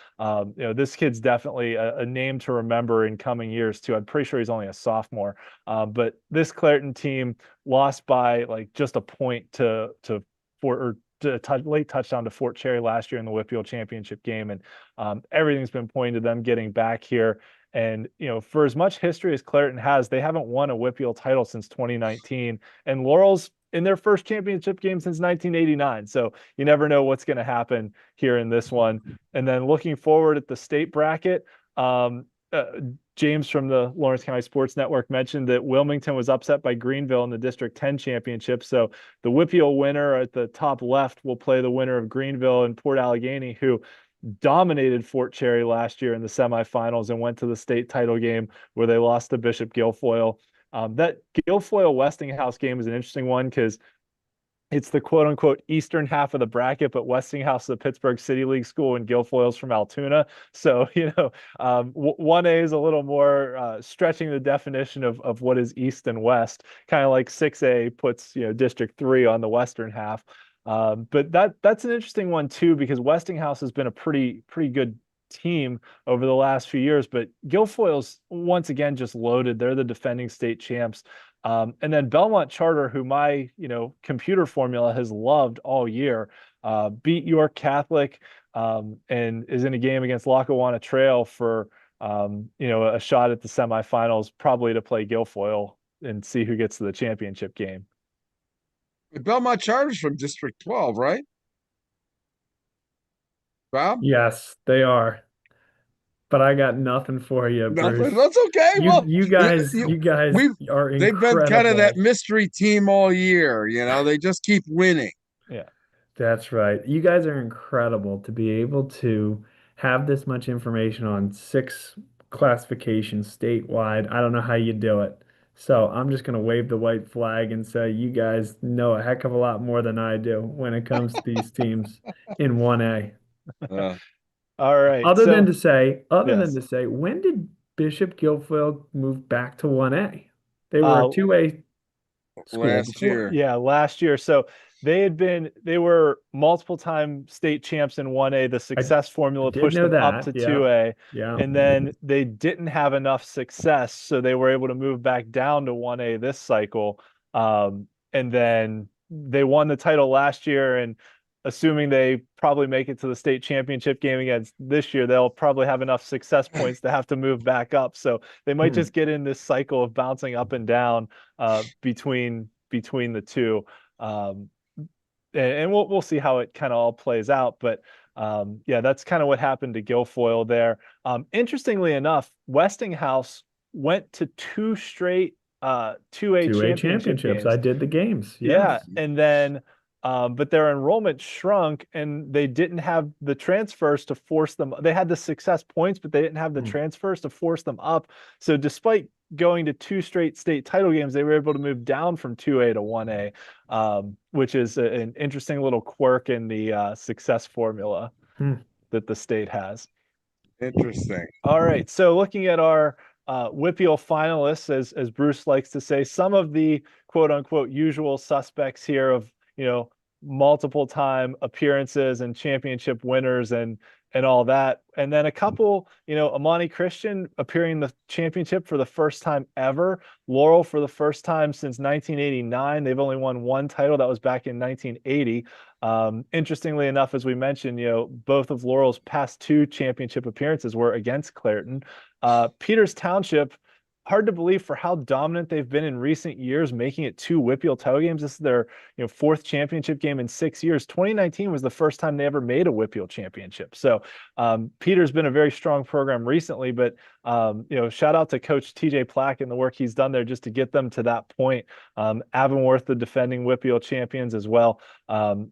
This kid's definitely a name to remember in coming years too. I'm pretty sure he's only a sophomore. But this Clairton team lost by like just a point to late touchdown to Fort Cherry last year in the WPIAL championship game. And everything's been pointing to them getting back here. And, for as much history as Clairton has, they haven't won a WPIAL title since 2019. And Laurel's in their first championship game since 1989. So you never know what's going to happen here in this one. And then looking forward at the state bracket, James from the Lawrence County Sports Network mentioned that Wilmington was upset by Greenville in the District 10 championship. So the WPIAL winner at the top left will play the winner of Greenville and Port Allegheny, who dominated Fort Cherry last year in the semifinals and went to the state title game where they lost to Bishop Guilfoyle. That Guilfoyle Westinghouse game is an interesting one because it's the quote unquote eastern half of the bracket, but Westinghouse is a Pittsburgh City League school and Guilfoyle's from Altoona. So, 1A is a little more stretching the definition of what is east and west, kind of like 6A puts, District 3 on the western half. But that's an interesting one too, because Westinghouse has been a pretty good team over the last few years, but Guilfoyle's once again just loaded. They're the defending state champs. And then Belmont Charter, who my computer formula has loved all year, beat York Catholic and is in a game against Lackawanna Trail for a shot at the semifinals, probably to play Guilfoyle and see who gets to the championship game. The Belmont Chargers from District 12, right? Bob? Yes, they are. But I got nothing for you, Nothing. Bruce. That's okay. You Well, you guys you, you guys we've are they've been kind of that incredible. mystery team all year. They just keep winning. Yeah. That's right. You guys are incredible to be able to have this much information on 6 classifications statewide. I don't know how you do it. So I'm just going to wave the white flag and say you guys know a heck of a lot more than I do when it comes to these teams in 1A. Uh, All right. Other than So to say, yes. when did Bishop Guilfoyle move back to 1A? They were a 2A school last before. year. Yeah, last year. So they were multiple time state champs in 1A. The success I formula did pushed know them up that. to Yeah. 2A. Yeah. And then they didn't have enough success, so they were able to move back down to 1A this cycle. And then they won the title last year, and assuming they probably make it to the state championship game against this year, they'll probably have enough success points to have to move back up. So they might just get in this cycle of bouncing up and down between the two. And we'll see how it kind of all plays out. But yeah, that's kind of what happened to Guilfoyle there. Interestingly enough, Westinghouse went to 2 straight 2A 2A championship championships. games. I did the games. Yeah, Yes. and then but their enrollment shrunk, and they didn't have the transfers to force them. They had the success points, but they didn't have the transfers to force them up. So despite going to 2 straight state title games, they were able to move down from 2A to 1A, which is an interesting little quirk in the success formula that the state has. Interesting. All right. So looking at our WPIAL finalists, as Bruce likes to say, some of the quote unquote usual suspects here of, multiple time appearances and championship winners and all that. And then a couple, Amani Christian appearing in the championship for the first time ever. Laurel for the first time since 1989. They've only won 1 title. That was back in 1980. Interestingly enough, as we mentioned, both of Laurel's past 2 championship appearances were against Clairton. Peters Township, hard to believe for how dominant they've been in recent years, making it 2 WPIAL title games. This is their 4th championship game in 6 years. 2019 was the first time they ever made a WPIAL championship. So Peter's been a very strong program recently, but shout out to Coach TJ Plack and the work he's done there just to get them to that point. Avonworth, the defending WPIAL champions as well.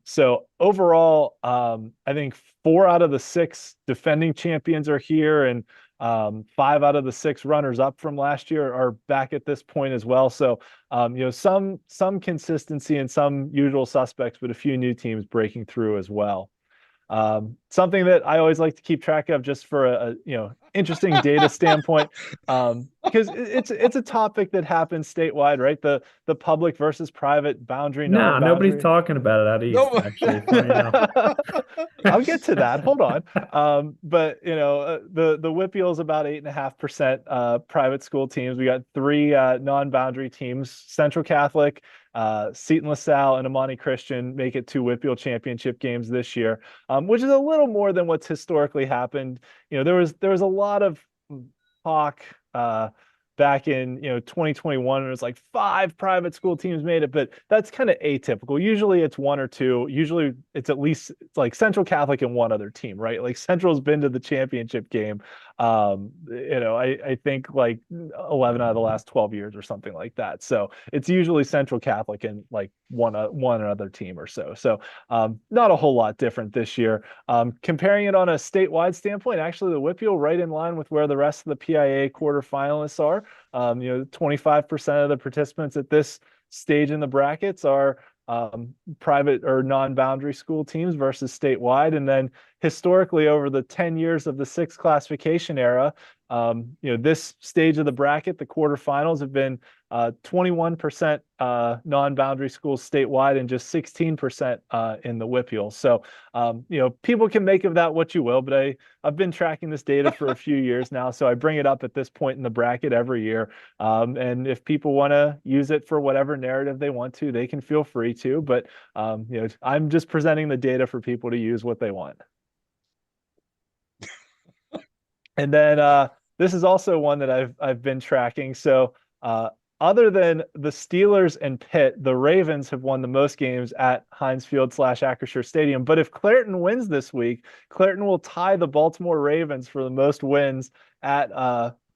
So overall, I think 4 out of the 6 defending champions are here, and 5 out of the 6 runners up from last year are back at this point as well. So, some consistency and some usual suspects, but a few new teams breaking through as well. Something that I always like to keep track of just for a interesting data standpoint, because it's a topic that happens statewide, right? The public versus private boundary, No, non-boundary. nobody's talking about it out east, No. actually. Funny enough. I'll get to that. Hold on. But the WPIAL is about 8.5% private school teams. We got 3 non-boundary teams: Central Catholic, Seton LaSalle, and Amani Christian make it to WPIAL championship games this year, which is a little more than what's historically happened. There was a lot of talk back in 2021, it was like 5 private school teams made it, but that's kind of atypical. Usually it's 1 or 2. Usually it's at least like Central Catholic and 1 other team, right? Like Central's been to the championship game. I think like 11 out of the last 12 years or something like that. So it's usually Central Catholic and like one other team or so. So not a whole lot different this year. Comparing it on a statewide standpoint, actually the WPIAL right in line with where the rest of the PIA quarterfinalists are. 25% of the participants at this stage in the brackets are private or non-boundary school teams versus statewide. And then historically over the 10 years of the 6 classification era, this stage of the bracket, the quarterfinals, have been 21% non-boundary schools statewide and just 16% in the WPIAL. So, people can make of that what you will, but I've been tracking this data for a few years now, so I bring it up at this point in the bracket every year. And if people want to use it for whatever narrative they want to, they can feel free to. But I'm just presenting the data for people to use what they want. And then this is also one that I've been tracking. So other than the Steelers and Pitt, the Ravens have won the most games at Heinz Field / Acrisure Stadium. But if Clairton wins this week, Clairton will tie the Baltimore Ravens for the most wins at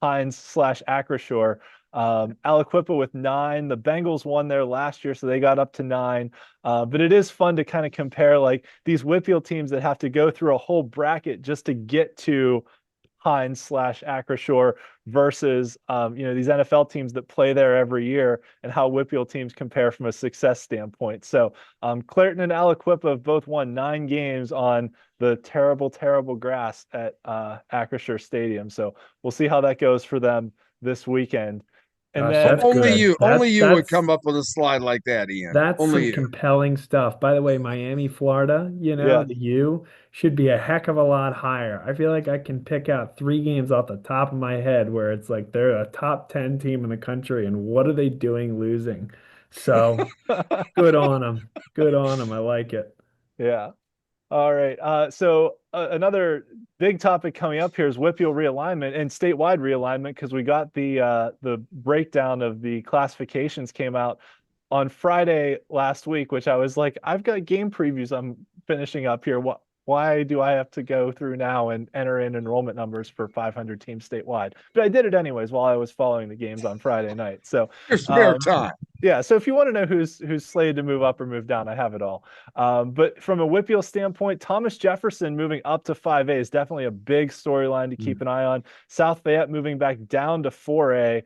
Heinz / Acrisure. Aliquippa with 9. The Bengals won there last year, so they got up to 9. But it is fun to kind of compare like these WPIAL teams that have to go through a whole bracket just to get to Heinz / Acrisure versus these NFL teams that play there every year, and how WPIAL teams compare from a success standpoint. So Clairton and Aliquippa have both won 9 games on the terrible, terrible grass at Acrisure Stadium. So we'll see how that goes for them this weekend. And Gosh, then that's Only good. you, only you would That's come up with a slide like that, Ian. That's Only some you. compelling stuff. By the way, Miami, Florida, Yeah. the U should be a heck of a lot higher. I feel like I can pick out 3 games off the top of my head where it's like they're a top 10 team in the country, and what are they doing losing? So good on them. Good on them. I like it. Yeah. All right. So another big topic coming up here is WPIAL realignment and statewide realignment, because we got the breakdown of the classifications came out on Friday last week, which I was like, I've got game previews I'm finishing up here. Why do I have to go through now and enter in enrollment numbers for 500 teams statewide? But I did it anyways while I was following the games on Friday night. So Your spare time. yeah, so if you want to know who's slated to move up or move down, I have it all. But from a WPIAL standpoint, Thomas Jefferson moving up to 5A is definitely a big storyline to keep an eye on. South Fayette moving back down to 4A,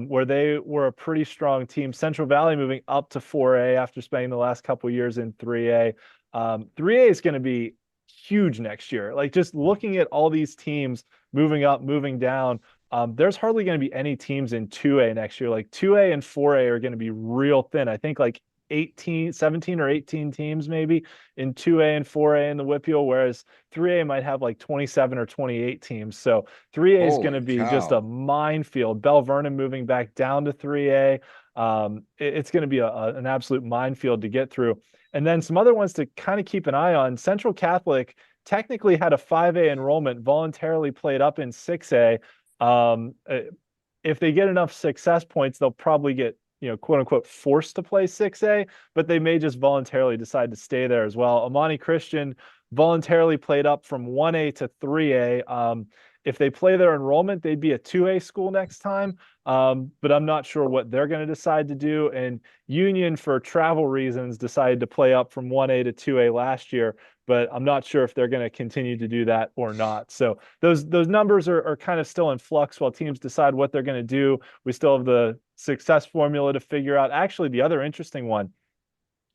where they were a pretty strong team. Central Valley moving up to 4A after spending the last couple years in 3A. 3A is going to be huge next year. Like, just looking at all these teams moving up, moving down, there's hardly going to be any teams in 2A next year. Like 2A and 4A are going to be real thin. I think like 17 or 18 teams maybe in 2A and 4A in the WPIAL, whereas 3A might have like 27 or 28 teams. So 3A is going to be just a minefield. Bell Vernon moving back down to 3A. It's going to be an absolute minefield to get through. And then some other ones to kind of keep an eye on. Central Catholic technically had a 5A enrollment, voluntarily played up in 6A. If they get enough success points, they'll probably get, quote unquote, forced to play 6A, but they may just voluntarily decide to stay there as well. Amani Christian voluntarily played up from 1A to 3A. If they play their enrollment, they'd be a 2A school next time. But I'm not sure what they're going to decide to do. And Union, for travel reasons, decided to play up from 1A to 2A last year, but I'm not sure if they're going to continue to do that or not. So those numbers are kind of still in flux while teams decide what they're going to do. We still have the success formula to figure out. Actually, the other interesting one,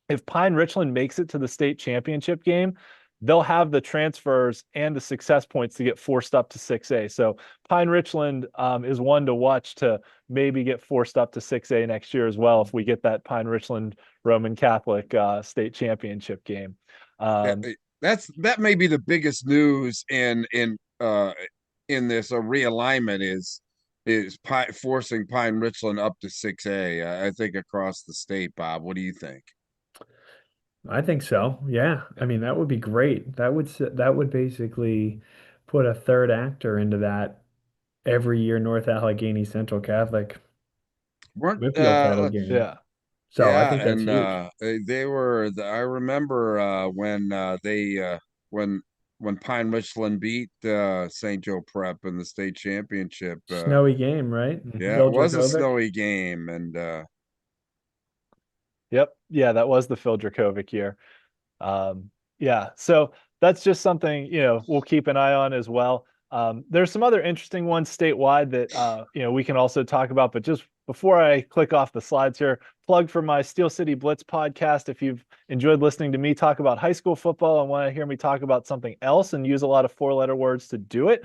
if Pine Richland makes it to the state championship game, they'll have the transfers and the success points to get forced up to 6A. So Pine Richland is one to watch to maybe get forced up to 6A next year as well, if we get that Pine Richland Roman Catholic state championship game. That may be the biggest news in this realignment is forcing Pine Richland up to 6A. I think across the state. Bob, what do you think? I think so. Yeah. I mean, that would be great. That would basically put a third actor into that every year North Allegheny Central Catholic WPIAL title game. Yeah. So I think that's huge. They were. I remember when Pine Richland beat St. Joe Prep in the state championship. Snowy game, right? Yeah, Phil it was a Dracovic. snowy game, and Yep. Yeah, that was the Phil Dracovic year. Yeah, so that's just something, we'll keep an eye on as well. There's some other interesting ones statewide that, we can also talk about, but just before I click off the slides here, plug for my Steel City Blitz podcast. If you've enjoyed listening to me talk about high school football and want to hear me talk about something else and use a lot of 4-letter words to do it,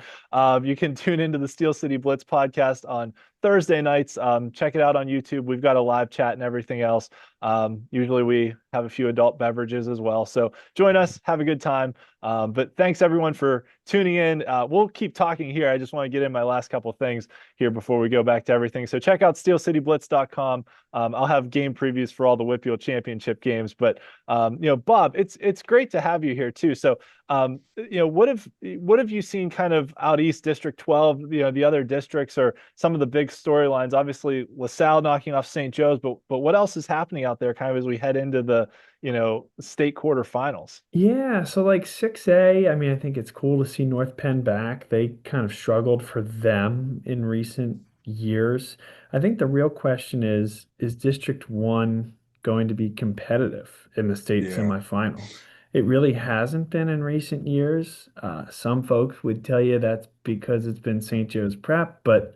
you can tune into the Steel City Blitz podcast on Thursday nights. Check it out on YouTube. We've got a live chat and everything else. Usually we have a few adult beverages as well. So join us, have a good time. But thanks everyone for tuning in. We'll keep talking here. I just want to get in my last couple of things here before we go back to everything. So check out steelcityblitz.com. I'll have game previews for all the WPIAL championship games, but Bob, it's great to have you here too. So What have you seen kind of out east, District 12, the other districts or some of the big storylines? Obviously, LaSalle knocking off St. Joe's, but what else is happening out there kind of as we head into the state quarterfinals? Yeah, so like 6A, I mean, I think it's cool to see North Penn back. They kind of struggled for them in recent years. I think the real question is District 1 going to be competitive in the state Yeah. semifinal? It really hasn't been in recent years. Some folks would tell you that's because it's been St. Joe's Prep, but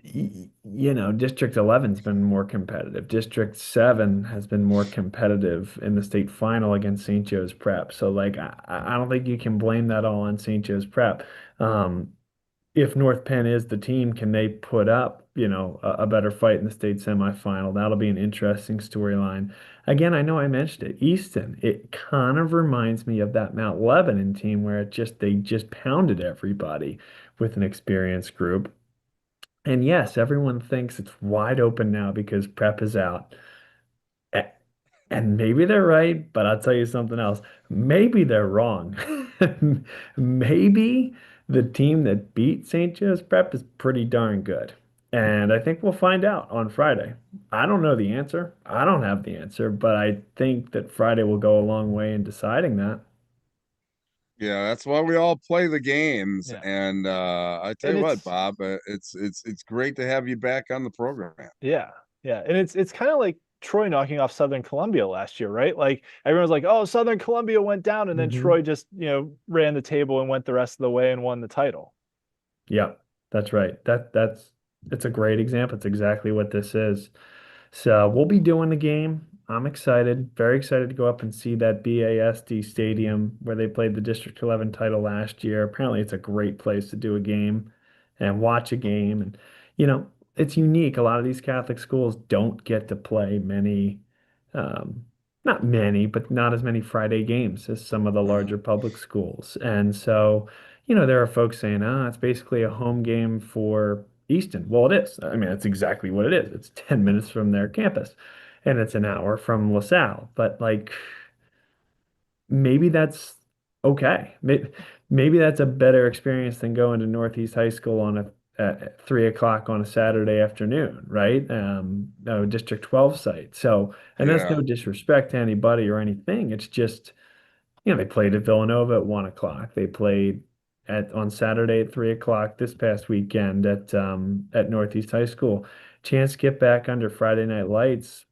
District 11's been more competitive. District 7 has been more competitive in the state final against St. Joe's Prep. So, like, I don't think you can blame that all on St. Joe's Prep. If North Penn is the team, can they put up, a better fight in the state semifinal? That'll be an interesting storyline. Again, I know I mentioned it. Easton, it kind of reminds me of that Mount Lebanon team where they just pounded everybody with an experienced group. And yes, everyone thinks it's wide open now because prep is out. A- And maybe they're right, but I'll tell you something else. Maybe they're wrong. Maybe the team that beat St. Joe's Prep is pretty darn good. And I think we'll find out on Friday. I don't know the answer. I don't have the answer, but I think that Friday will go a long way in deciding that. Yeah, that's why we all play the games. Yeah. And I tell And you what, it's Bob, it's great to have you back on the program. Yeah, yeah, and it's kind of like Troy knocking off Southern Columbia last year, right? Like everyone's like, "Oh, Southern Columbia went down," and then Hmm. Troy just ran the table and went the rest of the way and won the title. Yeah, that's right. It's a great example. It's exactly what this is. So we'll be doing the game. I'm excited, very excited to go up and see that BASD stadium where they played the District 11 title last year. Apparently, it's a great place to do a game and watch a game. And, you know, it's unique. A lot of these Catholic schools don't get to play many, um, not many, but not as many Friday games as some of the Mhm. larger public schools. And so, there are folks saying, it's basically a home game for Easton. Well, it is. I mean, that's exactly what it is. It's 10 minutes from their campus and it's an hour from LaSalle. But like maybe that's okay. Maybe that's a better experience than going to Northeast High School on at 3 o'clock on a Saturday afternoon, right? No, District 12 site. So, and that's Yeah. no disrespect to anybody or anything. It's just, they played at Villanova at 1 o'clock. They played on Saturday at 3 o'clock this past weekend at Northeast High School. Chance to get back under Friday Night Lights.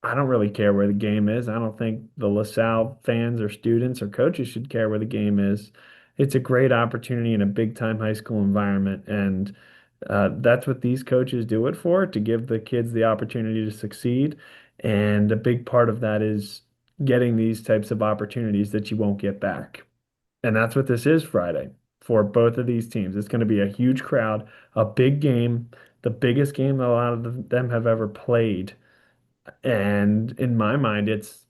I don't really care where the game is. I don't think the LaSalle fans or students or coaches should care where the game is. It's a great opportunity in a big time high school environment. And that's what these coaches do it for, to give the kids the opportunity to succeed. And a big part of that is getting these types of opportunities that you won't get back. And that's what this is Friday for both of these teams. It's going to be a huge crowd, a big game, the biggest game a lot of them have ever played. And in my mind, if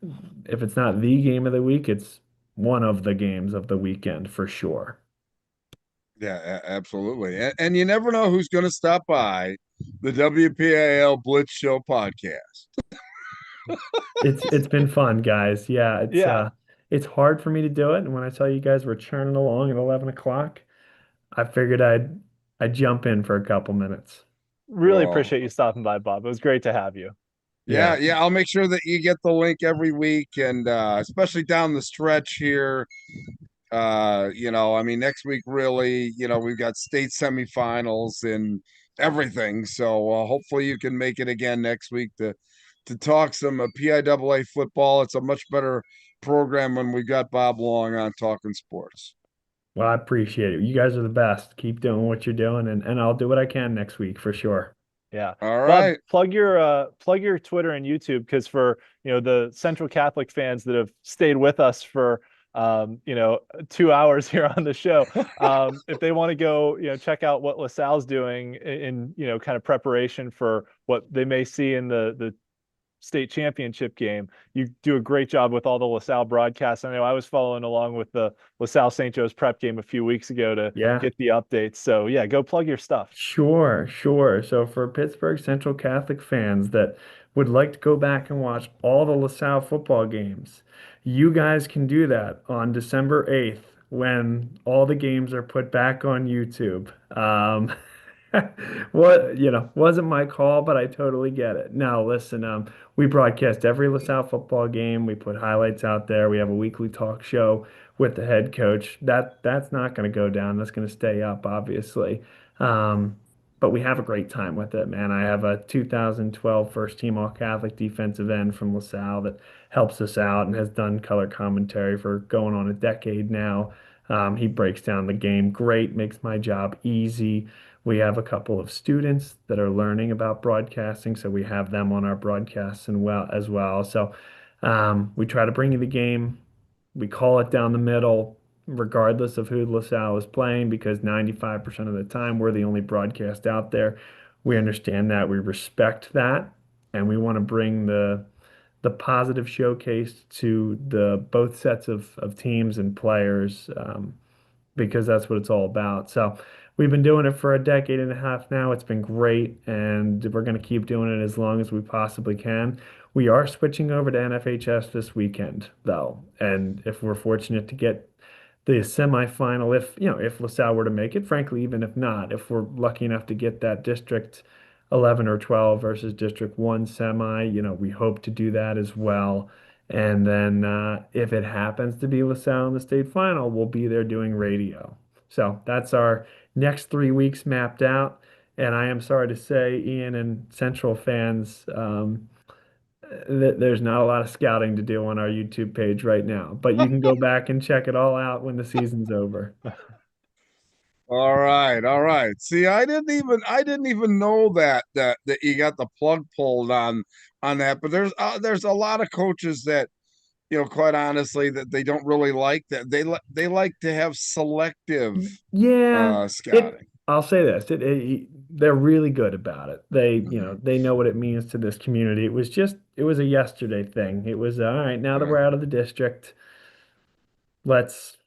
it's not the game of the week, it's one of the games of the weekend for sure. Yeah, absolutely. And you never know who's going to stop by the WPIAL Blitz Show podcast. It's been fun, guys. Yeah, Yeah, it's hard for me to do it. And when I saw you guys were churning along at 11 o'clock, I figured I'd jump in for a couple minutes. really Well, appreciate you stopping by, Bob. It was great to have you. yeah, Yeah, yeah. I'll make sure that you get the link every week, and especially down the stretch here. I mean, next week really, we've got state semifinals and everything. So hopefully you can make it again next week to talk some PIAA football. It's a much better program when we got Bob Long on talking sports. well, I appreciate it. You guys are the best. Keep doing what you're doing, and I'll do what I can next week for sure. Yeah. All Bob, right. plug your Twitter and YouTube because for the Central Catholic fans that have stayed with us for 2 hours here on the show, if they want to go check out what LaSalle's doing in kind of preparation for what they may see in the state championship game. You do a great job with all the LaSalle broadcasts. I know I was following along with the LaSalle St. Joe's prep game a few weeks ago to Yeah. get the updates. So yeah, go plug your stuff. Sure, sure. So for Pittsburgh Central Catholic fans that would like to go back and watch all the LaSalle football games, you guys can do that on December 8th when all the games are put back on YouTube. What, wasn't my call, but I totally get it. Now, listen, we broadcast every LaSalle football game. We put highlights out there. We have a weekly talk show with the head coach. That's not going to go down. That's going to stay up, obviously. Um, but we have a great time with it, man. I have a 2012 first team All Catholic defensive end from LaSalle that helps us out and has done color commentary for going on a decade now. He breaks down the game great, makes my job easy. We have a couple of students that are learning about broadcasting, so we have them on our broadcasts and as well. So we try to bring you the game. We call it down the middle, regardless of who LaSalle is playing, because 95% of the time we're the only broadcast out there. We understand that, we respect that, and we want to bring the positive showcase to the both sets of teams and players, because that's what it's all about. So we've been doing it for a decade and a half now. It's been great, and we're going to keep doing it as long as we possibly can. We are switching over to NFHS this weekend, though, and if we're fortunate to get the semifinal, if LaSalle were to make it, frankly, even if not, if we're lucky enough to get that District 11 or 12 versus District 1 semi, we hope to do that as well. And then if it happens to be LaSalle in the state final, we'll be there doing radio. So that's our next 3 weeks mapped out. And I am sorry to say, Ian and Central fans, there's not a lot of scouting to do on our YouTube page right now, but you can go back and check it all out when the season's over. All right, all right. See, I didn't even know that you got the plug pulled on that. But there's a lot of coaches that, quite honestly, that they don't really like that. They like to have selective Yeah, scouting. I'll say this, they're really good about it. They know what it means to this community. It was a yesterday thing. It was, all right, now that Yeah. we're out of the district, let's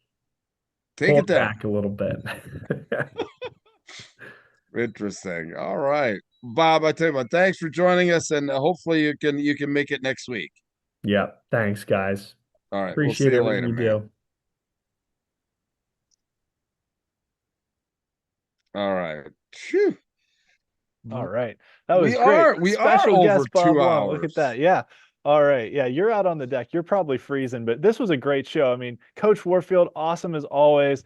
Take pull it it down. back a little bit. Interesting. All right, Bob. I tell you what. Thanks for joining us, and hopefully you can make it next week. Yeah, thanks, guys. All right, we'll see Appreciate you everything later, you man. do. All right. Phew. All right. That was We great. are Special over guest Bob two Long. Look at hours. that. Yeah. All right. Yeah, you're out on the deck. You're probably freezing, but this was a great show. I mean, Coach Warfield, awesome as always.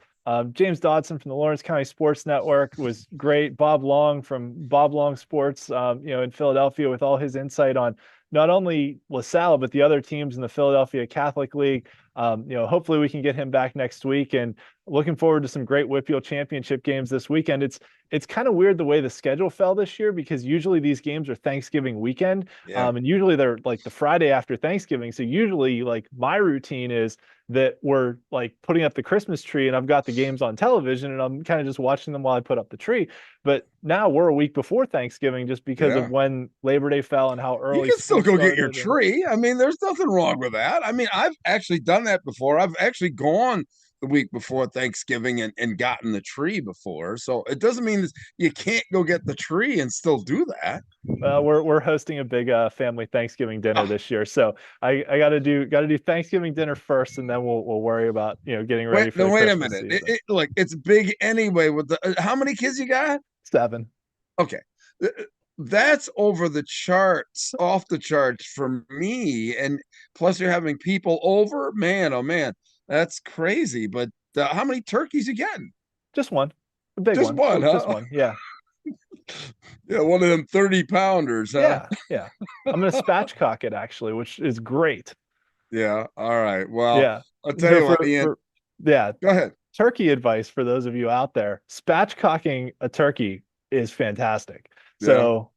James Dodson from the Lawrence County Sports Network was great. Bob Long from Bob Long Sports, in Philadelphia, with all his insight on not only LaSalle but the other teams in the Philadelphia Catholic League. Hopefully we can get him back next week, and looking forward to some great WPIAL championship games this weekend. It's kind of weird the way the schedule fell this year, because usually these games are Thanksgiving weekend, Yeah. and usually they're like the Friday after Thanksgiving. So usually, like, my routine is that we're like putting up the Christmas tree and I've got the games on television and I'm kind of just watching them while I put up the tree. But now we're a week before Thanksgiving just because of Yeah. when Labor Day fell and how You early can still sports go get your started. tree. I mean, there's nothing wrong with that. I mean, I've actually done that before. I've actually gone the week before Thanksgiving and gotten the tree before. So it doesn't mean you can't go get the tree and still do that. We're hosting a big family Thanksgiving dinner Oh, this year, so I got to do Thanksgiving dinner first, and then we'll worry about getting ready for the wait a Christmas minute. season. Look, it's big anyway. With how many kids you got? 7. Okay, that's over the charts, off the charts for me. And plus, you're having people over. Man, oh man, that's crazy. But how many turkeys you getting? Just one, a big Just one, one, just huh? one. Yeah, Yeah, one of them 30-pounders, huh? yeah. I'm gonna spatchcock it actually, which is great. Yeah. All right. Well, Yeah. I'll tell So you what, Ian. yeah, Go ahead. turkey advice for those of you out there: spatchcocking a turkey is fantastic. Yeah. So,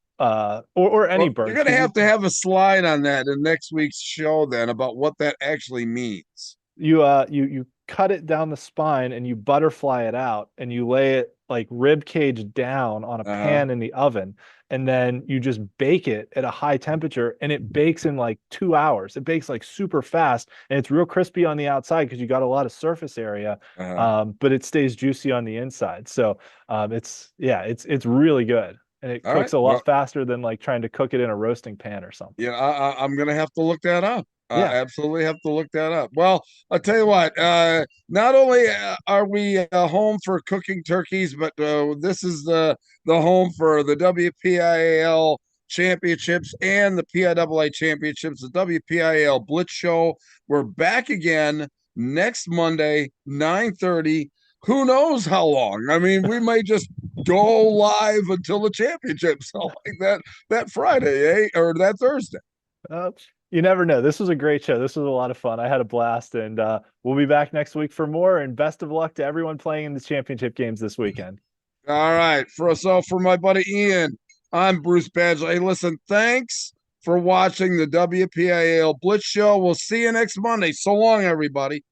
or any Well, you're birds, gonna because have to have a slide on that in next week's show then about what that actually means. you cut it down the spine and you butterfly it out and you lay it like rib cage down on a Uh-huh. pan in the oven, and then you just bake it at a high temperature, and it bakes in like 2 hours. It bakes like super fast, and it's real crispy on the outside because you got a lot of surface area, Uh-huh. but it stays juicy on the inside. So it's really good. and it All cooks right. a Well, lot faster than like trying to cook it in a roasting pan or something. yeah, I'm gonna have to look that up. Yeah. Absolutely have to look that up. Well, I'll tell you what. Not only are we home for cooking turkeys, but this is the home for the WPIAL championships and the PIAA championships. The WPIAL Blitz Show. We're back again next Monday, 9:30. Who knows how long? I mean, we may just go live until the championships, like that Friday, or that Thursday. Uh, you never know. This was a great show. This was a lot of fun. I had a blast, and we'll be back next week for more. And best of luck to everyone playing in the championship games this weekend. All right. For my buddy Ian, I'm Bruce Badgley. Hey, listen, thanks for watching the WPIAL Blitz Show. We'll see you next Monday. So long, everybody.